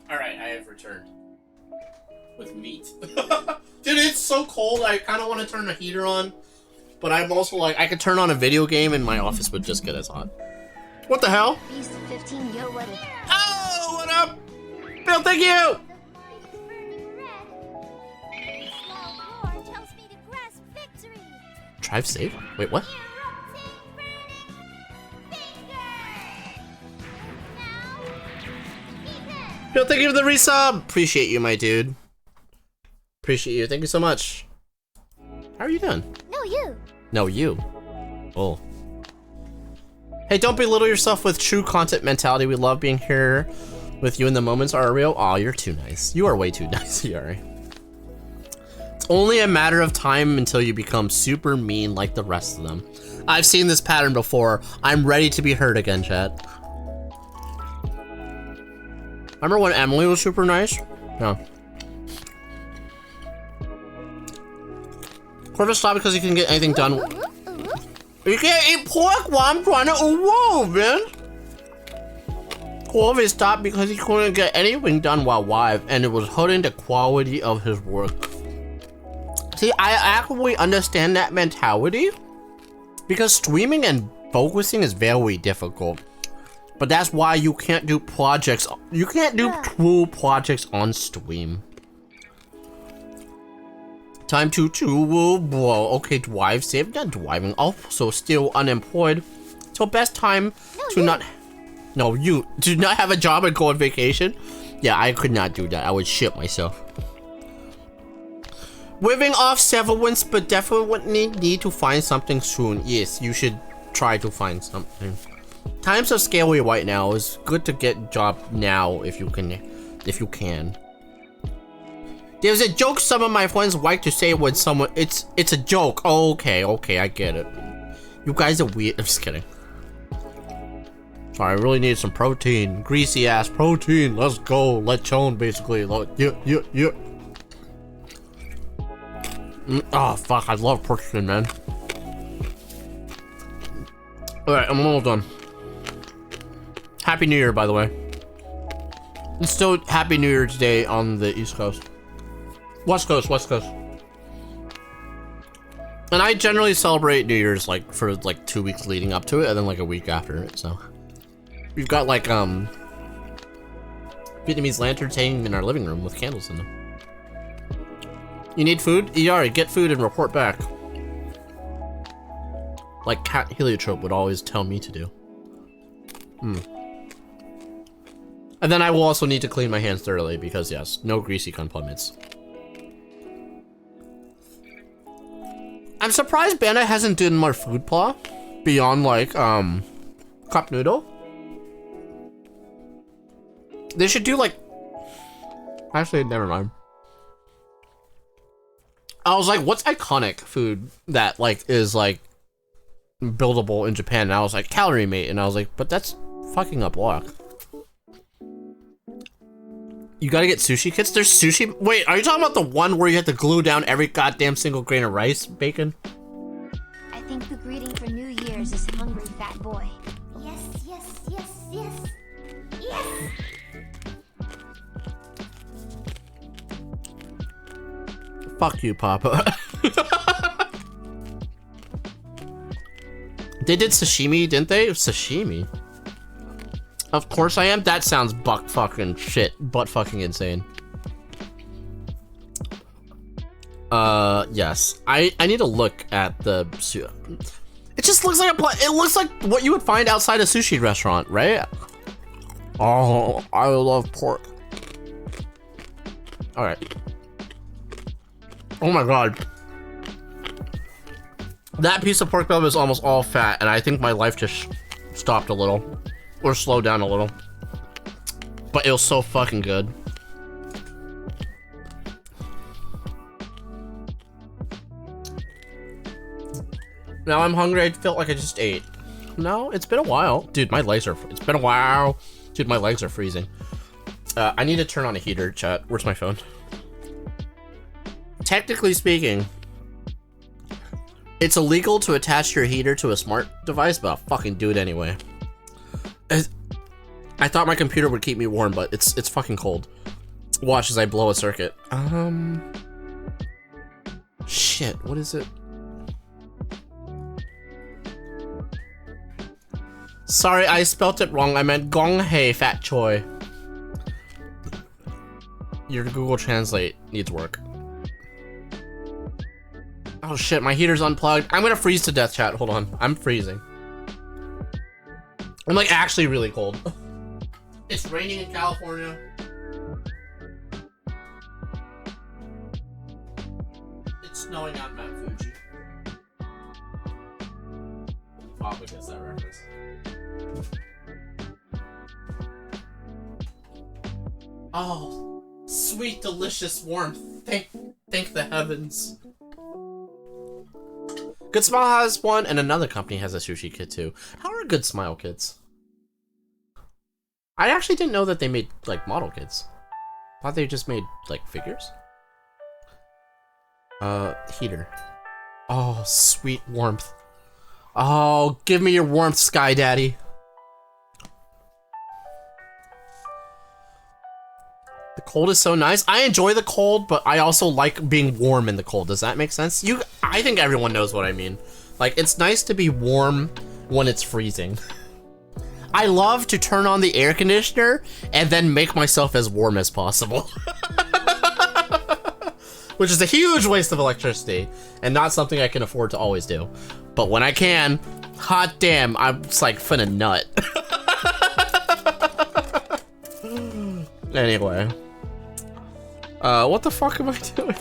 Alright, I have returned. With meat. Dude, it's so cold, I kind of want to turn the heater on. But I'm also like, I could turn on a video game and my office would just get as hot. What the hell? Beast 15, yo, what is... Oh, what up? Bill, thank you! tells me to grasp victory. Drive safe? Wait, what? Bill, thank you for the resub! Appreciate you, my dude. Appreciate you. Thank you so much. How are you doing? No, you. No, you. Oh. Hey, don't belittle yourself with true content mentality. We love being here with you in the moments are real. Aw, you're too nice. You are way too nice, Yari. It's only a matter of time until you become super mean like the rest of them. I've seen this pattern before. I'm ready to be hurt again, chat. Remember when Emily was super nice? No. Corvus stopped because he couldn't get anything done. You can't eat pork while I'm trying to whoa, man. Corvus stopped because he couldn't get anything done while live, and it was hurting the quality of his work. See, I actually understand that mentality because streaming and focusing is very difficult. But that's why you can't do projects. You can't do true projects on stream. Time to bro. Okay, drive safe. Not driving. Also still unemployed. So best time to not. No, you do not have a job and go on vacation. Yeah, I could not do that. I would shit myself. Waving off severance, but definitely need to find something soon. Yes, you should try to find something. Times are scary right now. It's good to get a job now if you can. There's a joke some of my friends like to say when someone it's a joke. Oh, okay, I get it. You guys are weird. I'm just kidding. Sorry, I really need some protein. Greasy ass protein. Let's go. Lechon basically. Yeah. Oh fuck, I love protein, man. Alright, I'm almost done. Happy New Year, by the way. It's still Happy New Year today on the East Coast. West Coast. And I generally celebrate New Year's like for like 2 weeks leading up to it and then like a week after it, so. We've got like Vietnamese lanterns hanging in our living room with candles in them. You need food? Iari, get food and report back. Like Cat Heliotrope would always tell me to do. And then I will also need to clean my hands thoroughly because yes, no greasy gunpla mitts. I'm surprised Bandai hasn't done more food pla beyond like cup noodle. They should do like, actually never mind. I was like, what's iconic food that like is like buildable in Japan? And I was like, Calorie Mate, and I was like, but that's fucking a block. You gotta get sushi kits? There's sushi? Wait, are you talking about the one where you have to glue down every goddamn single grain of rice, bacon? I think the greeting for New Year's is hungry fat boy. Yes. Fuck you, Papa. They did sashimi, didn't they? Sashimi? Of course I am. That sounds butt fucking insane. Yes. I need to look at the... It just looks like it looks like what you would find outside a sushi restaurant, right? Oh, I love pork. Alright. Oh my god. That piece of pork belly is almost all fat, and I think my life just stopped a little. Or slowed down a little. But it was so fucking good. Now I'm hungry. I felt like I just ate. No, it's been a while. Dude, my legs are... It's been a while. Dude, my legs are freezing. I need to turn on a heater, chat. Where's my phone? Technically speaking, it's illegal to attach your heater to a smart device, but I'll fucking do it anyway. I thought my computer would keep me warm, but it's fucking cold. Watch as I blow a circuit. Shit, what is it? Sorry, I spelt it wrong. I meant gong hei fat choi. Your Google Translate needs work. Oh shit, my heater's unplugged. I'm gonna freeze to death, chat. Hold on. I'm freezing. I'm like actually really cold. It's raining in California. It's snowing on Mount Fuji. Probably gets that reference. Oh, sweet, delicious warmth. Thank the heavens. Good Smile has one, and another company has a sushi kit too. How are Good Smile kits? I actually didn't know that they made, like, model kits. Thought they just made, like, figures. Heater. Oh, sweet warmth. Oh, give me your warmth, Sky Daddy. The cold is so nice. I enjoy the cold, but I also like being warm in the cold. Does that make sense? I think everyone knows what I mean. Like, it's nice to be warm when it's freezing. I love to turn on the air conditioner and then make myself as warm as possible. Which is a huge waste of electricity and not something I can afford to always do. But when I can, hot damn, I'm just like finna nut. Anyway. What the fuck am I doing?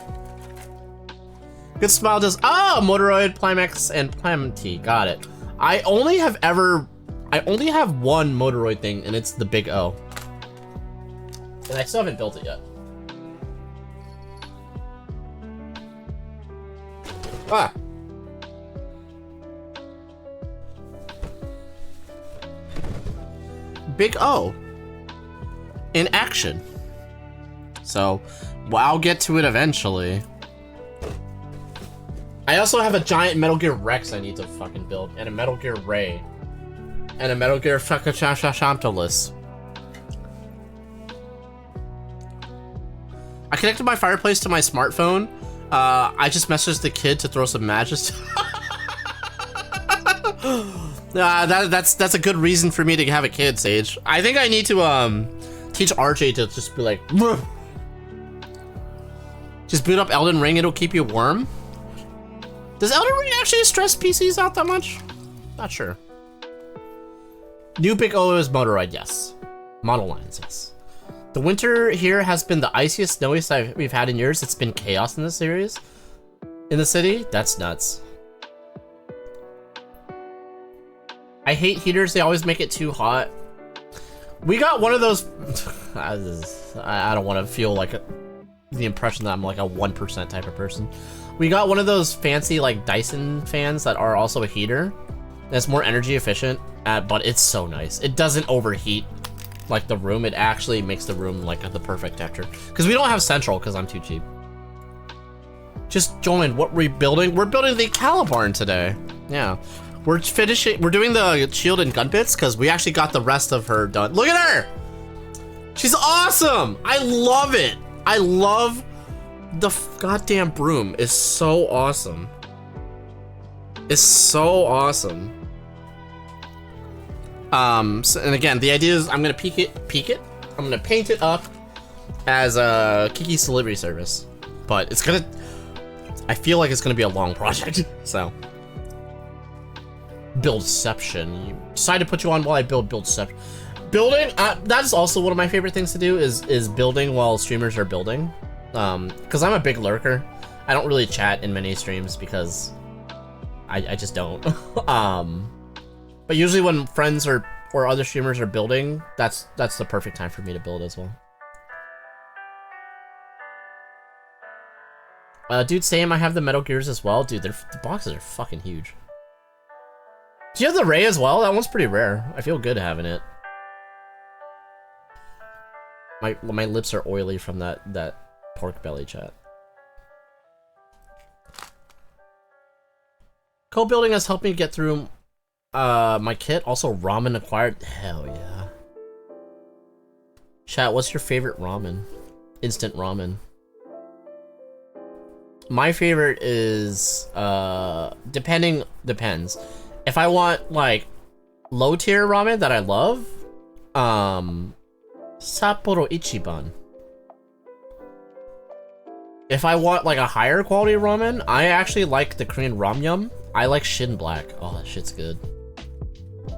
Good Smile does, Motoroid, Plimax, and Plamty, got it. I only have one Motoroid thing, and it's the Big O. And I still haven't built it yet. Ah! Big O. In action. So, well, I'll get to it eventually. I also have a giant Metal Gear Rex I need to fucking build, and a Metal Gear Ray. And a Metal Gear Shashamtolis. I connected my fireplace to my smartphone. I just messaged the kid to throw some matches. That's a good reason for me to have a kid, Sage. I think I need to teach RJ to just be like, just boot up Elden Ring, it'll keep you warm. Does Elden Ring actually stress PCs out that much? Not sure. New Big O is Motoroid, yes. Model lines, yes. The winter here has been the iciest, snowiest we've had in years. It's been chaos in this series. In the city? That's nuts. I hate heaters, they always make it too hot. We got one of those... I don't want to feel like the impression that I'm like a 1% type of person. We got one of those fancy like Dyson fans that are also a heater. That's more energy efficient, but it's so nice. It doesn't overheat like the room. It actually makes the room like the perfect temperature. Because we don't have central because I'm too cheap. Just joined. What we're building? We're building the Calibarn today. Yeah. We're finishing. We're doing the shield and gun bits because we actually got the rest of her done. Look at her! She's awesome! I love it! I love the goddamn broom. Is so awesome. It's so awesome. So, and again, the idea is I'm gonna peek it. I'm gonna paint it up as a Kiki's delivery service, but it's gonna. I feel like it's gonna be a long project, so. Buildception. You decide to put you on while I buildception. Building, that's also one of my favorite things to do is building while streamers are building. Because I'm a big lurker. I don't really chat in many streams because I just don't. But usually when friends or other streamers are building, that's the perfect time for me to build as well. Dude, same. I have the Metal Gears as well. Dude, the boxes are fucking huge. Do you have the Ray as well? That one's pretty rare. I feel good having it. My lips are oily from that pork belly chat. Co-building has helped me get through my kit. Also, ramen acquired. Hell yeah. Chat, what's your favorite ramen? Instant ramen. My favorite is depends. If I want like low tier ramen that I love, Sapporo Ichiban. If I want like a higher quality ramen, I actually like the Korean ramyun. I like Shin Black. Oh, that shit's good.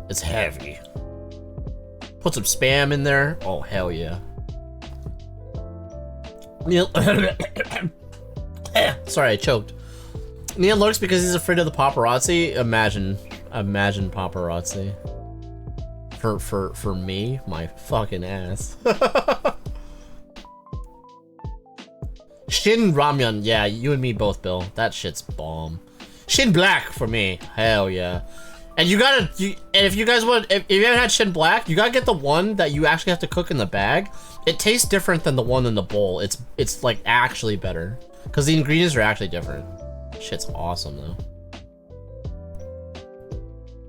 It's heavy. Put some spam in there. Oh, hell yeah. Neil sorry, I choked. Neil lurks because he's afraid of the paparazzi. Imagine paparazzi. For me, my fucking ass. Shin Ramyun, yeah, you and me both, Bill. That shit's bomb. Shin Black for me, hell yeah. And and if you guys want, if you haven't had Shin Black, you gotta get the one that you actually have to cook in the bag. It tastes different than the one in the bowl. It's like actually better because the ingredients are actually different. Shit's awesome though.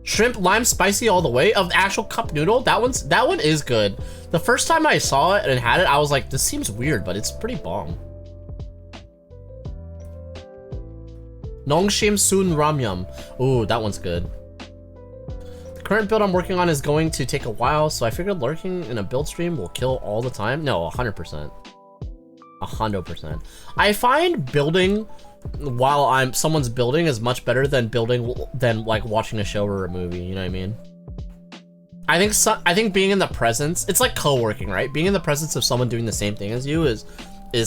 Shrimp lime spicy all the way of the actual cup noodle. That one is good. The first time I saw it and had it, I was like, this seems weird, but it's pretty bomb. Nongshim Soon Ramyun. Ooh, that one's good. The current build I'm working on is going to take a while, so I figured lurking in a build stream will kill all the time. No, 100%. 100%. I find building while someone's building is much better than like watching a show or a movie, you know what I mean? I think being in the presence, it's like co-working, right? Being in the presence of someone doing the same thing as you is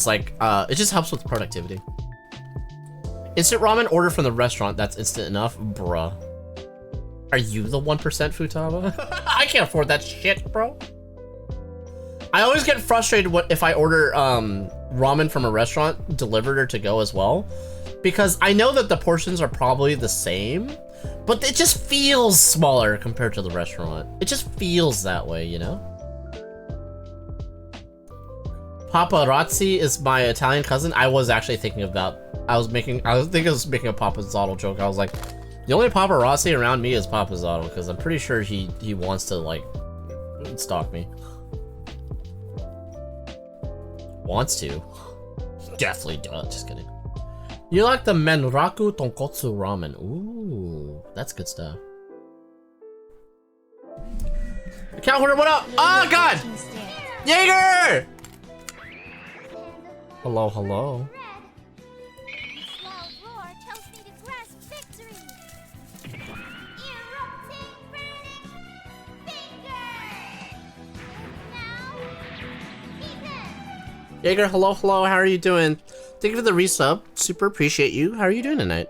like it just helps with productivity. Instant ramen order from the restaurant, that's instant enough, bruh. Are you the 1% Futaba? I can't afford that shit, bro. I always get frustrated if I order ramen from a restaurant delivered or to go as well, because I know that the portions are probably the same, but it just feels smaller compared to the restaurant. It just feels that way, you know? Paparazzi is my Italian cousin. I was actually thinking about, I was making a Papazzotto joke. I was like, the only paparazzi around me is Papazzotto, because I'm pretty sure he wants to like stalk me. Wants to. Definitely does. Just kidding. You like the Menraku Tonkotsu ramen. Ooh, that's good stuff. Account holder, what up? Oh god! Jaeger! Hello, hello. Jaeger, hello, hello, how are you doing? Thank you for the resub, super appreciate you. How are you doing tonight?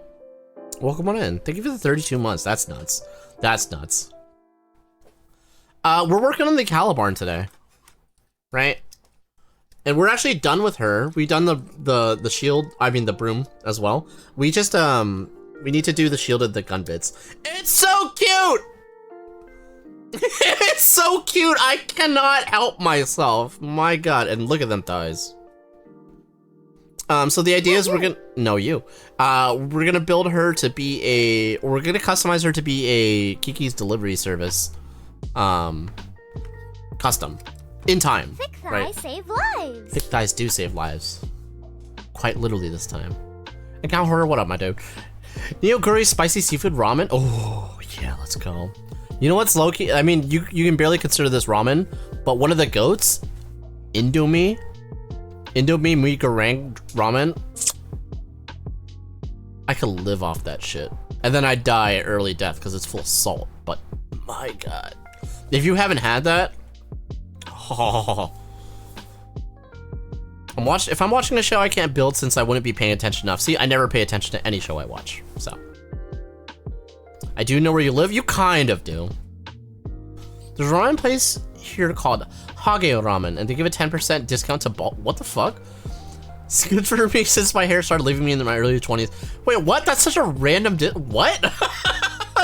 Welcome on in. Thank you for the 32 months, that's nuts. That's nuts. We're working on the Calibarn today, right? And we're actually done with her. We done the shield, I mean the broom as well. We just, we need to do the shield of the gun bits. It's so cute! It's so cute, I cannot help myself. My god, and look at them thighs. So the idea is we're gonna build her to be we're gonna customize her to be a Kiki's delivery service. Custom. In time. Thick thighs right? save lives. Thick thighs do save lives. Quite literally this time. Account horror, what up, my dude? Neoguri spicy seafood ramen. Oh yeah, let's go. You know what's low-key? I mean, you can barely consider this ramen, but one of the goats, Indomie mi goreng ramen. I could live off that shit. And then I die an early death because it's full of salt. But my God. If you haven't had that, oh. If I'm watching a show I can't build since I wouldn't be paying attention enough. See, I never pay attention to any show I watch, so. I do know where you live. You kind of do. There's a ramen place here called Hage Ramen, and they give a 10% discount to what the fuck? It's good for me since my hair started leaving me in my early 20s. Wait, what? That's such a random what?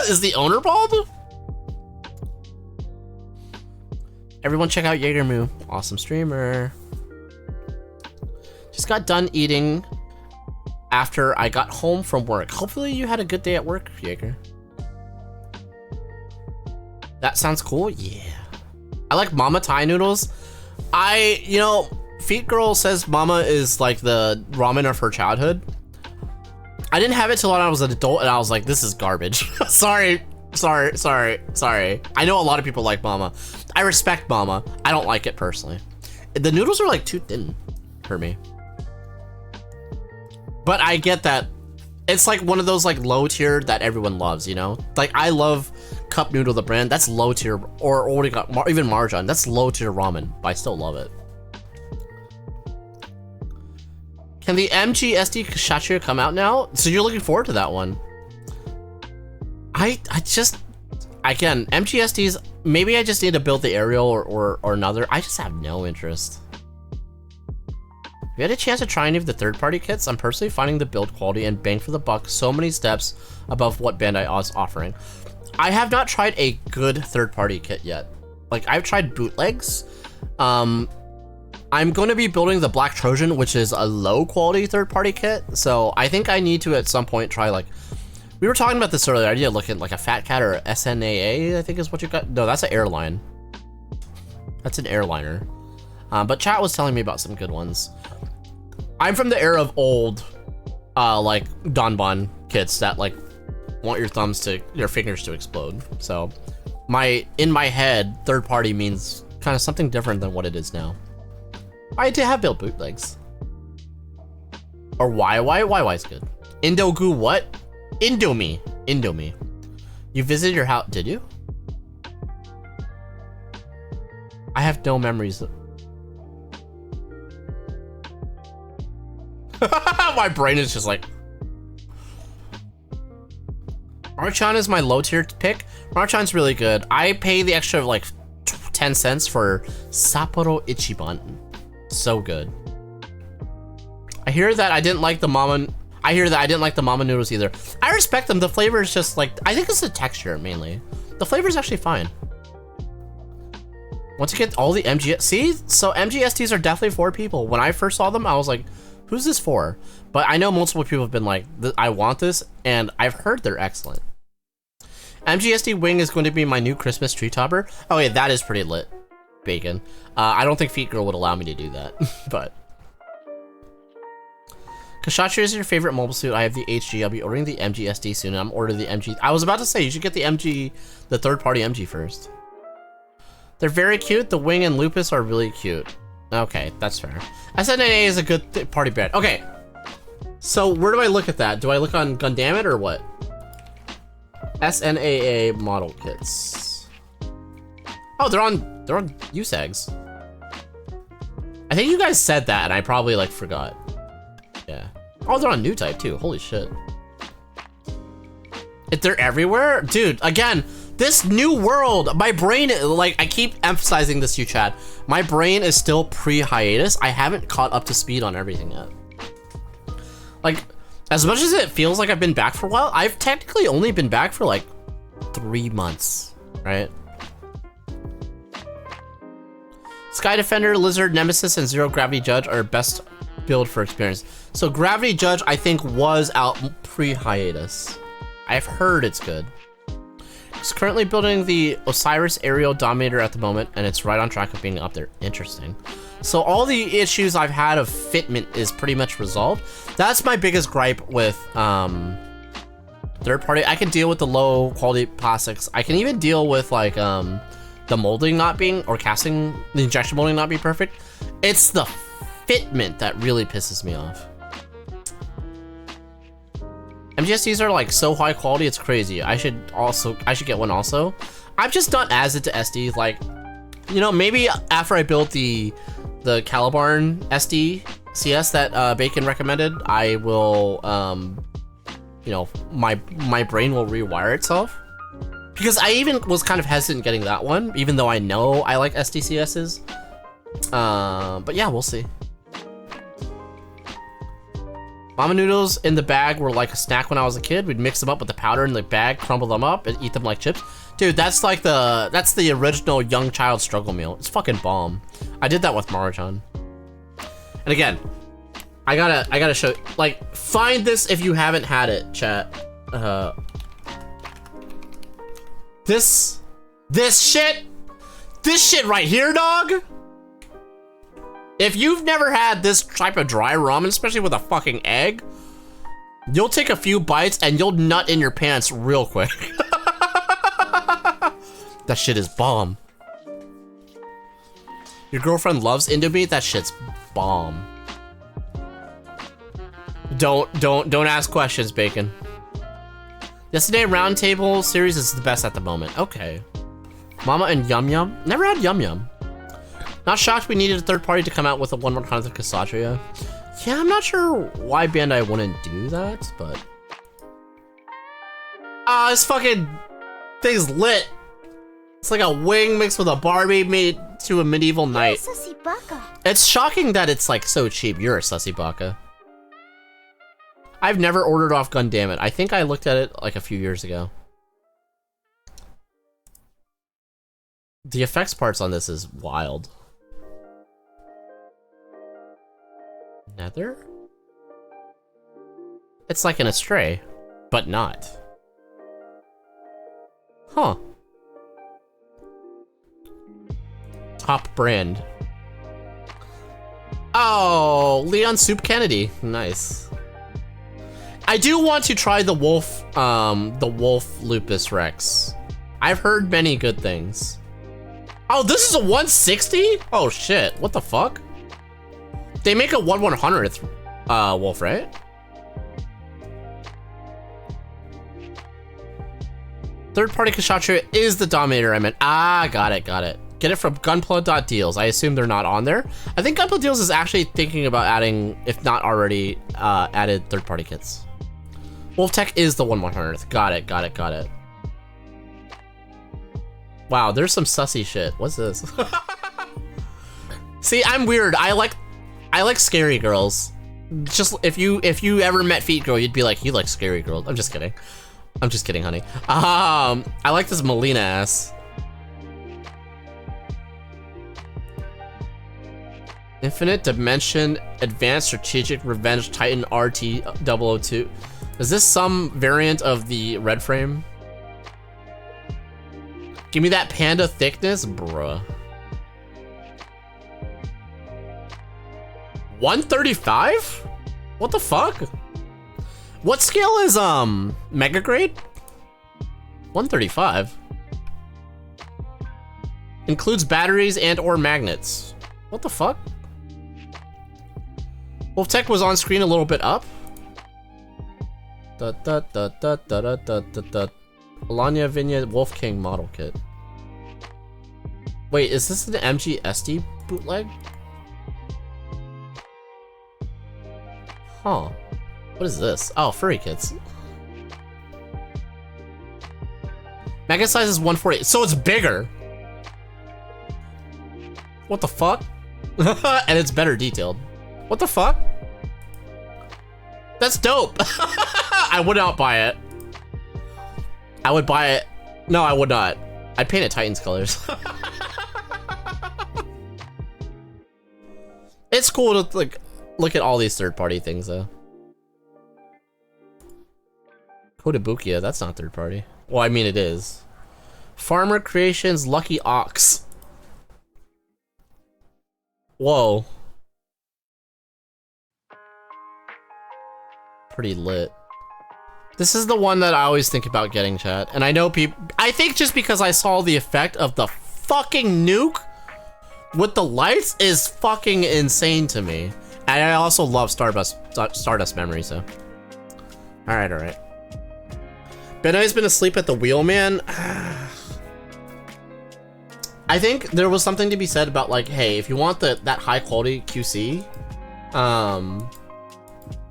Is the owner bald? Everyone check out Jaegermoo. Awesome streamer. Just got done eating after I got home from work. Hopefully you had a good day at work, Jaeger. That sounds cool. Yeah. I like Mama Thai noodles. You know, Feet Girl says Mama is like the ramen of her childhood. I didn't have it till when I was an adult and I was like, this is garbage. Sorry. I know a lot of people like Mama. I respect Mama. I don't like it personally. The noodles are like too thin for me. But I get that it's like one of those like low tier that everyone loves, you know? Like I love Cup Noodle, the brand. That's low tier, or already got even Marjan. That's low tier ramen, but I still love it. Can the MGSD Kashachira come out now? So you're looking forward to that one? I just, again, MGSDs, maybe I just need to build the aerial or another. I just have no interest. If you had a chance to try any of the third-party kits, I'm personally finding the build quality and bang for the buck so many steps above what Bandai is offering. I have not tried a good third-party kit yet. Like, I've tried bootlegs. I'm going to be building the Black Trojan, which is a low-quality third-party kit. So I think I need to, at some point, try, like... We were talking about this earlier. I need to look at, like, a Fat Cat or a SNAA, I think is what you got. No, that's an airline. That's an airliner. But chat was telling me about some good ones. I'm from the era of old, like, Donbon kits that, like, want your fingers to explode. So, in my head, third party means kind of something different than what it is now. I did have built bootlegs. Or YY is good. Indogu what? Indomie. You visited your house, did you? I have no memories of... My brain is just like... Marchan is my low tier pick. Marchan's really good. I pay the extra like 10 cents for Sapporo Ichiban. So good. I hear that I didn't like the mama noodles either. I respect them. The flavor is just like, I think it's the texture mainly. The flavor is actually fine. Once you get all the so MGSTs are definitely for people. When I first saw them, I was like, who's this for? But I know multiple people have been like, I want this, and I've heard they're excellent. MGSD Wing is going to be my new Christmas tree topper. Oh yeah, that is pretty lit. Bacon. I don't think Feet Girl would allow me to do that, but. Kashachira is your favorite mobile suit. I have the HG. I'll be ordering the MGSD soon, and I'm ordering the MG. I was about to say, you should get the third-party MG first. They're very cute. The Wing and Lupus are really cute. Okay, that's fair. SNAA is a good party brand. Okay, so where do I look at that? Do I look on Gundam It or what? SNAA model kits. Oh, they're on USAGs. I think you guys said that, and I probably like forgot. Yeah. Oh, they're on New Type too. Holy shit. If they're everywhere, dude. Again. This new world, my brain, like, I keep emphasizing this to you, Chad. My brain is still pre-hiatus. I haven't caught up to speed on everything yet. Like, as much as it feels like I've been back for a while, I've technically only been back for, like, 3 months, right? Sky Defender, Lizard, Nemesis, and Zero Gravity Judge are best build for experience. So Gravity Judge, I think, was out pre-hiatus. I've heard it's good. It's currently building the Osiris Aerial Dominator at the moment, and it's right on track of being up there. Interesting. So all the issues I've had of fitment is pretty much resolved. That's my biggest gripe with third party. I can deal with the low quality plastics. I can even deal with like the molding not being, or casting, the injection molding not being perfect. It's the fitment that really pisses me off. MGSDs are like so high quality, it's crazy. I should get one also. I'm just not as into SDs. Like, you know, maybe after I build the Calibarn SD CS that Bacon recommended, I will, you know, my brain will rewire itself. Because I even was kind of hesitant getting that one, even though I know I like SDCSs. But yeah, we'll see. Mama noodles in the bag were like a snack when I was a kid. We'd mix them up with the powder in the bag, crumble them up, and eat them like chips. Dude, that's like that's the original young child struggle meal. It's fucking bomb. I did that with Marjan. And again, I gotta show, like, find this if you haven't had it, chat. This shit right here, dog. If you've never had this type of dry ramen, especially with a fucking egg, you'll take a few bites and you'll nut in your pants real quick. That shit is bomb. Your girlfriend loves Indomie? That shit's bomb. Don't ask questions, Bacon. Yesterday Roundtable series is the best at the moment. Okay. Mama and Yum Yum? Never had Yum Yum. Not shocked we needed a third party to come out with a 1/100th Kshatriya. Yeah, I'm not sure why Bandai wouldn't do that, but... Ah, this fucking thing's lit. It's like a wing mixed with a Barbie made to a medieval knight. It's shocking that it's like so cheap. You're a sussy baka. I've never ordered off Gundamn. I think I looked at it like a few years ago. The effects parts on this is wild. Nether? It's like an Astray, but not. Huh. Top brand. Oh, Leon Soup Kennedy. Nice. I do want to try the Wolf Lupus Rex. I've heard many good things. Oh, this is a 160? Oh shit, what the fuck? They make a 1/100th Wolf, right? Third party Kshatriya is the Dominator I meant. Ah, got it. Get it from gunpla.deals. I assume they're not on there. I think Gunpla Deals is actually thinking about adding, if not already, added third party kits. Wolf Tech is the 1/100th. Got it. Wow, there's some sussy shit. What's this? See, I'm weird. I like scary girls. Just if you ever met Feet Girl, you'd be like, you like scary girls. I'm just kidding, honey. I like this Melina ass. Infinite Dimension Advanced Strategic Revenge Titan RT-002. Is this some variant of the red frame? Give me that panda thickness, bruh. 135? What the fuck? What scale is mega grade? 135. Includes batteries and or magnets. What the fuck? Wolf Tech was on screen a little bit up. Alanya Vinya Wolf King model kit. Wait, is this an MGSD bootleg? Huh. What is this? Oh, furry kits. Mega size is 148, so it's bigger. What the fuck? And it's better detailed. What the fuck? That's dope. I would not buy it. I would buy it. No, I would not. I'd paint it Titans colors. It's cool to like look at all these third-party things though. Kotobukiya, that's not third-party. Well, I mean it is. Farmer Creations Lucky Ox. Whoa. Pretty lit. This is the one that I always think about getting, chat. And I know people, I think just because I saw the effect of the fucking nuke with the lights is fucking insane to me. And I also love Stardust Memory, so. Alright. Bandai's been asleep at the wheel, man. I think there was something to be said about like, hey, if you want that high quality QC,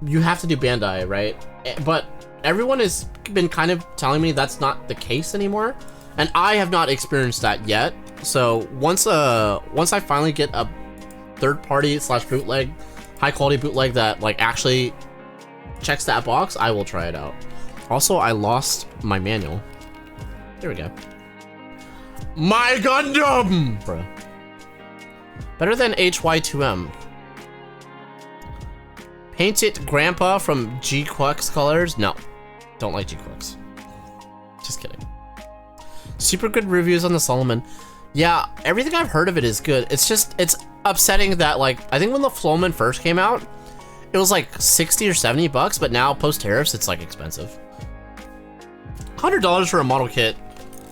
you have to do Bandai, right? But everyone has been kind of telling me that's not the case anymore, and I have not experienced that yet. So once I finally get a third party / bootleg, high quality bootleg that like actually checks that box, I will try it out. Also, I lost my manual. There we go. My Gundam! Bro. Better than HY2M. Paint it Grandpa from G-Quux Colors? No. Don't like G-Quux. Just kidding. Super good reviews on the Solomon. Yeah, everything I've heard of it is good. It's just, it's upsetting that, like, I think when the Floman first came out, it was like 60 or 70 bucks, but now post tariffs, it's like expensive. $100 for a model kit.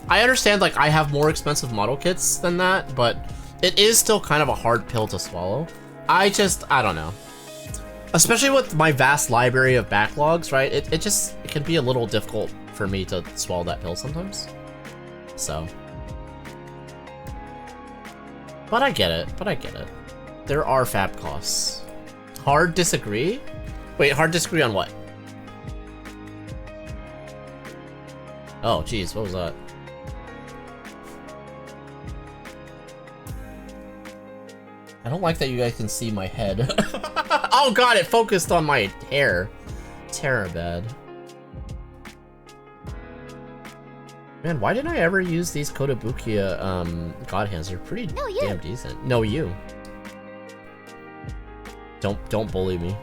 I understand, like, I have more expensive model kits than that, but it is still kind of a hard pill to swallow. I don't know. Especially with my vast library of backlogs, right? It can be a little difficult for me to swallow that pill sometimes. So. But I get it. There are fab costs. Hard disagree? Wait, hard disagree on what? Oh, geez, what was that? I don't like that you guys can see my head. Oh god, it focused on my hair. Terror bad. Man, why didn't I ever use these Kotobukiya god hands? They're pretty damn decent. No, you. Don't bully me.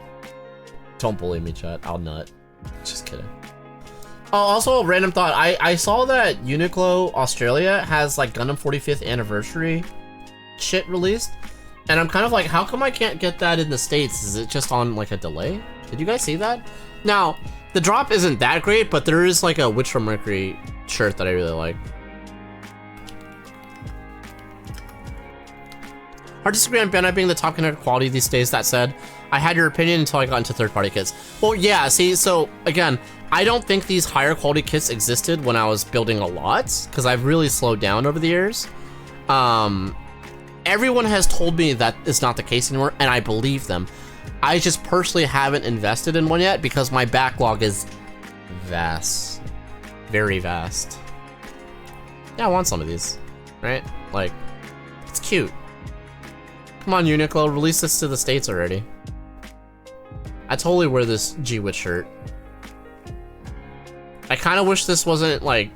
Don't bully me, chat. I'll nut. Just kidding. Oh, also a random thought. I saw that Uniqlo Australia has like Gundam 45th anniversary shit released. And I'm kind of like, how come I can't get that in the States? Is it just on like a delay? Did you guys see that? Now, the drop isn't that great, but there is like a Witch from Mercury shirt that I really like. Hard to disagree on Bandai being the top contender quality these days. That said, I had your opinion until I got into third-party kits. Well, yeah, see, so again, I don't think these higher quality kits existed when I was building a lot, because I've really slowed down over the years. Everyone has told me that is not the case anymore, and I believe them. I just personally haven't invested in one yet because my backlog is vast. Very vast. Yeah, I want some of these, right? Like, it's cute. Come on, Uniqlo, release this to the States already. I totally wear this G-Witch shirt. I kind of wish this wasn't, like,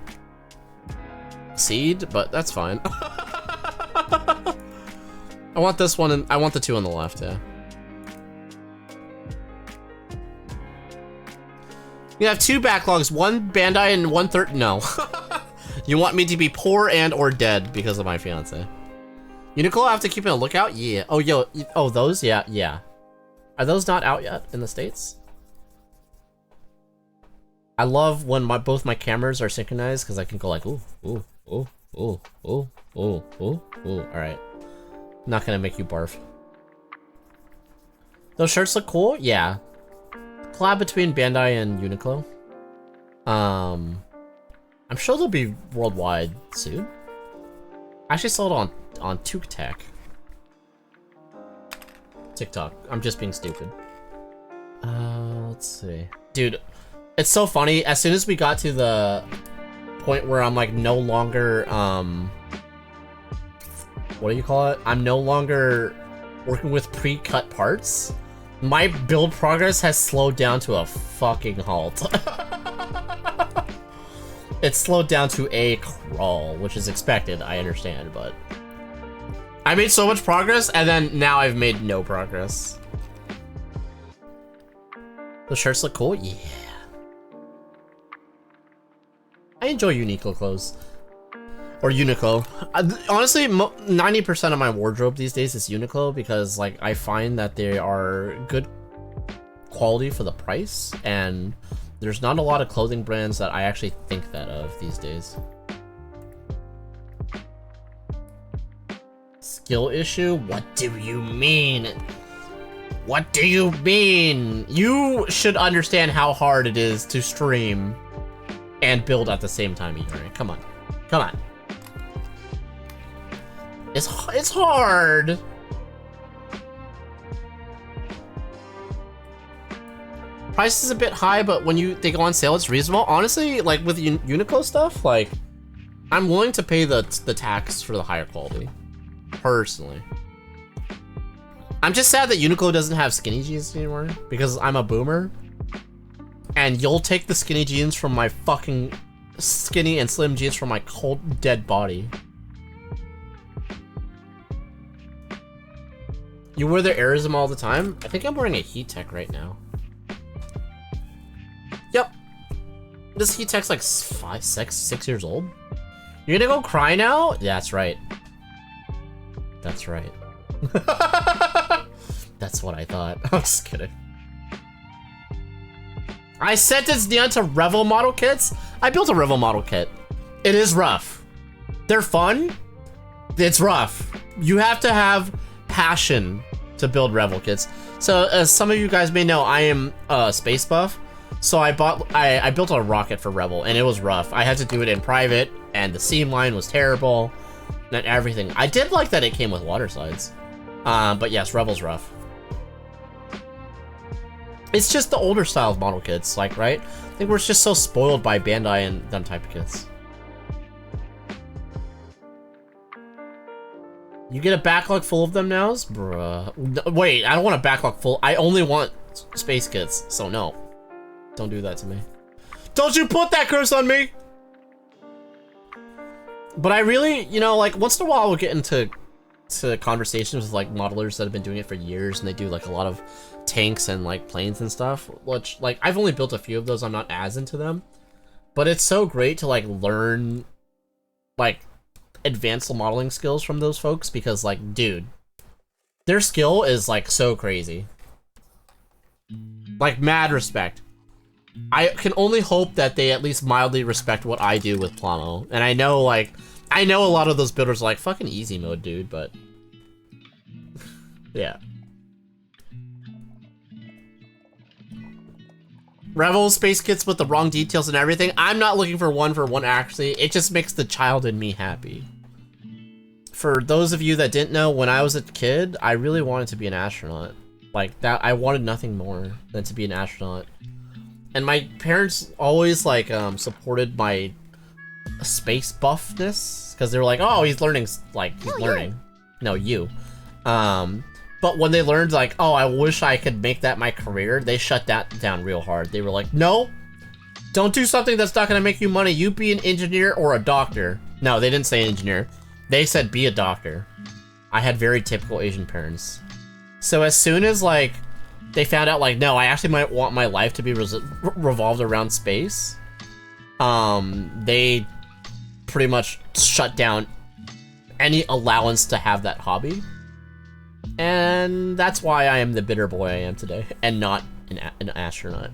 seed, but that's fine. I want this one, and I want the two on the left, yeah. You have two backlogs, one Bandai and one third. No. You want me to be poor and or dead because of my fiance. Uniqlo, I have to keep a lookout? Yeah. Oh, yo. Oh, those? Yeah, yeah. Are those not out yet in the States? I love when both my cameras are synchronized because I can go like, ooh, ooh, ooh, ooh, ooh, ooh, ooh, ooh. All right. Not gonna make you barf. Those shirts look cool? Yeah. Collab between Bandai and Uniqlo. I'm sure they'll be worldwide soon. I actually saw it on TikTok. I'm just being stupid. Let's see. Dude, it's so funny. As soon as we got to the point where I'm like no longer, what do you call it? I'm no longer working with pre-cut parts. My build progress has slowed down to a fucking halt. It's slowed down to a crawl, which is expected, I understand, but I made so much progress, and then now I've made no progress. The shirts look cool? Yeah. I enjoy Uniqlo clothes. Or Uniqlo. Honestly, 90% of my wardrobe these days is Uniqlo because, like, I find that they are good quality for the price, and there's not a lot of clothing brands that I actually think that of these days. Skill issue? What do you mean? What do you mean? You should understand how hard it is to stream and build at the same time either. Right? Come on. Come on. It's hard. Price is a bit high, but when they go on sale, it's reasonable. Honestly, like with Uniqlo stuff, like I'm willing to pay the tax for the higher quality. Personally, I'm just sad that Uniqlo doesn't have skinny jeans anymore because I'm a boomer, and you'll take the skinny jeans from my fucking skinny and slim jeans from my cold dead body. You wear the Aerism all the time? I think I'm wearing a Heat Tech right now. Yep. This Heat Tech's like 6 years old. You're gonna go cry now? Yeah, that's right. That's right. That's what I thought. I'm just kidding. I sentenced Neon to Revel model kits. I built a Revel model kit. It is rough. They're fun. It's rough. You have to have passion to build Revel kits. So as some of you guys may know, I am space buff. So I built a rocket for Revel, and it was rough. I had to do it in private, and the seam line was terrible, and everything. I did like that it came with water slides. But yes, Revel's rough. It's just the older style of model kits, like, right? I think we're just so spoiled by Bandai and them type of kits. You get a backlog full of them now? Bruh. No, wait, I don't want a backlog full. I only want space kits, so no. Don't do that to me. Don't you put that curse on me! But I really, you know, like, once in a while we'll get into conversations with, like, modelers that have been doing it for years, and they do, like, a lot of tanks and, like, planes and stuff, which, like, I've only built a few of those. I'm not as into them. But it's so great to, like, learn, like, advanced modeling skills from those folks, because, like, dude, their skill is, like, so crazy. Like, mad respect. I can only hope that they at least mildly respect what I do with Plamo. And I know, like, I know a lot of those builders are like, fucking easy mode, dude, but yeah. Revel space kits with the wrong details and everything. I'm not looking for one actually. It just makes the child in me happy. For those of you that didn't know, when I was a kid, I really wanted to be an astronaut. Like that, I wanted nothing more than to be an astronaut. And my parents always like supported my space buffness, because they were like, oh, he's learning, like, he's learning. No, you. But when they learned, like, oh, I wish I could make that my career, they shut that down real hard. They were like, no, don't do something that's not gonna make you money. You be an engineer or a doctor. No, they didn't say engineer. They said be a doctor. I had very typical Asian parents. So as soon as, like, they found out, like, no, I actually might want my life to be revolved around space, they pretty much shut down any allowance to have that hobby. And that's why I am the bitter boy I am today, and not an astronaut.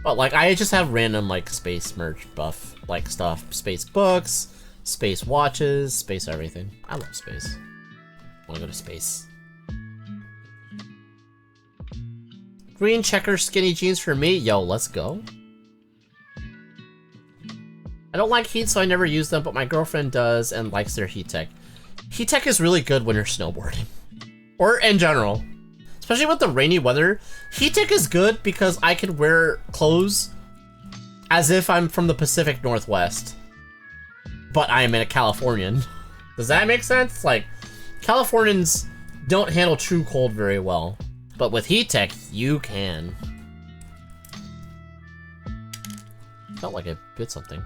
But, like, I just have random, like, space merch buff, like, stuff. Space books, space watches, space everything. I love space. I wanna go to space. Green checker skinny jeans for me. Yo, let's go. I don't like heat, so I never use them, but my girlfriend does and likes their heat tech. Heat tech is really good when you're snowboarding. Or in general. Especially with the rainy weather. Heat tech is good because I can wear clothes as if I'm from the Pacific Northwest. But I am a Californian. Does that make sense? Like, Californians don't handle true cold very well. But with heat tech, you can. Felt like I bit something.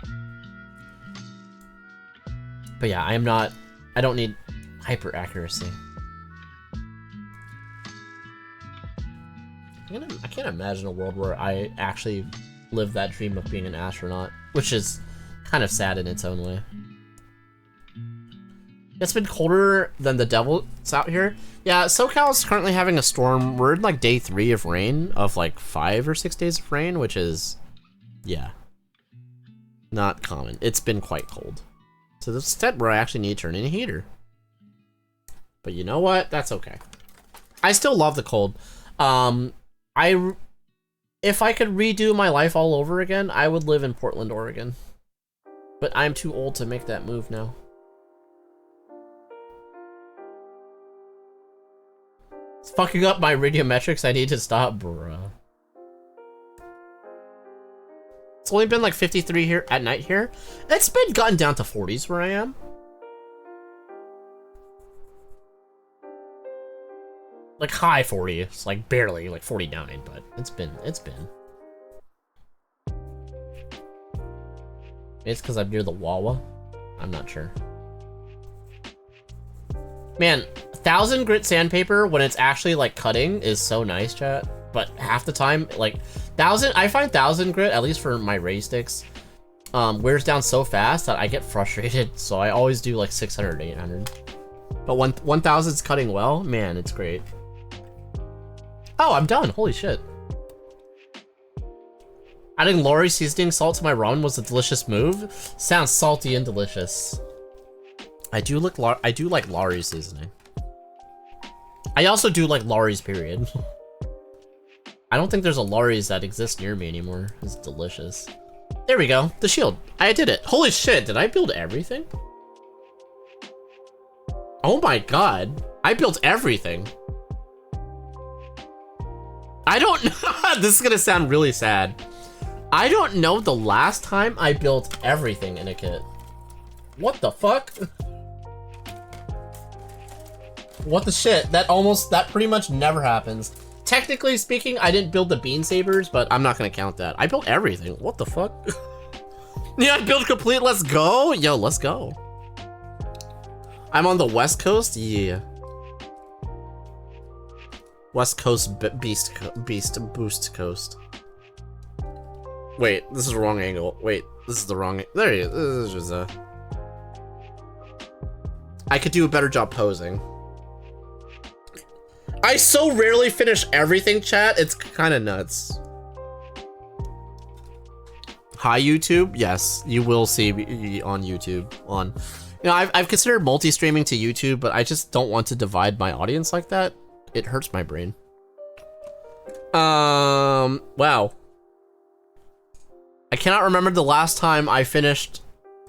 But yeah, I don't need hyper accuracy. I can't imagine a world where I actually live that dream of being an astronaut, which is kind of sad in its own way. It's been colder than the devil out here. Yeah, SoCal is currently having a storm. We're in like day 3 of rain, of like 5 or 6 days of rain, which is, yeah, not common. It's been quite cold. To the extent where I actually need to turn in a heater. But you know what? That's okay. I still love the cold. It If I could redo my life all over again, I would live in Portland, Oregon. But I'm too old to make that move now. It's fucking up my radiometrics. I need to stop, bruh. It's only been like 53 here at night here. It's been gotten down to 40s where I am. Like high 40s, like barely, like 49, but it's been. It's because I'm near the Wawa. I'm not sure. Man, 1000 grit sandpaper when it's actually like cutting is so nice, chat. But half the time, like I find 1000 grit, at least for my ray sticks, wears down so fast that I get frustrated. So I always do like 600, 800. But when 1000's cutting well, man, it's great. Oh, I'm done. Holy shit. Adding Lori seasoning salt to my ramen was a delicious move. Sounds salty and delicious. I do like Lori seasoning. I also do like Lori's, period. I don't think there's a Lori's that exists near me anymore. It's delicious. There we go. The shield. I did it. Holy shit. Did I build everything? Oh my god. I built everything. I don't know. This is gonna sound really sad. I don't know the last time I built everything in a kit. What the fuck? What the shit? That pretty much never happens. Technically speaking, I didn't build the bean sabers, but I'm not gonna count that. I built everything. What the fuck? Yeah, build complete. Let's go. Yo, let's go. I'm on the West Coast. Yeah. West Coast beast boost coast. Wait, this is the wrong angle. Wait, this is the wrong. There he is. This is just a. I could do a better job posing. I so rarely finish everything, chat. It's kind of nuts. Hi, YouTube. Yes, you will see me on YouTube. You know, I've considered multi-streaming to YouTube, but I just don't want to divide my audience like that. It hurts my brain. Wow. I cannot remember the last time I finished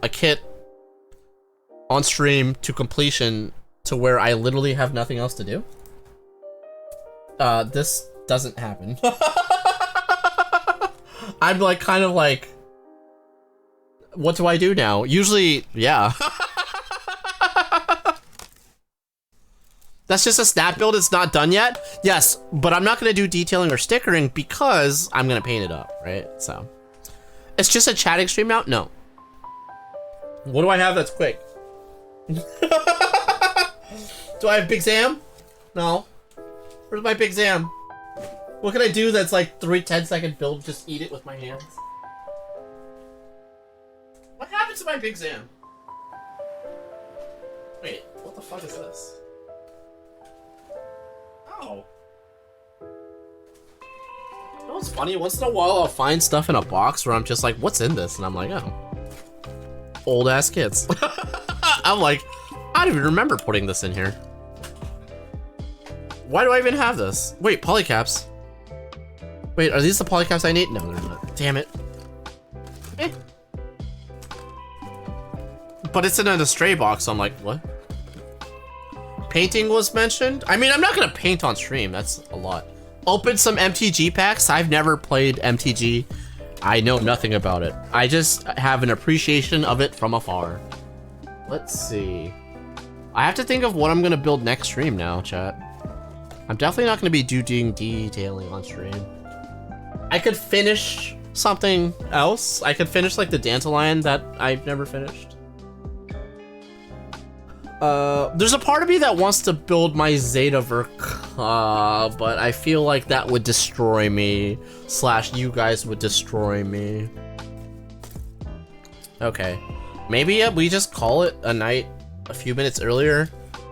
a kit on stream to completion to where I literally have nothing else to do. This doesn't happen. I'm like, kind of like, what do I do now? Usually, yeah. That's just a snap build, it's not done yet? Yes, but I'm not gonna do detailing or stickering because I'm gonna paint it up, right? So, it's just a chatting stream now? No. What do I have that's quick? Do I have Big Sam? No. Where's my Big Sam? What can I do that's like 3 10-second build, just eat it with my hands? What happened to my Big Sam? Wait, what the fuck is this? Oh. You know what's funny? Once in a while I'll find stuff in a box where I'm just like, what's in this? And I'm like, oh. Old ass kits. I'm like, I don't even remember putting this in here. Why do I even have this? Wait, polycaps. Wait, are these the polycaps I need? No, they're not. Damn it. Eh. But it's in a stray box, so I'm like, what? Painting was mentioned? I mean, I'm not gonna paint on stream, that's a lot. Open some MTG packs. I've never played MTG. I know nothing about it. I just have an appreciation of it from afar. Let's see. I have to think of what I'm gonna build next stream now, chat. I'm definitely not gonna be doing detailing on stream. I could finish something else. I could finish like the Dandelion that I've never finished. There's a part of me that wants to build my Zetaverk, but I feel like that would destroy me, / you guys would destroy me. Okay, maybe we just call it a night a few minutes earlier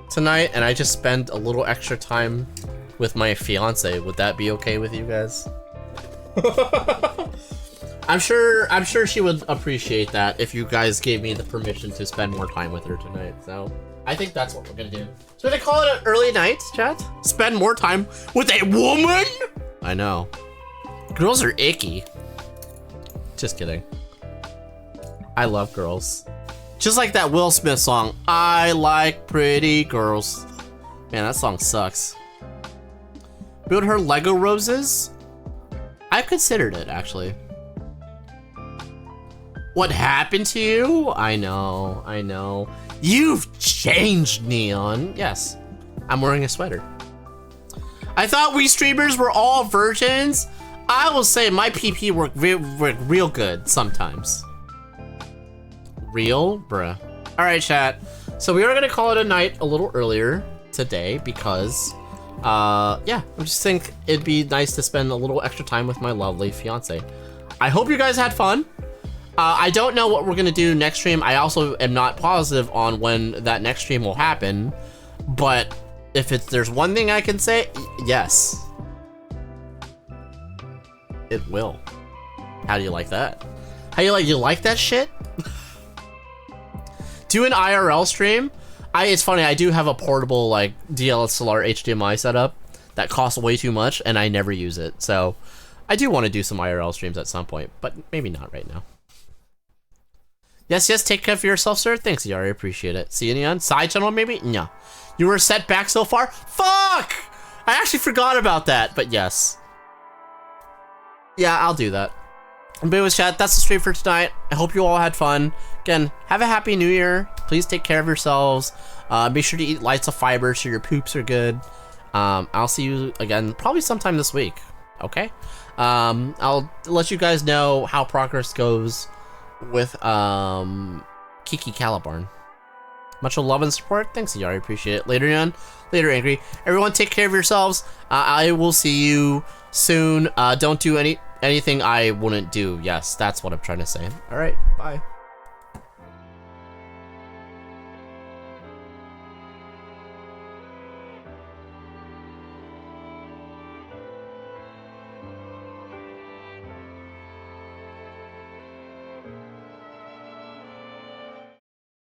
tonight, and I just spend a little extra time with my fiance. Would that be okay with you guys? I'm sure she would appreciate that if you guys gave me the permission to spend more time with her tonight. So I think that's what we're gonna do. So they call it an early night, chat? Spend more time with a woman? I know. Girls are icky. Just kidding. I love girls. Just like that Will Smith song, I like pretty girls. Man, that song sucks. Build her Lego roses? I've considered it, actually. What happened to you? I know, I know. You've changed, Neon. Yes, I'm wearing a sweater. I thought we streamers were all virgins. I will say my PP work real good sometimes. Real? Bruh. All right, chat. So we are gonna call it a night a little earlier today because, yeah, I just think it'd be nice to spend a little extra time with my lovely fiance. I hope you guys had fun. I don't know what we're gonna do next stream. I also am not positive on when that next stream will happen, but if there's one thing I can say, yes, it will. How do you like that? How you like that shit? Do an IRL stream. It's funny, I do have a portable like DSLR HDMI setup that costs way too much and I never use it. So I do want to do some IRL streams at some point, but maybe not right now. Yes, take care of yourself, sir. Thanks, Yari, appreciate it. See you, Neon. Side channel, maybe? No. You were set back so far? Fuck! I actually forgot about that, but yes. Yeah, I'll do that. But anyways, chat, that's the stream for tonight. I hope you all had fun. Again, have a happy new year. Please take care of yourselves. Be sure to eat lots of fiber so your poops are good. I'll see you again probably sometime this week. Okay? I'll let you guys know how progress goes with Kiki Calibarn. Much love and support. Thanks, Yari. Appreciate it. Later, Neon. Later, Angry. Everyone, take care of yourselves. I will see you soon. Don't do anything I wouldn't do. Yes, that's what I'm trying to say. All right. Bye.